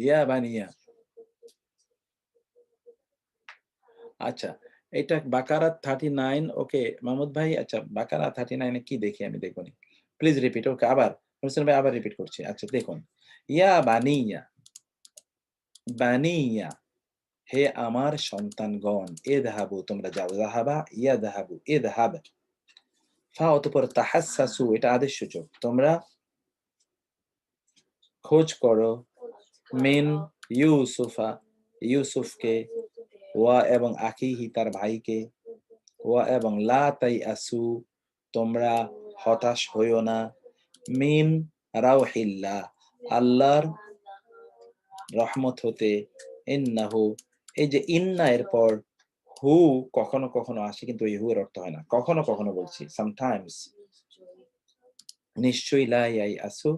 ইয়া বানিয়া। আচ্ছা, এটা বাকারা 39। ওকে মাহমুদ ভাই, আচ্ছা বাকারা 39 কি দেখি আমি দেখবো নি। Please repeat. ওকে আবার হোসেন ভাই আবার রিপিট করছি। আচ্ছা দেখুন, ইয়া বানিয়া, বানিয়া হে আমার সন্তানগণ, এযহাবু তোমরা যাও, যাহাবা ইয়াযহাবু ইযহাব, ফা অতঃপর তাহাসসাসু এটা আদেশ সূচক, তোমরা খোঁজ করো, মিন ইউসুফা ইউসুফকে, ওয়া এবং আখিহি তার ভাইকে, ওয়া এবং লা তাইআসু তোমরা হতাশ হইও না, মিন রাউহিল্লাহ আল্লাহর রহমত হতে, ইন্নাহু এই যে ইন্না এর পর হু কখনো কখনো আসে, কিন্তু এই হু এর অর্থ হয় না, কখনো কখনো বলছি সামটাইমস। নিশ্চয়ই লা ইয়াইআসু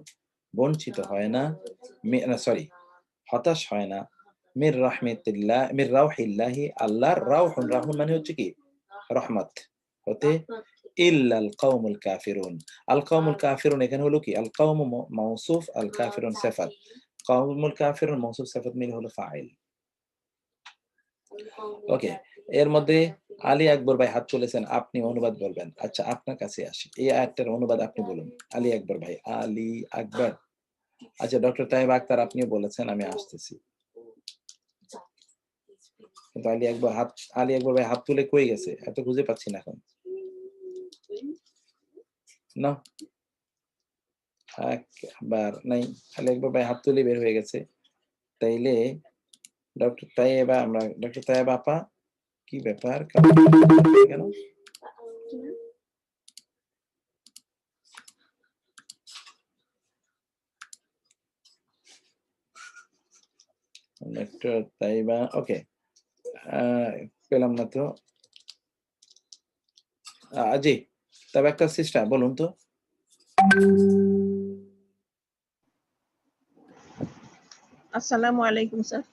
বঞ্চিত হয় না, সরি হতাশ হয় না, মির রাহমাতিল্লাহ মির রাউহিল্লাহি আল্লাহর রাউহুন, রাহুন মানে হচ্ছে কি রহমত হতে, ইল্লাল কাউমুল কাফিরুন। আল কাউমুল কাফিরুন এখানে হলো কি, আল কাউমু মাউসুফ, আল কাফিরুন সিফাত। কাউমুল কাফিরুন মাউসুফ সিফাত মিলে হলো ফাইল। ওকে, এর মধ্যে আলী আকবর ভাই হাত তুলেছেন, আপনি অনুবাদ বলবেন। আচ্ছা আপনার কাছে আসি, এই আয়াতটার অনুবাদ আপনি বলুন। আলী আকবর ভাই, আলী আকবর। আচ্ছা ডক্টর তাইব আক্তার আপনিও বলেছেন, আমি আসতেছি। কিন্তু আলী আকবর ভাই হাত তুলে কই গেছে, এত খুঁজে পাচ্ছি না এখন। না একবার নাই, আলী আকবর ভাই হাত তুলে বের হয়ে গেছে। তাইলে ডক্টর তাইবা, আমরা ডক্টর তাইবা আপা, কি ব্যাপার কেন? ডক্টর তাইবা, ওকে পেলাম না তো। জি, তবে একটা সিস্টার বলুন তো। আসসালামু আলাইকুম স্যার।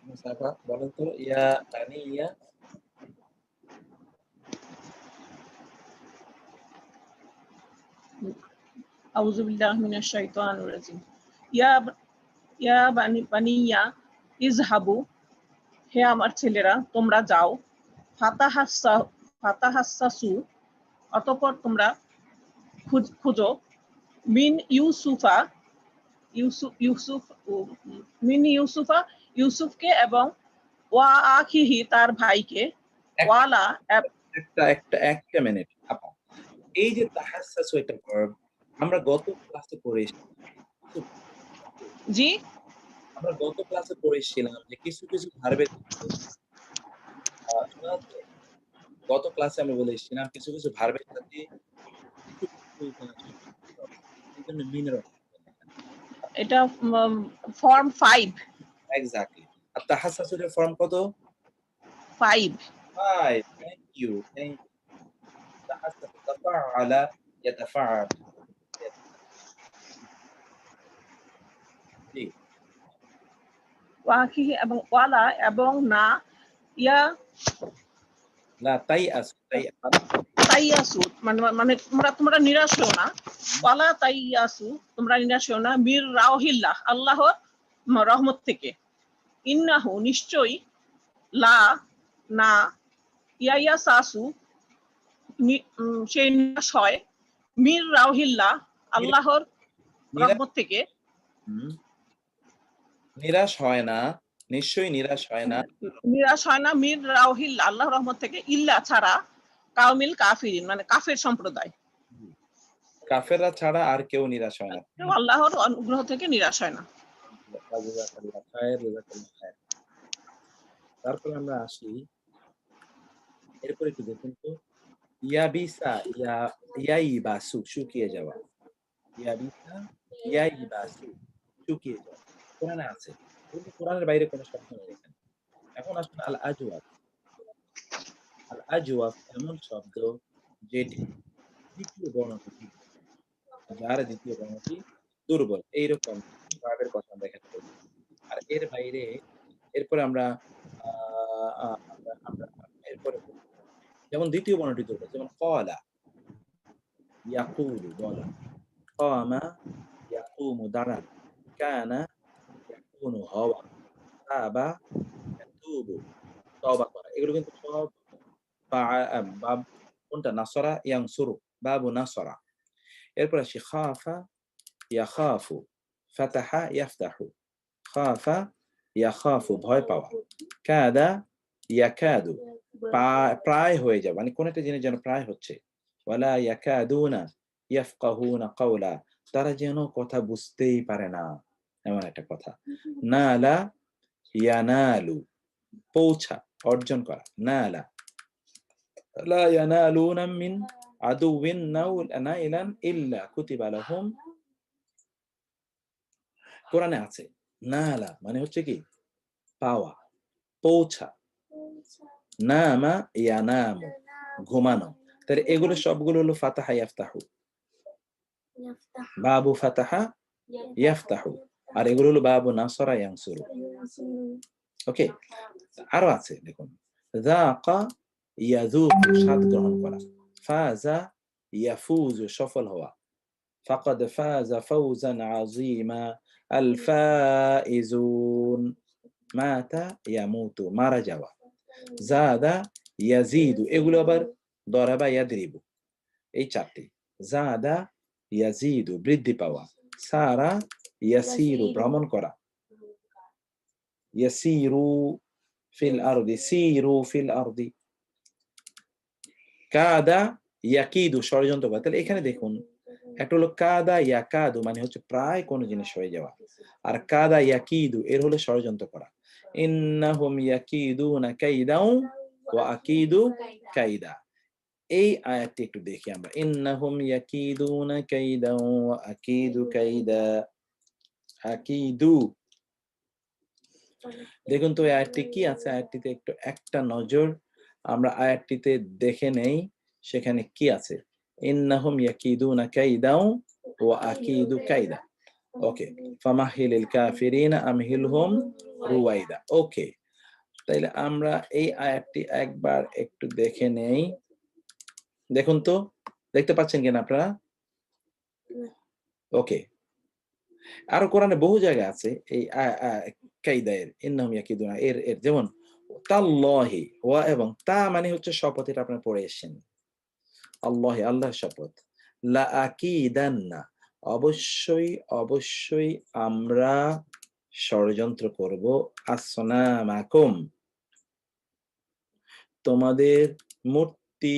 মুসাফা বলুন তো, ইয়া বানি ইয়া। আউযু বিল্লাহি মিনাশ শাইতানির রাজিম। ইয়া বানিয়া ইযহাবু, হে আমার ছেলেরা তোমরা যাও, ফাতাহাসসাসু অতঃপর তোমরা খুঁজো, মিন ইউসুফা ইউসুফকে এবং ওয়া আখিহি তার ভাইকে, ওয়ালা একটা মিনিট আপা, এই যে তাহাসসাসু একটা ভার্ব, আমরা গত ক্লাসে পড়েছি, জি যে কিছু কিছু ভার্বের গত ক্লাসে আমি বলেছিলাম কিছু কিছু ভার্বের সাথে এইজন্য মিনের এটা ফর্ম 5 এক্স্যাক্টলি। আর তাহাসসাসুর ফর্ম কত? 5 5। Thank you, thank you. তাহাসসাসু তাফাআলা ইয়াতাফাআল, ওয়া আখিহি এবং ওয়ালা এবং না ইয়া লা তাই তাইয়াসু মানে মানে তোমরা নিরাশ হও না, ওয়ালা তাইয়াসু তোমরা নিরাশ হও না, মির রাওহিল্লাহ আল্লাহর রহমত থেকে, ইন্নাহু নিশ্চয়ই, লা না, ইয়া সাসু সেই নিরাশ হয়, মির রাওহিল্লাহ আল্লাহর রহমত থেকে, নিরাশ হয় না, নিশ্চয়ই নিরাশ হয় না, নিরাশ হয় না মির রাওহিল্লাহ আল্লাহর রহমত থেকে, ইল্লা ছাড়া, কাউমিল কাফিরিন মানে কাফের সম্প্রদায়, কাফেররা ছাড়া আর কেউ নিরাশ হয় না। কেউ আল্লাহর অনুগ্রহ থেকে নিরাশ হয় না। তারপরে আমরা আসি, এরপরে একটু দেখুন তো, ইয়াবিসা ইয়াইবাসু শুকিয়ে যাওয়া, ইয়াবিসা ইয়াইবাসু শুকিয়ে যাওয়া কোরআনে আছে, কিন্তু কোরআনের বাইরে কোনো শব্দ নেই এখানে। এখন আসুন আল আজওয়াব। আল আজওয়াব এমন শব্দ যেটি দ্বিতীয় বর্ণটি, যার দ্বিতীয় বর্ণটি দুর্বল, এইরকম ভাবের কথা আমরা এখানে বলছি। আর এর বাইরে এরপরে আমরা এরপরে যেমন দ্বিতীয় বর্ণটি দুর্বল, যেমন ক্বালা ইয়াকুলু বলা, কামা ইয়াকুমু দাঁড়ান, কানা ইয়াকুনু হওয়া, তাবা ইয়াতুবু তওবা করা, এগুলো কিন্তু সব বাব কোনটা, নাসরা ইয়ানসুরু, বাবু নাসরা। এরপর আসি খাফা ইয়াখাফু, ফাতাহা ইয়াফতাহু, খাফা ইয়াখাফু ভয় পাওয়া, কাদা ইয়াকাদু প্রায় হয়ে যাবে, মানে কোন একটা জিনিস যেন প্রায় হচ্ছে, ওয়ালা ইয়াকাদুনা ইয়াফকাহুনা কাওলা তারা যেন কথা বুঝতেই পারে না, এমন একটা কথা। নালা ইয়ানালু পৌঁছা, অর্জন করা, নালা, লা ইয়ানালুনা মিন আদুউইন নাইলান ইল্লা কুতিবা লাহুম, কোরআনে আছে নালা মানে হচ্ছে কি পাওয়া, পৌঁছা, নামা ইয়ানামু ঘুমানো, তাহলে এগুলো সবগুলো হলো ফাতাহা ইয়াফতাহু, বাবু ফাতাহা ইয়াফতাহু, আর এগুলো হলো বাবু নাসরা ইয়ানসুরু। ওকে, আরো আছে দেখুন, যাকা ইয়াযুকু স্বাদ গ্রহণ করা, ফাজা ইয়াফুজু সফল হওয়া, ফাকাদ ফাজা ফাওজান আযীমা, আল ফাইজুন মাতা ইয়ামুতু মারা যাওয়া, জাদা ইয়াজিদু, এগুলো আবার দরাবা ইয়াদরিবু, এই চারটি, জাদা ইয়াজিদু বৃদ্ধি পাওয়া, সারা ইয়াসিরু ভ্রমণ করা, ইয়াসিরু ফিল আরদি সিরু ফিল আরদি, কাদা ইয়াকিদু ষড়যন্ত্র করা। তাহলে এখানে দেখুন, একটা হলো কাদা ইয়াকাদু মানে হচ্ছে প্রায় কোনো জিনিস হয়ে যাওয়া, আর কাদা ইয়াকিদু এর হলো ষড়যন্ত্র করা। ইন্নাহুম ইয়াকিদুনা কাইদাও ওয়া আকিদু কাইদা, এই আয়াতটি একটু দেখি আমরা, ইন্নাহুম ইয়াকিদুনা কাইদাও ওয়া আকিদু কাইদা, আকিদু, দেখুন তো এই আয়াতটি কি আছে, আয়াতটিতে একটু একটা নজর আমরা আয়াতটিতে দেখে নেই, সেখানে কি আছে, ইন্নাহুম ইয়াকিদুনা কাইদাও ওয়া আকিদু কাইদা। ওকে, ফামাহিলিল কাফিরিনা আমহিলহুম রুওয়াইদা। ওকে, তাইলে আমরা এই আয়াতটি একবার একটু দেখে নেই, দেখুন তো দেখতে পাচ্ছেন কিনা আপনারা? ওকে, আরো কোরআনে বহু জায়গা আছে এই কাইদায়ের, ইন্নাহুম ইয়াকিদুনা এর যেমন তাল্লাহি, ওয়া এবং তা মানে হচ্ছে শপথ, এটা আপনারা পড়ে এসেছেন, আল্লাহি আল্লাহর শপথ, লা আকিদান্না অবশ্যই অবশ্যই আমরা ষড়যন্ত্র করব, আসনামাকুম তোমাদের মূর্তি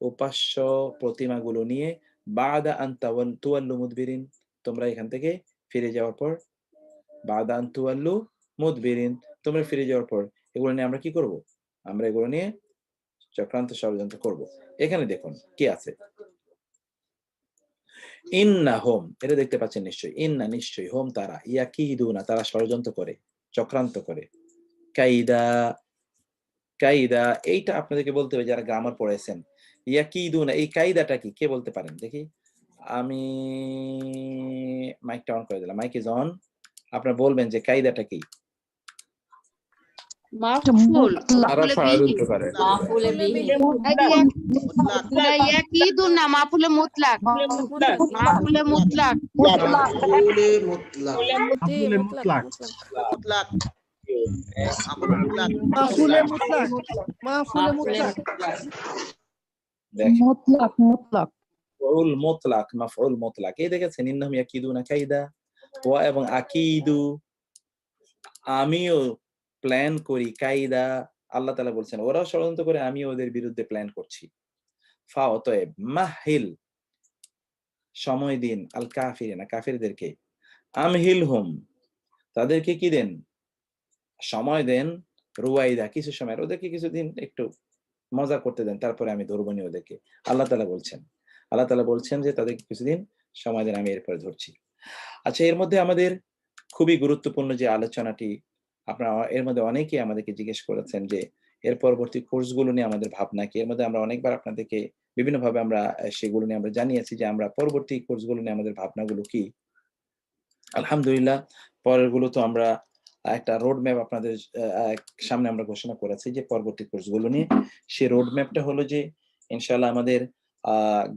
উপাস্য প্রতিমাগুলো নিয়ে, বাদা আন তুওয়াল্লু মুদবিরিন তোমরা এখান থেকে ফিরে যাওয়ার পর, বাদা আন তুওয়াল্লু মুদবিরিন তোমরা ফিরে যাওয়ার পর এগুলো নিয়ে আমরা কি করব, আমরা এগুলো নিয়ে চক্রান্ত ষড়যন্ত্র করব। এখানে দেখুন কি আছে, ইন্না হোম, এটা দেখতে পাচ্ছেন নিশ্চয়ই, ইন্না নিশ্চয়ই, হোম তারা, ইয়াকিদুনা তারা ষড়যন্ত্র করে, চক্রান্ত করে, কাইদা কাইদা এইটা আপনাদেরকে বলতে হবে যারা গ্রামার পড়েছেন, ইয়াকিদুনা এই কাইদাটা কি কে বলতে পারেন দেখি, আমি মাইকটা অন করে দিলাম, মাইক ইজ অন, আপনারা বলবেন যে কাইদাটা কি, মাফুল তারা মাফুলে ফাআলুন বিহি প্রকারের। মাফুলে বিহি মুতলাক ইয়াকিদুন না মাফুলে মুতলাক মাফুলে মুতলাক মাফুলে মুতলাক মুতলাক মুতলাক মাফুল মুতলাক মাফুলে মুতলাক মাফুলে মাফুলে মুতলাক দেখেন মুতলাক মুতলাক মাফউল মুতলাক, মাফউল মুতলাক, এই দেখেছেন ইন্নাহুম ইয়াকিদুনা কাইদা, ওয়া এবং আকিদু আমিও প্ল্যান করি, কাইদা আল্লাহ তাআলা বলছেন ওরাও ষড়যন্ত্র করে, আমি ওদের বিরুদ্ধে প্ল্যান করছি। ফা অতএব মাহিল সময় দিন, আল কাফিরিনা কাফিরদেরকে, আমহিলহুম তাদেরকে কি দেন, সময় দেন, রুয়াইদা কিছু সময়, ওদেরকে কিছুদিন একটু মজা করতে দেন, তারপরে আমি ধরবো নি ওদেরকে। আল্লাহ তাআলা বলছেন যে তাদেরকে কিছুদিন সময় দেন, আমি এরপরে ধরছি। আচ্ছা, এর মধ্যে আমাদের খুবই গুরুত্বপূর্ণ যে আলোচনাটি, আপনারা এর মধ্যে অনেকেই আমাদেরকে জিজ্ঞেস করেছেন যে এর পরবর্তী কোর্সগুলো নিয়ে আমাদের ভাবনা কি। এর মধ্যে আমরা অনেকবার আপনাদেরকে বিভিন্নভাবে আমরা সেগুলো নিয়ে আমরা জানিয়েছি যে আমরা পরবর্তী কোর্সগুলো নিয়ে আমাদের ভাবনাগুলো কি। আলহামদুলিল্লাহ, পরের গুলো তো আমরা একটা রোড ম্যাপ আপনাদের সামনে আমরা ঘোষণা করেছি যে পরবর্তী কোর্সগুলো নিয়ে। সেই রোড ম্যাপটা হলো যে ইনশাআল্লাহ আমাদের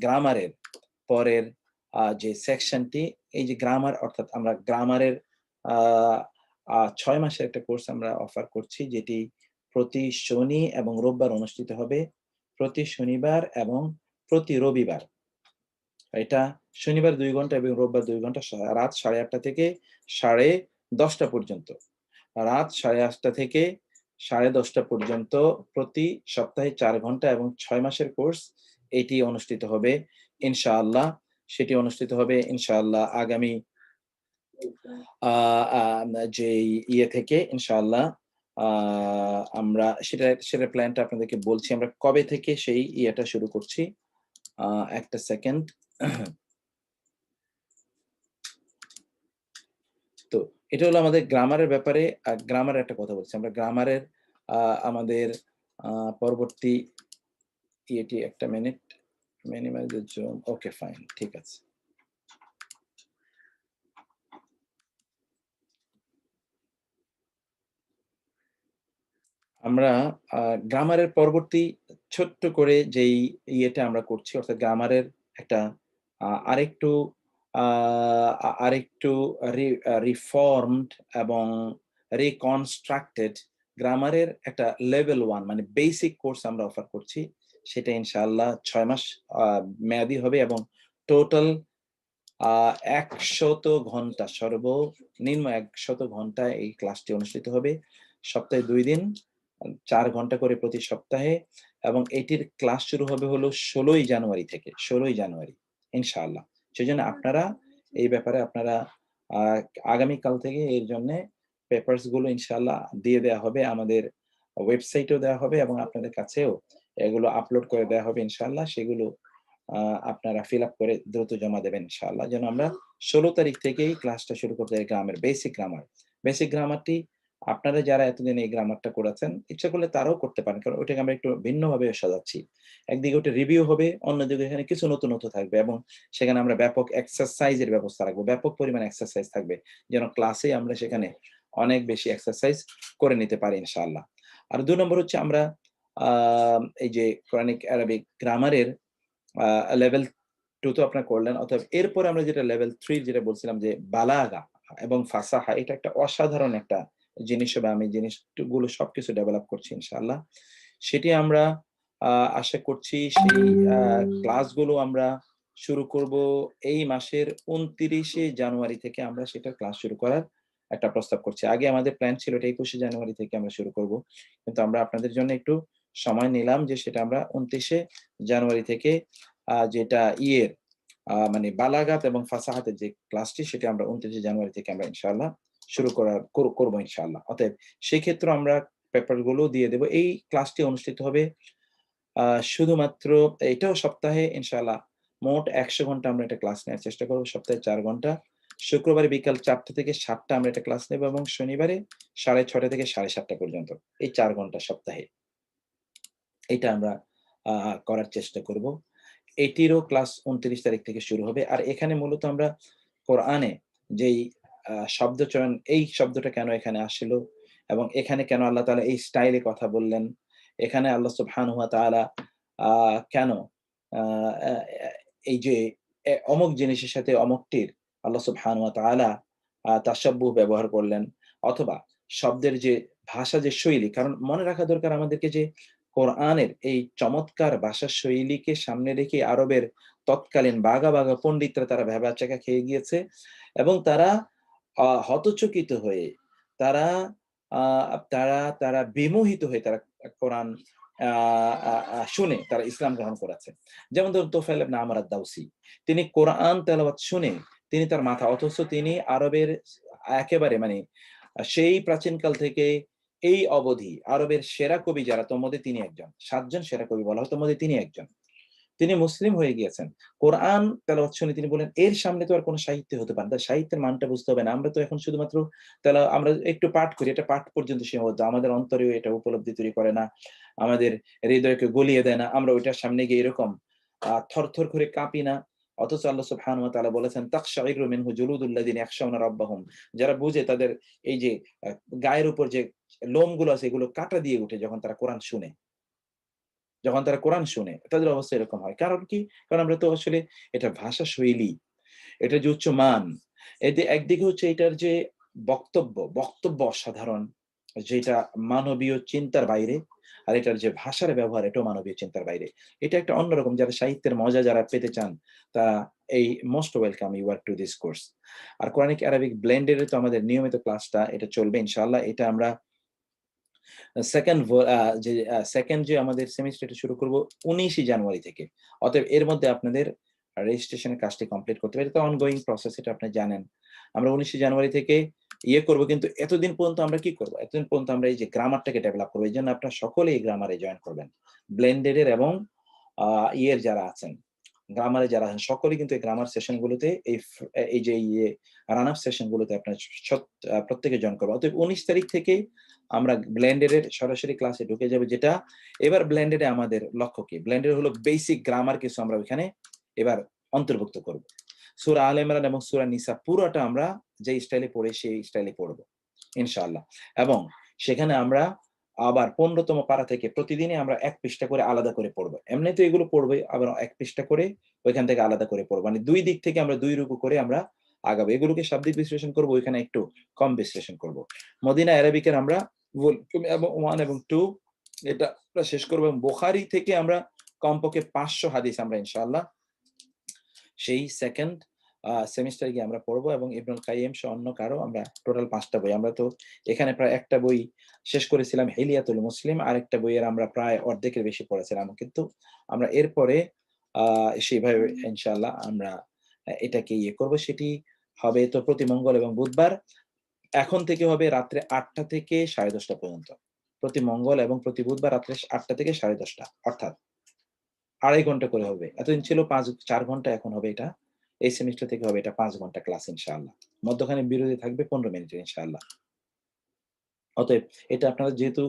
গ্রামারের পরের যে সেকশনটি, এই যে গ্রামার, অর্থাৎ আমরা গ্রামারের 6 মাসের একটা কোর্স আমরা অফার করছি, যেটি প্রতি শনি এবং রোববার অনুষ্ঠিত হবে, প্রতি শনিবার এবং প্রতি রবিবার। এটা শনিবার 2 ঘন্টা এবং রোববার 2 ঘন্টা, রাত 8:30 থেকে 10:30 পর্যন্ত, রাত 8:30 থেকে 10:30 পর্যন্ত প্রতি সপ্তাহে 4 ঘন্টা, এবং 6 মাসের কোর্স এটি অনুষ্ঠিত হবে ইনশাআল্লাহ। সেটি অনুষ্ঠিত হবে ইনশাআল্লাহ আগামী যে ইয়ে থেকে ইনশাআল্লাহ। আমরা সেটা প্ল্যানটা আপনাদেরকে বলছি, আমরা কবে থেকে সেই ইয়েটা শুরু করছি। একটা সেকেন্ড। তো এটা হলো আমাদের গ্রামারের ব্যাপারে। গ্রামারের একটা কথা বলছি, আমরা গ্রামারের আমাদের পরবর্তী ইয়েটি, একটা minute, minimise the Zoom, okay fine, ঠিক আছে। আমরা গ্রামারের পরবর্তী ছোট্ট করে যেই ইয়েটা আমরা করছি, অর্থাৎ গ্রামারের একটা আরেকটু রিফর্মড এবং রিকনস্ট্রাক্টেড গ্রামারের একটা লেভেল 1 মানে বেসিক কোর্স আমরা অফার করছি। সেটা ইনশাআল্লাহ 6 মাস মেয়াদি হবে, এবং টোটাল 100 ঘন্টা, সর্বনিম্ন 100 ঘন্টা এই ক্লাসটি অনুষ্ঠিত হবে। সপ্তাহে 2 দিন, 4 ঘন্টা করে প্রতি সপ্তাহে, এবং এটির ক্লাস শুরু হবে হলো 16ই জানুয়ারি থেকে, 16ই জানুয়ারি ইনশাআল্লাহ। সেজন্য আপনারা এই ব্যাপারে আপনারা আগামীকাল থেকে এর জন্য পেপারস গুলো ইনশাআল্লাহ দিয়ে দেওয়া হবে, আমাদের ওয়েবসাইটেও দেওয়া হবে, এবং আপনাদের কাছেও এগুলো আপলোড করে দেওয়া হবে ইনশাআল্লাহ। সেগুলো আপনারা ফিল আপ করে দ্রুত জমা দেবেন ইনশাআল্লাহ, যেন আমরা 16 তারিখ থেকেই ক্লাসটা শুরু করতে পারি। গ্রামের বেসিক গ্রামারটি আপনারা যারা এতদিন এই গ্রামারটা করেছেন, ইচ্ছা করলে তারাও করতে পারেন, কারণ ওইটাকে আমরা একটু ভিন্নভাবে সাজাচ্ছি। একদিকে ওটা রিভিউ হবে, অন্যদিকে এখানে কিছু নতুনত্ব থাকবে, এবং সেখানে আমরা ব্যাপক এক্সারসাইজের ব্যবস্থা রাখবো, ব্যাপক পরিমাণ এক্সারসাইজ থাকবে, যেন ক্লাসে আমরা সেখানে অনেক বেশি এক্সারসাইজ করে নিতে পারি ইনশাআল্লাহ। আর 2 নম্বর হচ্ছে আমরা এই যে কোরআনিক আরবিক গ্রামারের লেভেল 2 তো আপনারা করলেন, অতএব এরপরে আমরা যেটা লেভেল 3 যেটা বলছিলাম যে বালাগা এবং ফাসাহা, এটা একটা অসাধারণ একটা জিনিস হবে। আমি জিনিসগুলো সবকিছু ডেভেলপ করছি ইনশাআল্লাহ। সেটি আমরা আশা করছি সেই ক্লাসগুলো আমরা শুরু করব এই মাসের 29শে জানুয়ারি থেকে। আমরা সেটা ক্লাস শুরু করার একটা প্রস্তাব করছি। আগে আমাদের প্ল্যান ছিল এটা 21শে জানুয়ারি থেকে আমরা শুরু করব, কিন্তু আমরা আপনাদের জন্য একটু সময় নিলাম যে সেটা আমরা 29শে জানুয়ারি থেকে যেটা ইয়ের মানে বালাগাত এবং ফাসাহাতের যে ক্লাসটি, সেটা আমরা 29শে জানুয়ারি থেকে আমরা ইনশাআল্লাহ শুরু করবো ইনশাআল্লাহ। অতএব সেই ক্ষেত্রে আমরা পেপার গুলো দিয়ে দেব। এই ক্লাসটি অনুষ্ঠিত হবে শুধুমাত্র এটাও সপ্তাহে ইনশাআল্লাহ মোট 100 ঘন্টা আমরা এটা ক্লাস নেওয়ার চেষ্টা করবো, সপ্তাহে 4 ঘন্টা। শুক্রবারে বিকাল 4টা থেকে 7টা আমরা এটা ক্লাস নেব, এবং শনিবারে 6:30 থেকে 7:30 পর্যন্ত, এই 4 ঘন্টা সপ্তাহে এটা আমরা করার চেষ্টা করব। এটিরও ক্লাস 29 তারিখ থেকে শুরু হবে। আর এখানে মূলত আমরা কোরআনে যেই শব্দ চয়ন, এই শব্দটা কেন এখানে আসলো এবং এখানে কেন আল্লাহ তাআলা এই স্টাইলে কথা বললেন, এখানে আল্লাহ সুবহানাহু ওয়া তাআলা কেন আহ, আহ, এই যে অমুক জিনিসের সাথে অমুকটির আল্লাহ সুবহানাহু ওয়া তাআলা তাশাব্বুহ ব্যবহার করলেন, অথবা শব্দের যে ভাষা যে শৈলী, কারণ মনে রাখা দরকার আমাদেরকে যে কোরআনের এই চমৎকার ভাষা শৈলীকে সামনে রেখে আরবের তৎকালীন বাঘা বাঘা পণ্ডিতরা তারা ভ্যাবাচ্যাকা খেয়ে গিয়েছে এবং তারা হতচকিত হয়ে তারা তারা তারা বিমোহিত হয়ে তারা কোরআন শুনে তারা ইসলাম গ্রহণ করেছে। যেমন ধরুন তোফাইল ইবনে আমর আদ-দাউসি, তিনি কোরআন তেলাওয়াত শুনে তিনি তার মাথা, অথচ তিনি আরবের একেবারে মানে সেই প্রাচীনকাল থেকে এই অবধি আরবের সেরা কবি যারা তোর মধ্যে তিনি একজন, 7 জন সেরা কবি বলা হয়, তোর মধ্যে তিনি একজন। তিনি মুসলিম হয়ে গিয়েছেন, কোরআন তেলাওয়াত শুনে তিনি বলেন এর সামনে তো আর কোনো সাহিত্য হতে পারে না, সাহিত্যের মানটা বুঝতে হবে না। আমরা তো এখন শুধুমাত্র আমরা একটু পাঠ করি, এটা পাঠ পর্যন্ত সীমাবদ্ধ, আমাদের অন্তরেও এটা উপলব্ধি তৈরি করে না, আমাদের হৃদয়কে গলিয়ে দেয় না, আমরা ওইটার সামনে গিয়ে এরকম থরথর করে কাঁপি না। অথচ আল্লাহ সুবহানাহু ওয়া তাআলা বলেছেন তাকশাইরু মিনহু জুলুদুল্লাযিনা ইয়াখশাউনা রাব্বাহুম, যারা বুঝে তাদের এই যে গায়ের উপর যে লোমগুলো আছে এগুলো কাঁটা দিয়ে ওঠে যখন তারা কোরআন শুনে, যখন তারা কোরআন শুনে তাদের অবস্থা এরকম হয়। কারণ কি? কারণ আমরা তো আসলে এটা ভাষা শৈলী, এটা যে উচ্চ মান, এতে একদিকে হচ্ছে এটার যে বক্তব্য অসাধারণ, যেটা মানবীয় চিন্তার বাইরে, আর এটার যে ভাষার ব্যবহার এটাও মানবীয় চিন্তার বাইরে। এটা একটা অন্যরকম, যারা সাহিত্যের মজা যারা পেতে চান তারা এই most welcome you are to this course. আর কোরআনিক অ্যারাবিক ব্লেন্ডের তো আমাদের নিয়মিত ক্লাসটা এটা চলবে ইনশাআল্লাহ। এটা আমরা সেকেন্ড যে আমাদের সেমিস্টারটা শুরু করব 19 জানুয়ারি থেকে। অতএব এর মধ্যে আপনাদের রেজিস্ট্রেশনের কাজটি কমপ্লিট করতে হবে। এটা তো অনগোয়িং প্রসেস, এটা আপনি জানেন। আমরা 19 জানুয়ারি থেকে করব, কিন্তু এতদিন পর্যন্ত আমরা কি করব? এতদিন পর্যন্ত আমরা এই যে গ্রামারটাকে ডেভেলপ করব। এই জন্য আপনারা সকলে এই গ্রামারে জয়েন করবেন। ব্লেন্ডেড এর এবং যারা আছেন, গ্রামারে যারা আছেন সকলেই কিন্তু এই গ্রামার সেশনগুলোতে এই যে রান আপ সেশনগুলোতে আপনার প্রত্যেকে জয়েন করবো। অতএব 19 তারিখ থেকে আমরা ব্লেন্ডেড এর সরাসরি ক্লাসে ঢুকে যাবে। যেটা এবার ব্লেন্ডেড এ আমাদের লক্ষ্য কি? ব্লেন্ডেড হলো বেসিক গ্রামার কিছু আমরা ওখানে এবার অন্তর্ভুক্ত করব। সূরা আলে ইমরান এবং সূরা নিসা পুরোটা আমরা যে স্টাইলে পড়ে সেই স্টাইলে পড়বো ইনশাআল্লাহ। এবং সেখানে আমরা আবার 15তম পারা থেকে প্রতিদিনই আমরা 1 পৃষ্ঠা করে আলাদা করে পড়বো। এমনি তো এগুলো পড়বো, আবার 1 পৃষ্ঠা করে ওইখান থেকে আলাদা করে পড়বো। মানে 2 দিক থেকে আমরা 2 রূপে করে আমরা আগাবো। এগুলোকে শাব্দিক বিশ্লেষণ করবো, ওইখানে একটু কম বিশ্লেষণ করব। মদিনা অ্যারাবিকের আমরা 1 এবং 2 এটা শেষ করবো। বুখারী থেকে আমরা কমপক্ষে 500 হাদিস আমরা ইনশাআল্লাহ সেই সেকেন্ড সেমিস্টারে গিয়ে আমরা পড়বো। এবং ইবনুল কাইয়িম সহ অন্য কারো আমরা টোটাল 5টা বই, আমরা তো এখানে প্রায় একটা বই শেষ করেছিলাম হিলিয়াতুল মুসলিম, আরেকটা বইয়ের আমরা প্রায় অর্ধেকের বেশি পড়েছিলাম, কিন্তু আমরা এরপরে সেইভাবে ইনশাআল্লাহ আমরা এটাকে করব। সেটি হবে তো প্রতি মঙ্গল এবং বুধবার, এখন থেকে হবে রাত্রে 8টা থেকে 10:30 পর্যন্ত। প্রতি মঙ্গল এবং প্রতি বুধবার রাত্রে 8টা থেকে 10:30, অর্থাৎ 2.5 ঘন্টা করে হবে। এতদিন ছিল 4 ঘন্টা, এখন হবে এটা এই সেমিস্টার থেকে হবে এটা 5 ঘন্টা ক্লাস ইনশাআল্লাহ। মধ্যখানে বিরতি থাকবে 15 মিনিটের ইনশাআল্লাহ। অতএব এটা আপনারা যেহেতু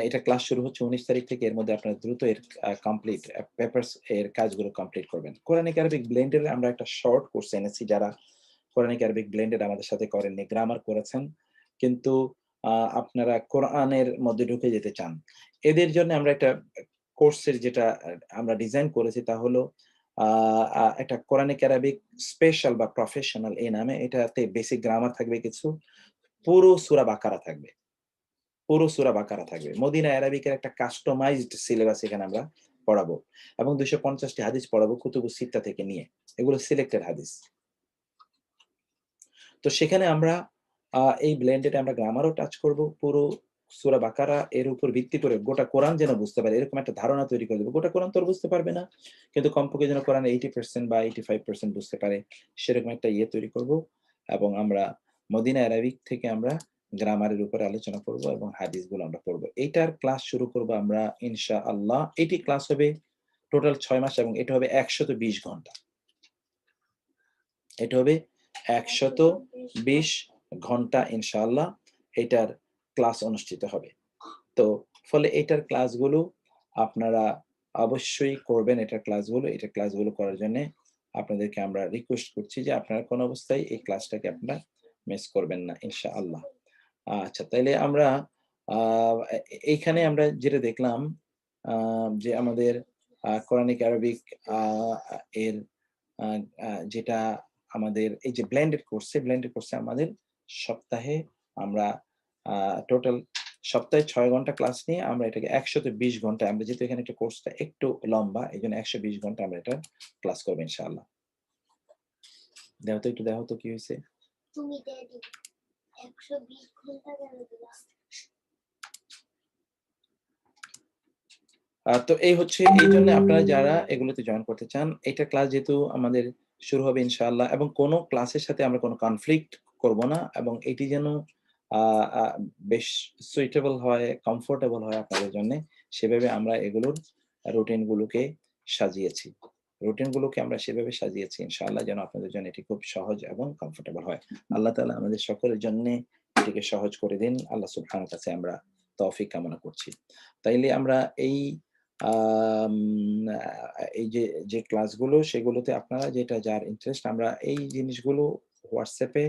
এটা ক্লাস শুরু হচ্ছে 19 তারিখ থেকে, এর মধ্যে আপনারা দ্রুত এর কমপ্লিট পেপারস এর কাজগুলো কমপ্লিট করবেন। কোরআনিক আরবিক ব্লেন্ডের আমরা একটা শর্ট কোর্স এনেছি, যারা কোরআনিক আরবিক ব্লেন্ডেড আমাদের সাথে করেননি, গ্রামার করেছেন কিন্তু আপনারা কোরআনের মধ্যে ঢুকে যেতে চান, এদের জন্য আমরা একটা কোর্সের যেটা আমরা ডিজাইন করেছি তা হলো একটা কোরআনিক আরবিক স্পেশাল বা প্রফেশনাল এই নামে। এটাতে বেসিক গ্রামার থাকবে কিছু, পুরো সূরা বাকারা থাকবে, পুরো সূরা বাকারা থাকবে। মদিনা অ্যারাবিকের একটা কাস্টমাইজড সিলেবাস এখানে আমরা পড়াবো এবং 250টি হাদিস পড়াবো কুতুবুস সিত্তা থেকে নিয়ে, এগুলো সিলেক্টেড হাদিস। তো সেখানে আমরা এই ব্লেন্ডেড আমরা গ্রামারও টাচ করব, পুরো সূরা বাকারা এর উপর ভিত্তি করে গোটা কোরআন যেন বুঝতে পারে এরকম একটা ধারণা তৈরি করে দেব। গোটা কোরআন তো বুঝতে পারবে না, কিন্তু কমপক্ষে যেন কোরআন 80% বা 85% বুঝতে পারে সেরকম একটা তৈরি করব। এবং আমরা মদিনা অ্যারাবিক থেকে আমরা গ্রামারের উপরে আলোচনা করব এবং হাদিসগুলো আমরা পড়ব। এইটার ক্লাস শুরু করব আমরা ইনশাআল্লাহ। এটি ক্লাস হবে টোটাল 6 মাস এবং এটা হবে 120 ঘন্টা। এটা হবে 120 ঘন্টা ইনশাআল্লাহ এটার ক্লাস অনুষ্ঠিত হবে। তো ফলে এটার ক্লাসগুলো আপনারা অবশ্যই করবেন। এটার ক্লাসগুলো করার জন্য আপনাদেরকে আমরা রিকোয়েস্ট করছি যে আপনারা কোন অবস্থায় এই ক্লাসটাকে আপনারা মিস করবেন না ইনশাআল্লাহ। আচ্ছা, তাইলে আমরা এইখানে আমরা যেটা দেখলাম যে আমাদের কোরআনিক আরবিক এর যেটা আমাদের এই যে ব্লেন্ডেড কোর্সে আমাদের সপ্তাহে আমরা টোটাল সপ্তাহে 6 ঘন্টা ক্লাস নিয়ে আমরা এটাকে 120 ঘন্টা, আমরা যেহেতু এখানে একটা কোর্সটা একটু লম্বা, এই জন্য 120 ঘন্টা আমরা এটা ক্লাস করবো ইনশাআল্লাহ। দেখো তো কি হয়েছে। তুমি দিয়ে দিবে 120 ঘন্টা কেন দিলা? তো এই হচ্ছে এই জন্য আপনারা যারা এগুলোতে জয়েন করতে চান, এটা ক্লাস যেহেতু আমাদের শুরু হবে ইনশাআল্লাহ, এবং কোনো ক্লাসের সাথে আমরা কোনো কনফ্লিক্ট করব না, এবং এটি যেন বেশ সুইটেবল হয়, কমফোর্টেবল হয় আপনাদের জন্য, সেভাবে আমরা এগুলোর রুটিনগুলোকে সাজিয়েছি। আমরা সেভাবে সাজিয়েছি ইনশাআল্লাহ, যেন আপনাদের জন্য এটি খুব সহজ এবং কমফোর্টেবল হয়। আল্লাহ তাআলা আমাদের সকলের জন্য এটিকে সহজ করে দিন। আল্লাহ সুবহানাহু ওয়া তাআলার কাছে আমরা তৌফিক কামনা করছি। তাইলে আমরা এই এই যে ক্লাসগুলো, সেগুলোতে আপনারা যেটা যার ইন্টারেস্ট, আমরা এই জিনিসগুলো হোয়াটসঅ্যাপে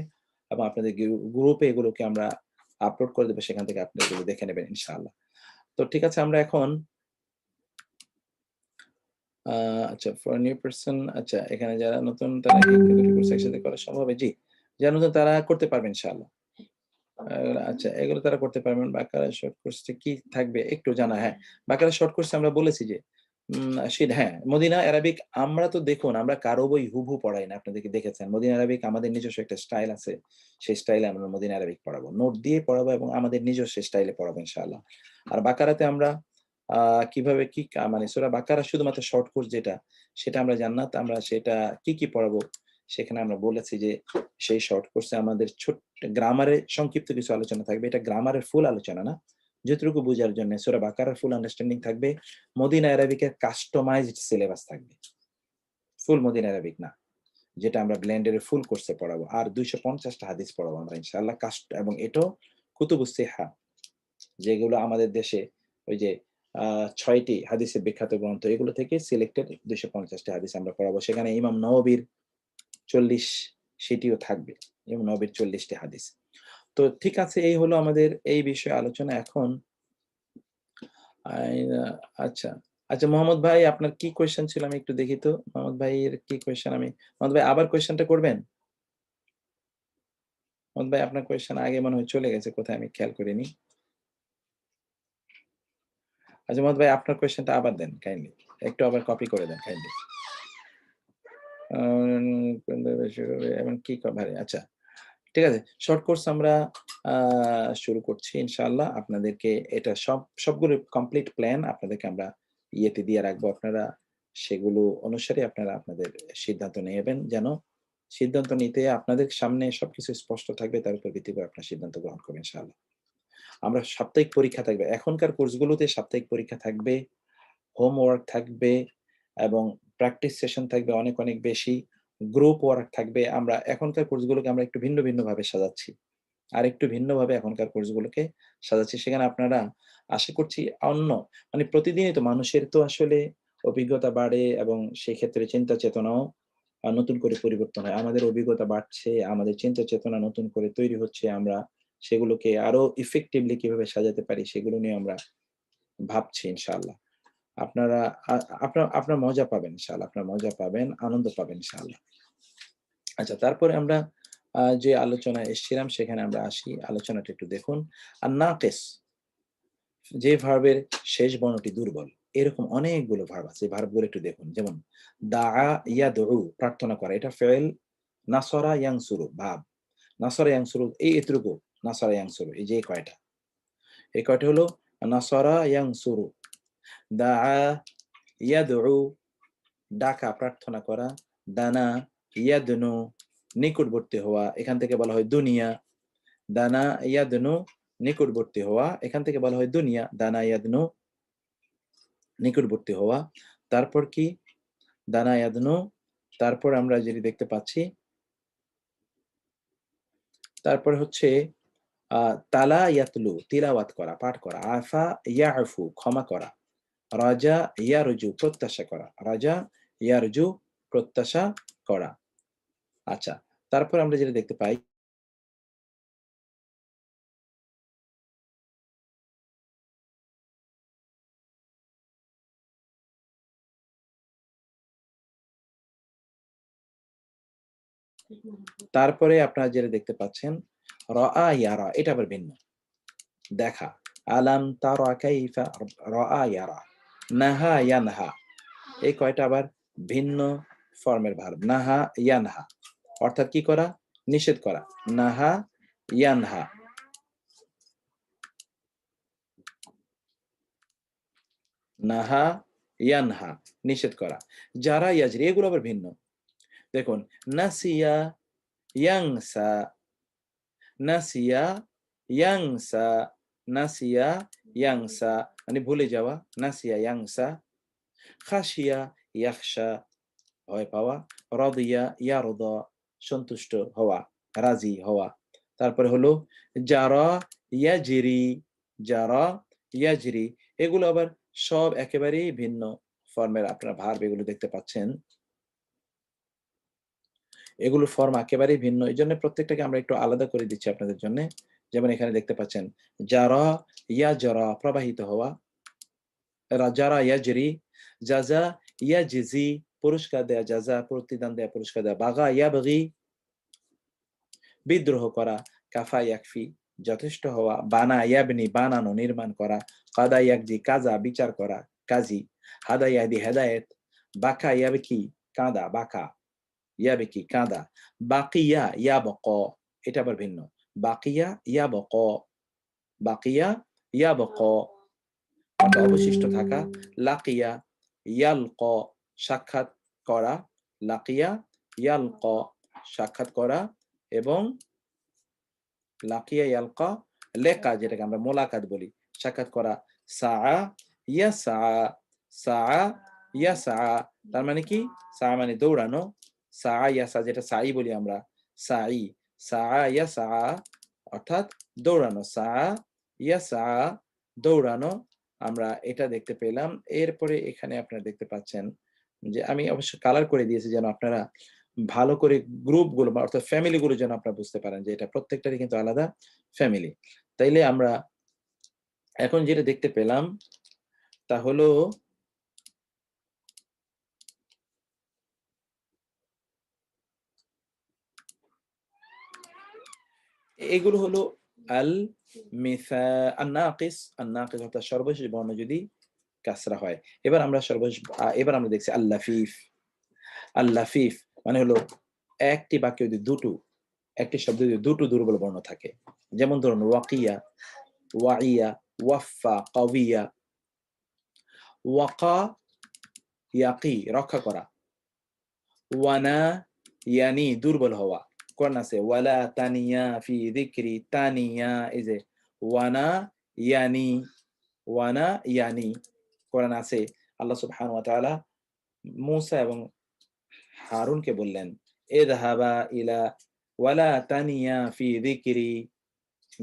এবং আপনাদের গ্রুপে এগুলোকে আমরা আপলোড করে দেবো, সেখান থেকে আপনি এগুলো দেখে নেবেন ইনশাআল্লাহ। তো ঠিক আছে, আমরা এখন আচ্ছা ফর নিউ পারসন, আচ্ছা এখানে যারা নতুন তারা কি দুটি কোর্স একসাথে করা সম্ভব হবে? জি, যারা নতুন তারা করতে পারবেন ইনশাআল্লাহ। আচ্ছা এগুলো তারা করতে পারবেন। বাকারা শর্ট কোর্সে কি থাকবে একটু জানা? হ্যাঁ, বাকারা শর্ট কোর্সে আমরা বলেছি যে হ্যাঁ, মদিনা অ্যারাবিক আমরা তো দেখুন আমরা কারো বই হুবহু পড়াই না, আপনাদেরকে দেখেছেন। মদিনা অ্যারাবিক আমাদের নিজস্ব একটা স্টাইল আছে, সেই স্টাইলে আমরা মদিনা অ্যারাবিক পড়াবো, নোট দিয়ে পড়াবো এবং আমাদের নিজস্ব স্টাইলে পড়াবো ইনশাআল্লাহ। আর বাকারাতে আমরা কিভাবে কি মানে সূরা বাকারা শুধুমাত্র শর্ট কোর্স যেটা, সেটা আমরা জান্নাত, আমরা সেটা কি পড়াবো সেখানে আমরা বলেছি যে সেই শর্ট কোর্সে আমাদের ছোট্ট গ্রামারের সংক্ষিপ্ত কিছু আলোচনা থাকবে। এটা গ্রামারের ফুল আলোচনা না, যতটুকু বোঝার জন্য সূরা বাকারার ফুল আন্ডারস্ট্যান্ডিং থাকবে। মদিনা অ্যারাবিকের কাস্টমাইজড সিলেবাস থাকবে, ফুল মদিনা অ্যারাবিক না, যেটা আমরা ব্লেন্ডের ফুল কোর্সে পড়াবো। আর 250টা হাদিস পড়াবো আমরা ইনশাআল্লাহ এবং এটাও কুতুবুস সিহা, যেগুলো আমাদের দেশে ওই যে 6টি হাদিসের বিখ্যাত গ্রন্থ, এগুলো থেকে সিলেক্টেড 250টা হাদিস আমরা পড়াবো। সেখানে ইমাম নওবীর 40 সেটিও থাকবে, ইমাম নওবীর 40টি হাদিস। তো ঠিক আছে, এই হলো আমাদের এই বিষয়ে আলোচনা। এখন আচ্ছা আচ্ছা মোহাম্মদ ভাই, আপনার কি কোয়েশ্চেন ছিল আমি একটু দেখি তো। মোহাম্মদ ভাইয়ের কি কোয়েশ্চেন? মোহাম্মদ ভাই আবার কোয়েশ্চেনটা করবেন? মোহাম্মদ ভাই আপনার কোয়েশ্চেন আগে মনে হয় চলে গেছে কোথায়, আমি খেয়াল করিনি। আচ্ছা মোহাম্মদ ভাই আপনার কোয়েশ্চেনটা আবার দেন কাইন্ডলি, একটু আবার কপি করে দেন কাইন্ডলি। এবং কি ভাই, আচ্ছা ঠিক আছে, শর্ট কোর্স আমরা শুরু করছি ইনশাআল্লাহ। আপনাদেরকে এটা সবগুলো কমপ্লিট প্ল্যান আপনাদেরকে আমরা ইয়েতে দিয়ে রাখবো, আপনারা সেগুলো অনুসারে আপনারা আপনাদের সিদ্ধান্ত নেবেন, যেন সিদ্ধান্ত নিতে আপনাদের সামনে সবকিছু স্পষ্ট থাকবে, তার উপর ভিত্তি করে আপনার সিদ্ধান্ত গ্রহণ করবেন ইনশাআল্লাহ। আমরা সাপ্তাহিক পরীক্ষা থাকবে, এখনকার কোর্সগুলোতে সাপ্তাহিক পরীক্ষা থাকবে, হোমওয়ার্ক থাকবে এবং প্র্যাকটিস সেশন থাকবে অনেক অনেক বেশি, গ্রুপ ওয়ার্ক থাকবে। আমরা এখনকার কোর্সগুলোকে আমরা একটু ভিন্ন ভাবে সাজাচ্ছি, আর একটু ভিন্নভাবে এখনকার কোর্সগুলোকে সাজাচ্ছি। সেখানে আপনারা আশা করছি অন্য মানে প্রতিদিনই তো মানুষের তো আসলে অভিজ্ঞতা বাড়ে এবং সেই ক্ষেত্রে চিন্তা চেতনাও নতুন করে পরিবর্তন হয়। আমাদের অভিজ্ঞতা বাড়ছে, আমাদের চিন্তা চেতনা নতুন করে তৈরি হচ্ছে, আমরা সেগুলোকে আরো ইফেক্টিভলি কিভাবে সাজাতে পারি সেগুলো নিয়ে আমরা ভাবছি ইনশাআল্লাহ। আপনারা আপনার মজা পাবেন ইনশাআল্লাহ, আপনার মজা পাবেন, আনন্দ পাবেন ইনশাআল্লাহ। আচ্ছা তারপরে আমরা যে আলোচনায় এসেছিলাম সেখানে আমরা আসি, আলোচনাটা একটু দেখুন। আর নাকিস, যে ভার্বের শেষ বর্ণটি দুর্বল, এরকম অনেকগুলো ভার্ব আছে, ভার্বগুলো একটু দেখুন। যেমন দাআ ইয়াদউ, প্রার্থনা করা, এটা ফেল। নাসরা ইয়ানসুরু, ভাব। নাসরা ইয়ানসুরু, এই এতটুকু নাসরা ইয়ানসুরু, এই যে কয়টা, এই কয়টা হলো নাসরা ইয়ানসুরু। দাআ ইয়াদউ, ডাকা, প্রার্থনা করা। দানা ইয়াদনু, নিকটবর্তী হওয়া, এখান থেকে বলা হয় দুনিয়া। দানা ইয়াদনু, নিকটবর্তী হওয়া, এখান থেকে বলা হয় দুনিয়া। দানা ইয়াদনু, নিকটবর্তী হওয়া। তারপর কি? দানা ইয়াদনু, তারপর আমরা যেটি দেখতে পাচ্ছি, তারপর হচ্ছে তালা ইয়াতলু, তিলাওয়াত করা, পাঠ করা। আফা ইয়াফু, ক্ষমা করা। রাজা ইয়ারজু, প্রত্যাশা করা। রাজা ইয়ারজু, প্রত্যাশা করা। আচ্ছা তারপর আমরা যেটা দেখতে পাই, তারপরে আপনারা যেটা দেখতে পাচ্ছেন রাআ ইয়ারা, এটা আবার ভিন্ন। দেখা, আলাম তারা কাইফা, রাআ ইয়ারা। নাহা ইয়ানহা, এই কয়টা আবার ভিন্ন ফর্মের ভার্ব। নাহা ইয়ানহা অর্থাৎ কি করা, নিষেধ করা। নাহা ইয়ানহা, নাহা ইয়ানহা নিষেধ করা। যারা ইয়াজরি, এগুলো আবার ভিন্ন। দেখুন নাসিয়া ইয়াংসা, নাসিয়া ইয়াংসা, নাসিয়া ইয়াংসা মানে ভুলে যাওয়া, নাসিয়া ইয়াংসা। খাশিয়া ইয়াখশা ভয় পাওয়া, রাদিয়া ইয়ারদা সন্তুষ্ট হওয়া, রাজি হওয়া। তারপরে হলো যারা ইয়াজরি, যারা ইয়াজরি, এগুলো আবার সব একেবারেই ভিন্ন ফর্মের আপনারা ভার্ব এগুলো দেখতে পাচ্ছেন। এগুলোর ফর্ম একেবারেই ভিন্ন, এই জন্য প্রত্যেকটাকে আমরা একটু আলাদা করে দিচ্ছি আপনাদের জন্য। যেমন এখানে দেখতে পাচ্ছেন যারা ইয়াজরা প্রবাহিত হওয়া, যারা ইয়াজরি, জাজা ইয়াজজি পুরস্কার দেয়া, জাজা প্রতিদান দেয়া, পুরস্কার দেয়া। বাগা ইয়াবগি বিদ্রোহ করা, কাফা ইয়াকফি যথেষ্ট হওয়া, বানা ইয়াবনি বানানো নির্মাণ করা, কাদা ইয়াকজি কাজা বিচার করা, কাজী। হাদা ইয়াদি হেদায়েত, বাকা ইয়াবকি কাঁদা, বাকা ইয়াবকি কাঁদা। বাকিয়া ইয়াবক, এটা আবার ভিন্ন। বাকিয়া ইয়াবক, বাকিয়া ইয়াবক অবশিষ্ট থাকা। লাকিয়া ইয়ালক সাক্ষাৎ করা, লাকিয়া ইয়ালক সাক্ষাৎ করা। এবং লাকিয়া ইয়ালকা লেকা, যেটাকে আমরা মোলাকাত বলি, সাক্ষাৎ করা। সাআ ইয়াসআ, সাআ ইয়াসআ তার মানে কি, সাআ মানে দৌড়ানো, সাআ ইয়াসআ যেটা সাই বলি আমরা, সাই, সাআ ইয়াসআ অর্থাৎ দৌড়ানো, সাআ ইয়াসআ দৌড়ানো। আমরা এটা দেখতে পেলাম। এরপরে এখানে আপনারা দেখতে পাচ্ছেন যে আমি অবশ্য কালার করে দিয়েছি যেন আপনারা ভালো করে গ্রুপগুলো অর্থাৎ ফ্যামিলি গুলো যেন আপনারা বুঝতে পারেন যে এটা প্রত্যেকটারই কিন্তু আলাদা ফ্যামিলি। তাইলে আমরা এখন যেটা দেখতে পেলাম তা হলো এগুলো হলো আল মিসা আন-নাকিস, আন-নাকিস অর্থাৎ সর্বশেষ বর্ণ যদি কাসরা হয়। এবার আমরা দেখছি আল-লাফিফ। আল-লাফিফ মানে হলো একটি বাক্যে যদি একটি শব্দে যদি দুটো দুর্বল বর্ণ থাকে, যেমন ধরুন ওয়াকিয়া, ওয়াইয়া, ওয়াফা, কাউইয়া। ওয়াকা ইয়াকি রক্ষা করা, ওয়ানা ইয়ানি দুর্বল হওয়া। কোরআন আছে ওয়ালা তানিয়া ফি যিকরি, তানিয়া এই যে ওয়ানা ইয়ানি, ওয়ানা ইয়ানি কোরআন আছে। আল্লাহ সুবহানাহু ওয়া তাআলা মূসা এবং হারুনকে বললেন ইযহাবা ইলা ওয়ালা তানিয়া ফি যিকরি,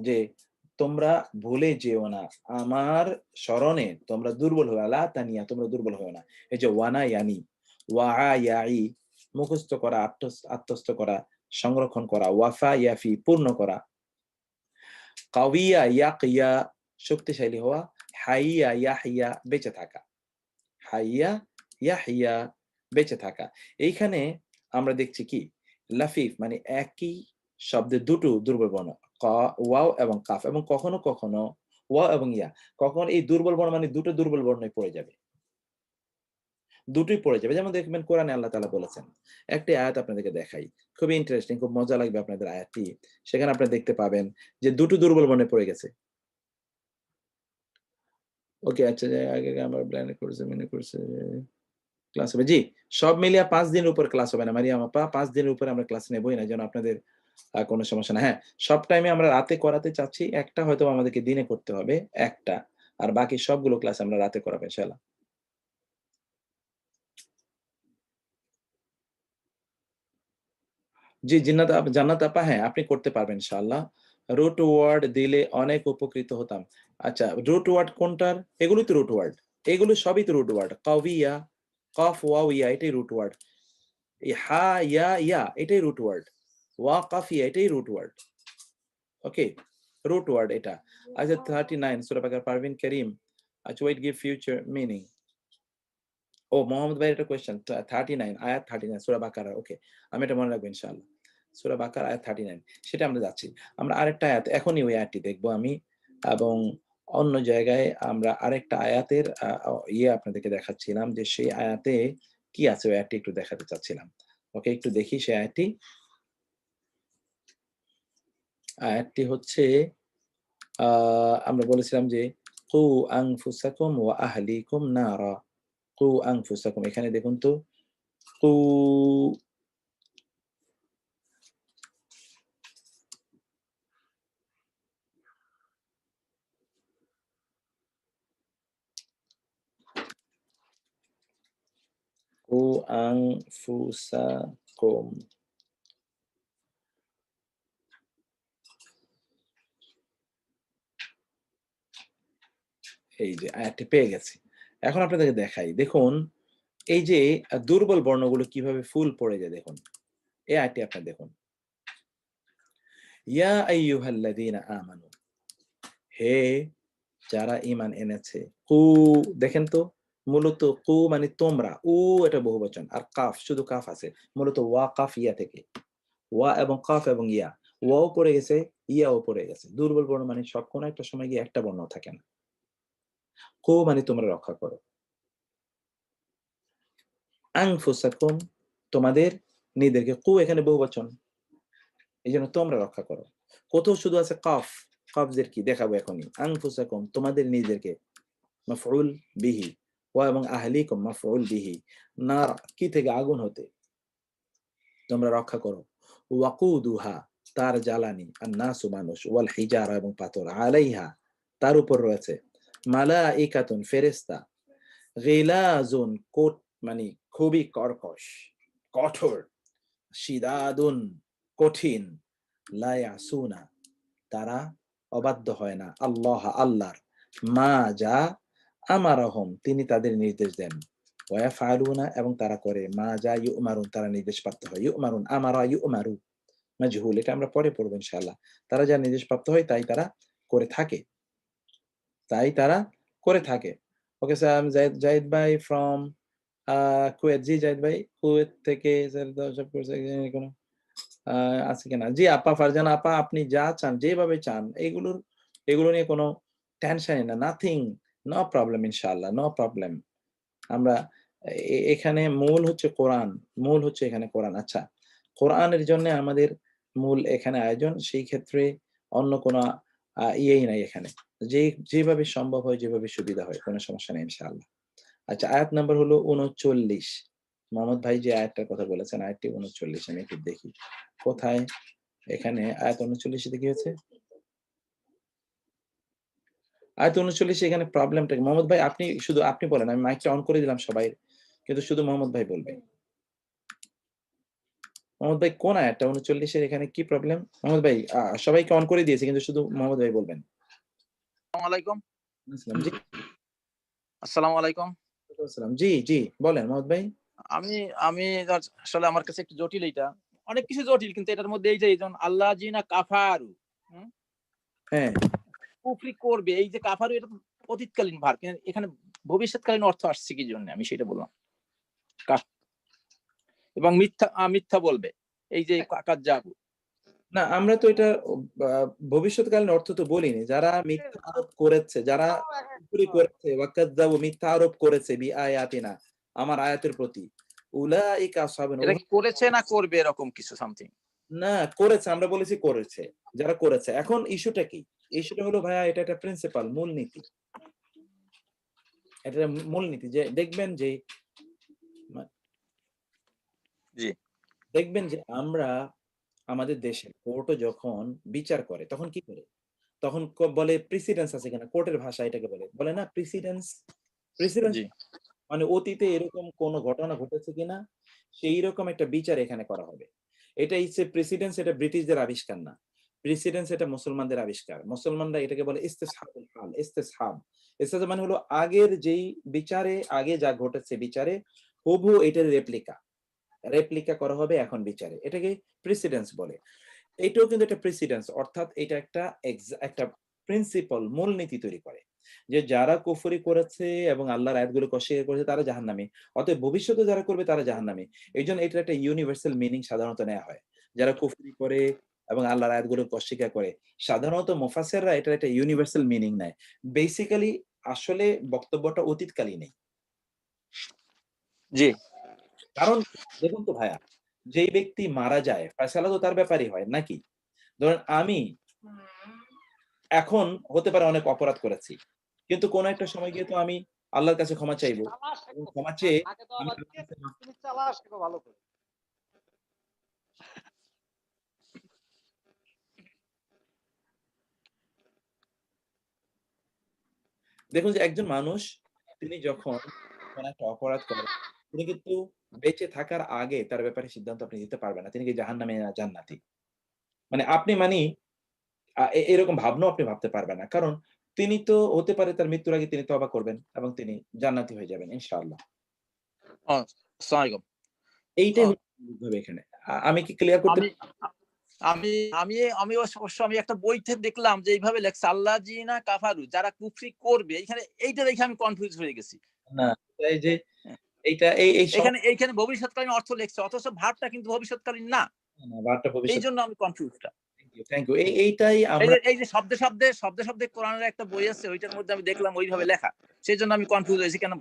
যে তোমরা ভুলে যেও না আমার স্মরণে, তোমরা দুর্বল হও, লা তানিয়া তোমরা দুর্বল হও না। এই যে ওয়ানা ইয়ানি, ওয়া ইয়াই মুখস্থ করা, আত্মস্থ করা, সংরক্ষণ করা, ওয়াফা ইয়াফি পূর্ণ করা, কাউইয়া ইয়াকিয়া শক্তিশালী হওয়া, হাইয়া ইয়াহিয়া বেঁচে থাকা, হাইয়া ইয়াহিয়া বেঁচে থাকা। এইখানে আমরা দেখছি কি লাফিফ মানে একই শব্দে দুটো দুর্বল বর্ণ, ওয়াও এবং কাফ, এবং কখনো কখনো ওয়া এবং ইয়া। কখন এই দুর্বল বর্ণ মানে দুটো দুর্বল বর্ণই পড়ে যাবে, দুটোই পড়ে যাবে। যেমন দেখবেন কোরআনে আল্লাহ তাআলা বলেছেন, একটি আয়াত আপনাদেরকে দেখাই, খুবই ইন্টারেস্টিং, খুব মজা লাগবে আপনাদের আয়াতটি। সেখানে আপনারা দেখতে পাবেন যে দুটো দুর্বল বর্ণে পড়ে গেছে। ওকে আচ্ছা, আগে আমরা প্ল্যান করছে মনে করছে ক্লাস হবে, জি সব মিলিয়ে 5 দিনের উপর ক্লাস হবে না মারিয়াম আপা, 5 দিনের উপরে আমরা ক্লাস নেবই না, যেন আপনাদের কোনো সমস্যা না। হ্যাঁ, সব টাইমে আমরা রাতে করাতে চাচ্ছি, একটা হয়তো আমাদেরকে দিনে করতে হবে একটা, আর বাকি সবগুলো ক্লাস আমরা রাতে করাবো ইনশাআল্লাহ। জি জান্নাত আপা, হ্যাঁ আপনি করতে পারবেন ইনশাআল্লাহ। রুট ওয়ার্ড দিলে অনেক উপকৃত হতাম। আচ্ছা রুট ওয়ার্ড কোনটার? এগুলোই তো রুট ওয়ার্ড, এগুলো সবই তো রুট ওয়ার্ড। কাউইয়া, কফ ওয়াও ইয়া এটাই রুট ওয়ার্ড, এই হা ইয়া ইয়া এটাই রুট ওয়ার্ড, ওয়া কাফ ইয়া এটাই root word. Okay root word এটা। আচ্ছা 39 সূরা বাকারা, পারভিন করিম। আচ্ছা ওয়েট গিভ ফিউচার মিনিং। ও মোহাম্মদ ভাই একটা কোশ্চেন, 39 আয়াত 39 সূরা বাকারা। ওকে আমি এটা মনে রাখবো ইনশাআল্লাহ। সূরা বাকারা আয়াত 39, সেটা আমরা যাচ্ছি। আমরা আরেকটা আয়াত এখনই ওই আয়াতটি দেখবো আমি, এবং অন্য জায়গায় আমরা আরেকটা আয়াতের আপনাদেরকে দেখাচ্ছিলাম যে সেই আয়াতে কি আছে, ওই আয়াতটি একটু দেখাতে চাচ্ছিলাম। ওকে, একটু দেখি সেই আয়াতটি। আয়াতটি হচ্ছে আমরা বলেছিলাম যে কু আনফুসাকুম ওয়া আহলিকুম নারা, কু আনফুসাকুম, এখানে দেখুন তো কু, কু আনফুসাকুম, এই যে আয়াতটি পেয়ে গেছি। এখন আপনাদেরকে দেখাই, দেখুন এই যে দুর্বল বর্ণগুলো কিভাবে ফুল পড়ে যায়। দেখুন এই আয়াতটি আপনারা দেখুন, ইয়া আইয়ুহাল্লাযীনা আমানু, হে যারা ঈমান এনেছে, কু, দেখেন তো মূলত কু মানে তোমরা, উ এটা বহুবচন, আর কাফ শুধু কাফ আছে, মূলত ওয়া কাফ ইয়া থেকে, ওয়া এবং কাফ এবং ইয়া, ওয়াও পড়ে গেছে ইয়াও পড়ে গেছে। দুর্বল বর্ণ মানে সব কোনো একটা সময় গিয়ে একটা বর্ণ থাকে না। কু মানে তোমরা রক্ষা করো, আনফুসাকুম তোমাদের নিজেদেরকে, কু এখানে বহুবচন, এই জন্য তোমরা রক্ষা করো। কোথাও শুধু আছে কাফ, কাফজের কি দেখাবো এখনই, আনফুসাকুম তোমাদের নিজেদেরকে, মাফউল বিহি, ওয়া এবং আহলিকুম মাফউল বিহি, নার কি থেকে, আগুন হতে তোমরা রক্ষা করো, ওয়াকুদুহা তার জ্বালানি, আন-নাসু মানুষ, ওয়াল হিজারা এবং পাথর, আলাইহা তার উপর রয়েছে, মালাইকাতুন ফেরেশতা, গিলাজুন কোট মানে খুবই কর্কশ কঠোর, শিদাদুন কঠিন, লা ইয়াসুনা তারা অবাধ্য হয় না, আল্লাহ আল্লাহর, মা যা আমারহম তিনি তাদের নির্দেশ দেন, ওয়া ইয়াফআলুনা এবং তারা করে, মা যা ইউমারুন তারা নির্দেশ প্রাপ্ত হয়, ইউমারুন আমারা ইউমারু মাজহুল, এটা আমরা পরে পড়বো ইনশাআল্লাহ। তারা যা নির্দেশ প্রাপ্ত হয় তাই তারা করে থাকে, তাই তারা করে থাকে। ওকে স্যার, জাহিদ ভাই ফ্রম কুয়েত, জি জাহিদ ভাই কুয়েত থেকে স্যার দর্শক করছে কোনো আছে কিনা? জি আপা ফারজানা আপা, আপনি যা চান যেভাবে চান, এগুলো নিয়ে কোনো টেনশনই না, নাথিং, নো প্রবলেম ইনশাআল্লাহ, নো প্রবলেম। আমরা এখানে মূল হচ্ছে কোরআন, মূল হচ্ছে এখানে কোরআন। আচ্ছা, কোরআনের জন্য আমাদের মূল এখানে আয়োজন, সেই ক্ষেত্রে অন্য কোনো ইয়েই নাই এখানে, যেভাবে সম্ভব হয়, যেভাবে সুবিধা হয়, কোনো সমস্যা নেই ইনশাআল্লাহ। আচ্ছা, আয়াত নাম্বার হলো 39, মোহাম্মদ ভাই যে আয়াতটার কথা বলেছেন, আয়াতটি 39, আমি একটু দেখি কোথায়, এখানে আয়াত 39 কি হয়েছে, আয়াত 39 এখানে প্রবলেমটা কি? মোহাম্মদ ভাই আপনি শুধু আপনি বলেন, আমি মাইকটা অন করে দিলাম সবাই, কিন্তু শুধু মোহাম্মদ ভাই বলবেন। মোহাম্মদ ভাই কোন আয়াতটা 39 এখানে কি প্রবলেম? মোহাম্মদ ভাই সবাইকে অন করে দিয়েছে, কিন্তু শুধু মোহাম্মদ ভাই বলবেন। আসসালামু আলাইকুম। জি আসসালামু আলাইকুম। আসসালাম, জি জি বলেন মোহাম্মদ ভাই। আমি আমি আসলে আমার কাছে একটু জটিল, এটা অনেক কিছু জটিল, কিন্তু এটার মধ্যে এই যে যেমন আল্লাহ জিনা কাফারু, হ্যাঁ কুফরি করবে, এই যে কাফারু এটা অতীতকালীন ভার, কিন্তু এখানে ভবিষ্যৎকালীন অর্থ আসছে কি জন্য, আমি সেটা বললাম। এবং মিথ্যা বলবে, এই যে কাজ্জাবু, না আমরা তো এটা ভবিষ্যৎকালীন অর্থ তো বলিনি, যারা মিথ্যা আরোপ করেছে, যারা কুফরি করেছে, ওয়াকাজ্জাবু মিথ্যা আরোপ করেছে বিআয়াতিনা আমার আয়াতের প্রতি, উলাইকা আসহাবুন, এটা কি করেছে না করবে এরকম কিছু সামথিং? না করেছে, আমরা বলেছি করেছে, যারা করেছে। এখন ইস্যুটা কি? ইস্যুটা হলো ভাইয়া, এটা একটা প্রিন্সিপাল, মূলনীতি, এটা মূলনীতি, যে দেখবেন যে আমরা আমাদের দেশে কোর্টও যখন বিচার করে তখন কি করে, তখন বলে প্রিসিডেন্স আছে কিনা, কোর্টের ভাষা এটাকে বলে না প্রিসিডেন্স, মানে অতীতে এরকম কোন ঘটনা ঘটেছে কিনা সেই রকম একটা বিচার এখানে করা হবে। এটা হচ্ছে প্রেসিডেন্স, এটা ব্রিটিশদের আবিষ্কার না, প্রেসিডেন্স এটা মুসলমানদের আবিষ্কার। মুসলমানরা এটাকে বলে ইস্তেসহাবুল হাল, ইস্তেসহাব, ইস্তেসহাব মানে হলো আগের যেই বিচারে, আগে যা ঘটেছে বিচারে হুবহু এটার রেপ্লিকা করা হবে এখন বিচারে, এটাকে প্রেসিডেন্স বলে। এটাও কিন্তু একটা প্রেসিডেন্স, অর্থাৎ এটা একটা প্রিন্সিপাল, মূলনীতি তৈরি করে। যে যারা কুফরি করেছে এবং আল্লাহর আয়াতগুলো অস্বীকার করেছে তারা জাহান্নামী, অতএব ভবিষ্যতে যারা করবে তারা জাহান্নামী। এই জন্য এটার একটা ইউনিভার্সাল মিনিং সাধারণত নেওয়া হয়। যারা কুফরি করে এবং আল্লাহর আয়াতগুলো অস্বীকার করে, সাধারণত মুফাসসিররা এটার একটা ইউনিভার্সাল মিনিং নেয়। বেসিক্যালি আসলে বক্তব্যটা অতীতকালীনই। জি কারণ দেখুন তো ভাইয়া, যেই ব্যক্তি মারা যায় ফয়সালা তো তার ব্যাপারই হয় নাকি? ধরেন আমি এখন হতে পারে অনেক অপরাধ করেছি, কিন্তু কোন একটা সময় গিয়ে তো আমি আল্লাহর কাছে ক্ষমা চাইবো এবং ক্ষমা চেয়ে আমি আল্লাহর কাছে দেখুন যে একজন মানুষ তিনি যখন কোন একটা অপরাধ করেন, তিনি কিন্তু বেঁচে থাকার আগে তার ব্যাপারে সিদ্ধান্ত আপনি নিতে পারবেন না তিনি কি জাহান্নামে না জান্নাতি। মানে আপনি এরকম ভাবনাও আপনি ভাবতে পারবেন না। কারণ তিনি তো হতে পারে তার মৃত্যুর আগে তিনি তওবা করবেন এবং তিনি জান্নাতি হয়ে যাবেন ইনশাআল্লাহ। আসসালামু আলাইকুম। এইটাই হচ্ছে এখানে। আমি কি ক্লিয়ার করতে আমি আমি আমি আমি অবশ্য আমি একটা বইতে দেখলাম যে এইভাবে লেখছে আল্লাহ জিনা কাফারু, যারা কুফরি করবে। এখানে এইটা দেখে আমি কনফিউজ হয়ে গেছি। না, এই যে এইটা এই এইখানে ভবিষ্যৎকালীন অর্থ লেখছে, অথচ ভাবটা কিন্তু ভবিষ্যৎকালীন না। বারটা এই ভবিষ্যৎ। জন্য আমি কনফিউজটা। Thank you. এইটাই আমরা এই যে শব্দে কোরআনের একটা বই আছে, ওইটার মধ্যে আমি দেখলাম ওইভাবে লেখা, সেই জন্য আমি কনফিউজ হয়েছি। কেন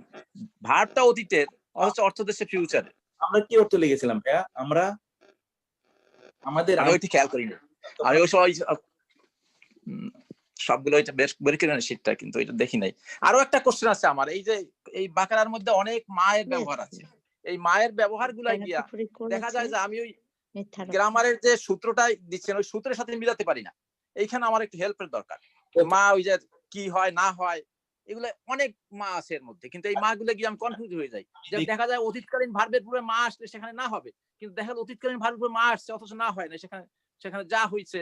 ভাবটা অতীতের, অথচ অর্থ দেশে ফিউচারে। আমরা কি অর্থ লিখেছিলাম ভাইয়া? আমরা আমাদের আমি ওইটা খেয়াল করিনি। আমি ওই সময় সবগুলো ওইটা বের করে নেই শীটটা, কিন্তু ওইটা দেখি নাই। আরো একটা কোশ্চেন আছে আমার, এই যে এই বাকারার মধ্যে অনেক মায়ের ব্যবহার আছে। এই মায়ের ব্যবহার গুলাই গিয়া দেখা যায় যে আমি ওই গ্রামারের যে সূত্রটা দিচ্ছেন ওই সূত্রের সাথে মিলাতে পারি না। এইখানে আমার একটু হেল্পের দরকার। মা ওই যে কি হয় না হয় এগুলো অনেক মা আছে এর মধ্যে, কিন্তু এই মা গুলো গিয়ে আমি কনফিউজ হয়ে যাই। যে দেখা যায় অতীতকালীন ভার্বের পরে মা আসলে সেখানে না হবে, কিন্তু দেখা যায় অতীতকালীন ভার্বের পরে মা আসছে অথচ না হয় না, সেখানে যা হইছে।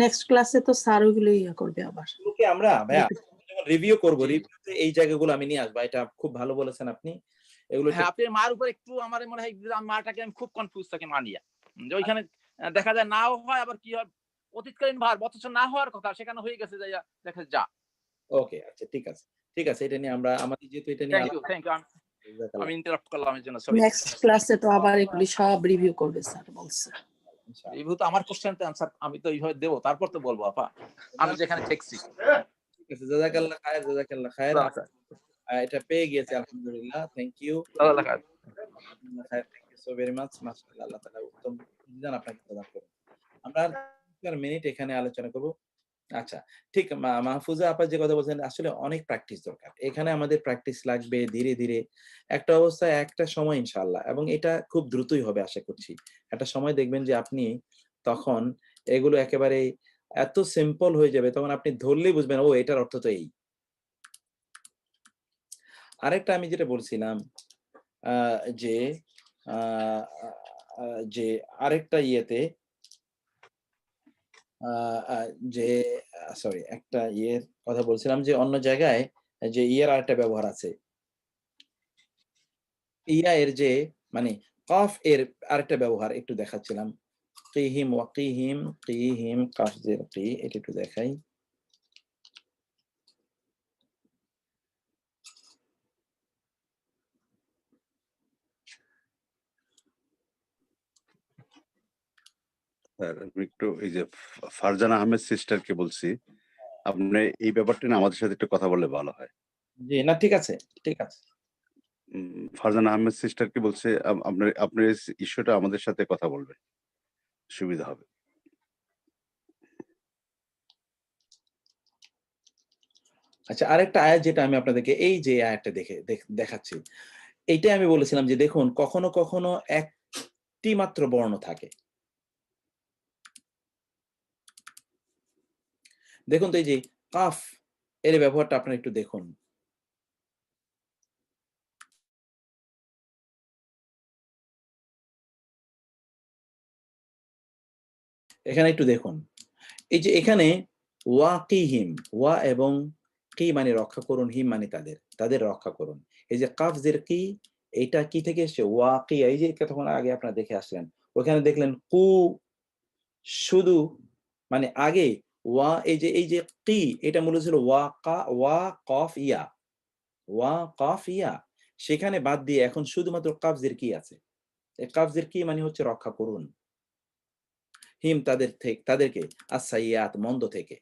নেক্সট ক্লাসে তো স্যার ওগুলো ইয়া করবে আবার। ওকে আমরা ভাইয়া যখন রিভিউ করব, রিভিউতে এই জায়গাগুলো আমি নিয়ে আসবো। এটা খুব ভালো বলেছেন আপনি। এগুলো হ্যাঁ, আপনি মার উপর একটু আমার মনে হয় মাটাকে আমি খুব কনফিউজ থাকি মা নিয়ে, যে ওইখানে দেখা যায় নাও হয়, আবার কি হয় অতীতকালীন ভার্ব অথচ না হওয়ার কথা সেখানে হয়ে গেছে দেখা যা। ওকে, আচ্ছা ঠিক আছে এটা নিয়ে আমরা আমাদের যেহেতু এটা নিয়ে থ্যাংক ইউ আমি ইন্টারাপ্ট করলাম এর জন্য, সরি। নেক্সট ক্লাসে তো আবার এগুলি সব রিভিউ করবে স্যার বলছে। রিভিউ তো আমার কোশ্চেনতে আনসার আমি তো এইভাবে দেব, তারপর তো বলবো আপা আমি যেখানে দেখছি। ঠিক আছে, জাযাকাল্লাহ খায়ের। এটা পেয়ে গিয়েছি আলহামদুলিল্লাহ। Thank you. Thank you so very much. মাশাআল্লাহ, আল্লাহ তাআলা উত্তম বিধান আপনাকে প্রদান করুন। আমরা 4 মিনিট এখানে আলোচনা করব। আচ্ছা, ঠিক মাহফুজা আপা যে কথা বলছেন, আসলে অনেক প্র্যাকটিস দরকার। এখানে আমাদের প্র্যাকটিস লাগবে ধীরে ধীরে, একটা অবস্থায় একটা সময় ইনশাআল্লাহ, এবং এটা খুব দ্রুতই হবে আশা করছি। একটা সময় দেখবেন যে আপনি তখন এগুলো একেবারে এত সিম্পল হয়ে যাবে, তখন আপনি ধরলেই বুঝবেন ও এটার অর্থ তো এই। আরেকটা আমি যেটা বলছিলাম যে আরেকটা ইয়েতে যে সরি একটা ইয়ের কথা বলছিলাম, যে অন্য জায়গায় যে ইয়ের আরেকটা ব্যবহার আছে, ইয়া এর যে মানে কফ এর আরেকটা ব্যবহার একটু দেখাচ্ছিলাম। কিহিম ওয়াকিহিম কিহিম কাফ জের কি, এটা একটু দেখাই। আমি একটু এই যে ফারজানা আহমেদ সিস্টারকে বলছি, আপনি এই ব্যাপারটা নিয়ে আমাদের সাথে একটু কথা বললে ভালো হয়। জি না, ঠিক আছে। ফারজানা আহমেদ সিস্টারকে বলছে আপনার ইস্যুটা আমাদের সাথে কথা বলবেন, সুবিধা হবে। আচ্ছা, আরেকটা আয়াত যেটা আমি আপনাদেরকে এই যে আয়াতটা দেখাচ্ছি, এইটাই আমি বলেছিলাম যে দেখুন কখনো কখনো একটি মাত্র বর্ণ থাকে। দেখুন তো এই যে কাফ এর ব্যবহারটা আপনারা একটু দেখুন। এখানে একটু দেখুন, এই যে এখানে ওয়াকিহিম, ওয়া এবং কি মানে রক্ষা করুন, হিম মানে তাদের রক্ষা করুন। এই যে কাফ জের কি, এইটা কি থেকে এসছে? ওয়াকি। এই যে তখন আগে আপনারা দেখে আসলেন, ওখানে দেখলেন কু, শুধু মানে আগে ওয়া এই যে কি, এটা মূলত ছিল ওয়া কফ ইয়া, ওয়া কফ ইয়া, সেখানে বাদ দিয়ে এখন শুধুমাত্র কাফজের কি আছে। এই কাফজের কি মানে হচ্ছে রক্ষা করুন, হিম তাদেরকে আসাইয়াত মন্দ থেকে,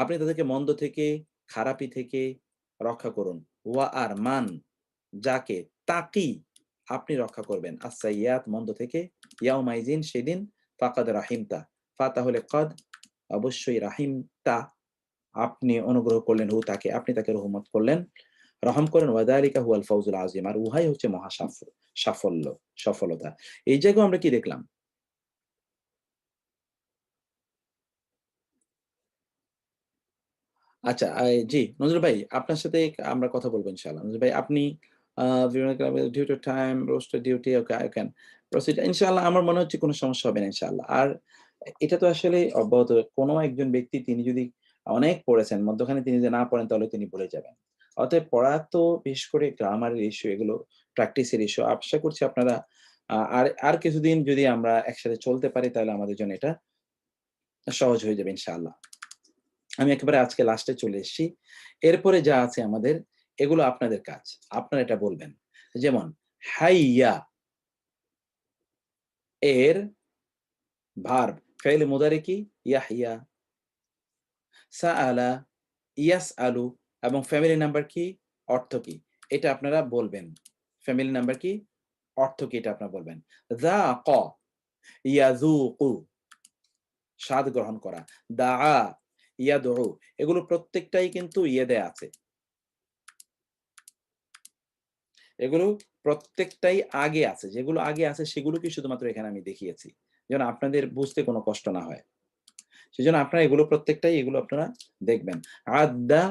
আপনি তাদেরকে মন্দ থেকে, খারাপি থেকে রক্ষা করুন। ওয়া আর মান, যাকে, তাকি আপনি রক্ষা করবেন, আসাইয়াত মন্দ থেকে, ইয়াউমাইজিন সেদিন, ফাকাদ রাহিমতা, ফা তাহলে কদ অবশ্যই, রাহিমতা আপনি অনুগ্রহ করলেন, হু তাকে, আপনি তাকে রহমত করলেন, রহম করেন, ওয়াদালিকা হুয়াল ফাউজুল আযীম, আর উহাই হচ্ছে মহা সাফল্য, সফলতা। এই জায়গায় আমরা কি দেখলাম? আচ্ছা, জি নজরুল ভাই, আপনার সাথে আমরা কথা বলবো ইনশাআল্লাহ। নজরুল ভাই আপনি due to time roster duty, okay I can proceed ইনশাআল্লাহ। আমার মনে হচ্ছে কোনো সমস্যা হবে না ইনশাআল্লাহ। আর এটা তো আসলে অব্যাহত, কোনো একজন ব্যক্তি তিনি যদি অনেক পড়েছেন, মধ্যখানে তিনি যদি না পড়েন তাহলে তিনি ভুলে যাবেন। অতএব পড়া তো বিশেষ করে গ্রামারের ইস্যু, এগুলো প্র্যাকটিসের ইস্যু। আশা করছি আপনারা আর কিছুদিন যদি আমরা একসাথে চলতে পারি তাহলে আমাদের জন্য এটা সহজ হয়ে যাবে ইনশাআল্লাহ। আমি একেবারে আজকে লাস্টে চলে এসেছি। এরপরে যা আছে আমাদের, এগুলো আপনাদের কাজ, আপনারা এটা বলবেন। যেমন হাইয়া এর ভার্ব ফেইল মুদারি কি? ইয়াহইয়া। সাআলা, ইয়াসআলু এবং ফ্যামিলি নাম্বার কি? অর্থ কি? এটা আপনারা বলবেন। ফ্যামিলি নাম্বার কি? অর্থ কি? এটা আপনারা বলবেন। যাকা, ইয়াযুকু স্বাদ গ্রহণ করা। দাআ, ইয়াদউ, এগুলো প্রত্যেকটাই কিন্তু ইয়েদে আছে। এগুলো প্রত্যেকটাই আগে আছে, যেগুলো আগে আছে সেগুলোকে শুধুমাত্র এখানে আমি দেখিয়েছি যেন আপনাদের বুঝতে কোনো কষ্ট না হয়। সেজন্য আপনারা এগুলো প্রত্যেকটাই, এগুলো আপনারা দেখবেন। আদ্দা,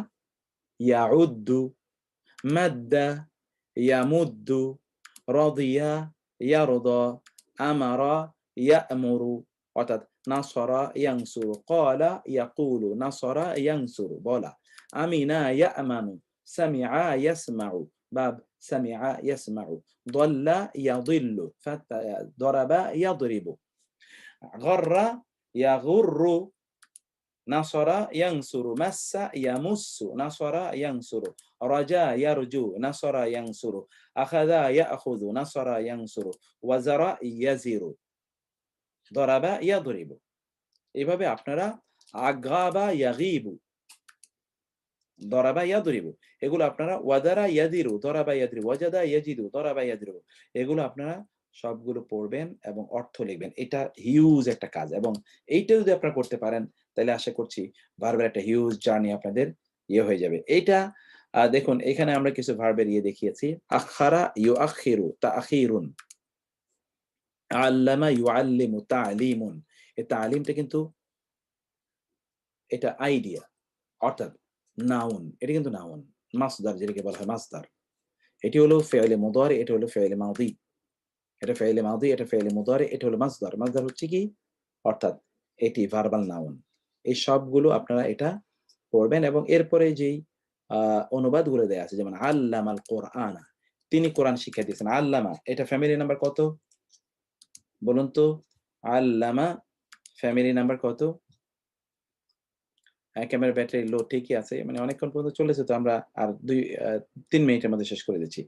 ইয়াউদ্দু, মাদ্দা, ইয়ামুদ্দু, রাদিয়া, ইয়ারদা, আমারা, ইয়ামুরু, অর্থাৎ নাসরা, ইয়ানসুরু, ক্বালা, ইয়াকুলু, নাসরা, ইয়ানসুরু বলা, আমিনা, ইয়ামানু, সামিআ, ইয়াসমাউ, বাব সামিআ, ইয়াসমাউ, দাল্লা, ইয়াদিল্লু, দরাবা, ইয়াদরিবু, গররা, ইয়াগুররু, নাসরা, ইয়ানসুরু, মাসসা, ইয়ামুসসু, নাসরা, ইয়ানসুরু, রাজা, ইয়ারজু, নাসরা, ইয়ানসুরু, আখাযা, ইয়াখুযু, নাসরা, ইয়ানসুরু, ওয়াজারা, ইয়াজিরু, দরাবা, ইয়াদরিবু। এইভাবে আপনারা আগাবা, ইয়াগিবু, দরাবা, ইয়াদরিবু, এগুলো আপনারা ওয়াদারা, ইয়াদিরু, দরাবা, ইয়াদরিবু, ওয়াজাদা, ইয়াজিদু, দরাবা, ইয়াদরিবু, এগুলো আপনারা সবগুলো পড়বেন এবং অর্থ লিখবেন। এটা হিউজ একটা কাজ, এবং এইটা যদি আপনারা করতে পারেন তাহলে আশা করছি ভার্বের একটা হিউজ জার্নি আপনাদের হয়ে যাবে। এইটা দেখুন, এখানে আমরা কিছু ভার্বের দেখিয়েছি। আখারা, ইউআখিরু, তাআখিরুন, আল্লামা, ইউআল্লিমু, তা'লিমুন। এই তা'লিমটা কিন্তু এটা আইডিয়া, অর্থাৎ নাউন, এটা কিন্তু নাউন, মাসদার যেটাকে বলা হয় মাসদার। এটি হলো ফি'লে মুদারি, এটা হলো ফি'লে মাদি, এটা ফি'লে মাদি, এটা ফি'লে মুদারি, এটা হলো মাসদার। মাসদার হচ্ছে কি? অর্থাৎ এটি ভার্বাল নাউন। এই সবগুলো আপনারা এটা পড়বেন, এবং এরপরে যেই অনুবাদগুলো দেয়া আছে, যেমন আল্লামাল কোরআনা, তিনি কোরআন শিক্ষা দিয়েছেন। আল্লামা, এটা ফ্যামিলি নাম্বার কত বলুন তো? আল্লামা ফ্যামিলি নাম্বার কত? ক্যামেরা ব্যাটারি লো ঠিকই আছে, মানে অনেকক্ষণ পর্যন্ত চলেছে, তো আমরা আর 2-3 মিনিটের মধ্যে শেষ করে দিচ্ছি।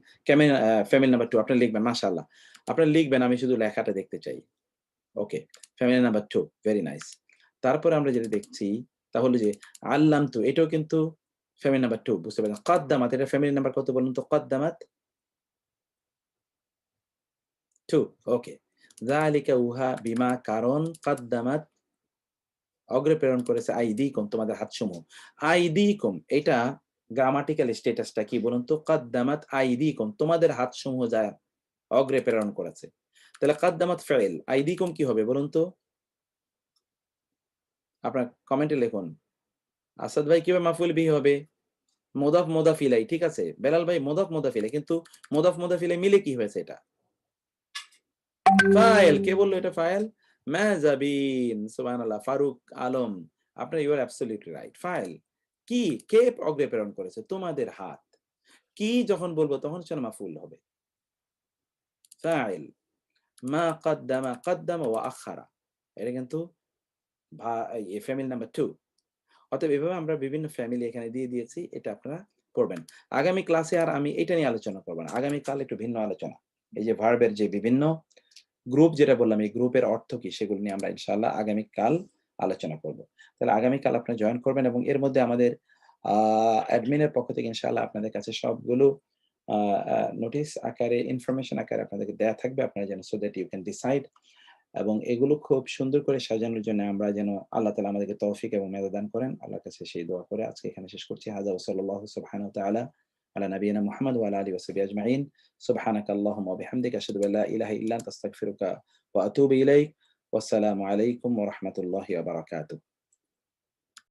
ফ্যামিলি নাম্বার 2 আপনারা লিখবেন। মাশাআল্লাহ, আপনারা লিখবেন, আমি শুধু লেখাটা দেখতে চাই। ওকে, ফ্যামিলি নাম্বার 2, ভেরি নাইস। তারপরে আমরা যেটা দেখছি তাহলে যে আল্লামতু, এটাও কিন্তু ফ্যামিলি নাম্বার 2, বুঝতে পারছেন? কদ্দামাত, এটা ফ্যামিলি নাম্বার কত বলুন তো? কদ্দামাত 2, ওকে। যালিকা উহা, বিমা কারণ, কদ্দামাত অগ্রে প্রেরণ করেছে, আইদিকুম তোমাদের হাতসমূহ। আইদিকুম, এটা গ্রামাটিক্যাল স্ট্যাটাসটা কি বলুন তো? কদ্দামাত আইদিকুম, তোমাদের হাতসমূহ যা অগ্রে প্রেরণ করেছে। তাহলে কদ্দামাত ফাইল, আইদিকুম কি হবে বলুন তো? আপনার কমেন্টে লিখুন। আসাদ ভাই কিভাবে মাফউল বিহি হবে? মুদাফ মুদাফ ইলাই, ঠিক আছে। বেলাল ভাই মুদাফ মুদাফ ইলাই, কিন্তু মুদাফ মুদাফ ইলাই মিলে কি হয়েছে? এটা ফাইল। কে বললো এটা ফাইল? মাযাবিন, সুবহানাল্লাহ। ফারুক আলম, আপনার you are absolutely right. File কি? কে অগ্রে প্রেরণ করেছে? তোমাদের হাত। কি যখন বলবো তখন সেটা মাফউল হবে। ফাইল। মা কদ্দামা, কদ্দামা ওয়া আখারা, এটা কিন্তু ফ্যামিলি নাম্বার 2। অতএব এভাবে আমরা বিভিন্ন ফ্যামিলি এখানে দিয়ে দিয়েছি, এটা আপনারা পড়বেন। আগামী ক্লাসে আর আমি এটা নিয়ে আলোচনা করব না, আগামীকাল একটু ভিন্ন আলোচনা, এই যে ভার্বের যে বিভিন্ন গ্রুপ যেটা বললাম, এই গ্রুপের অর্থ কি সেগুলো নিয়ে আমরা ইনশাআল্লাহ আগামীকাল আলোচনা করব। তাহলে আগামীকাল আপনারা জয়েন করবেন, এবং এর মধ্যে আমাদের অ্যাডমিনের পক্ষ থেকে ইনশাআল্লাহ আপনাদের কাছে সবগুলো নোটিশ আকারে, ইনফরমেশন আকারে আপনাদেরকে দেয়া থাকবে, আপনারা যেন so that you can decide, এবং এগুলো খুব সুন্দর করে সাজানোর জন্য আমরা যেন আল্লাহ তাআলা আমাদেরকে তৌফিক এবং মেধা দান করেন। আল্লাহর কাছে সেই দোয়া করে আজকে এখানে শেষ করছি। হাযা ওয়া সাল্লাল্লাহু সুবহানাহু ওয়া তাআলা আলা নাবিয়িনা মুহাম্মদ ওয়া আলা আলিহি ওয়া সাহবিহি আজমাইন। সুবহানাকা আল্লাহুম্মা ওয়া বিহামদিকা আশহাদু আল্লা ইলাহা ইল্লা আনতা আস্তাগফিরুকা ওয়া আতুবু ইলাইক। ওয়াসসালামু আলাইকুম ওয়া রাহমাতুল্লাহি ওয়া বারাকাতুহু।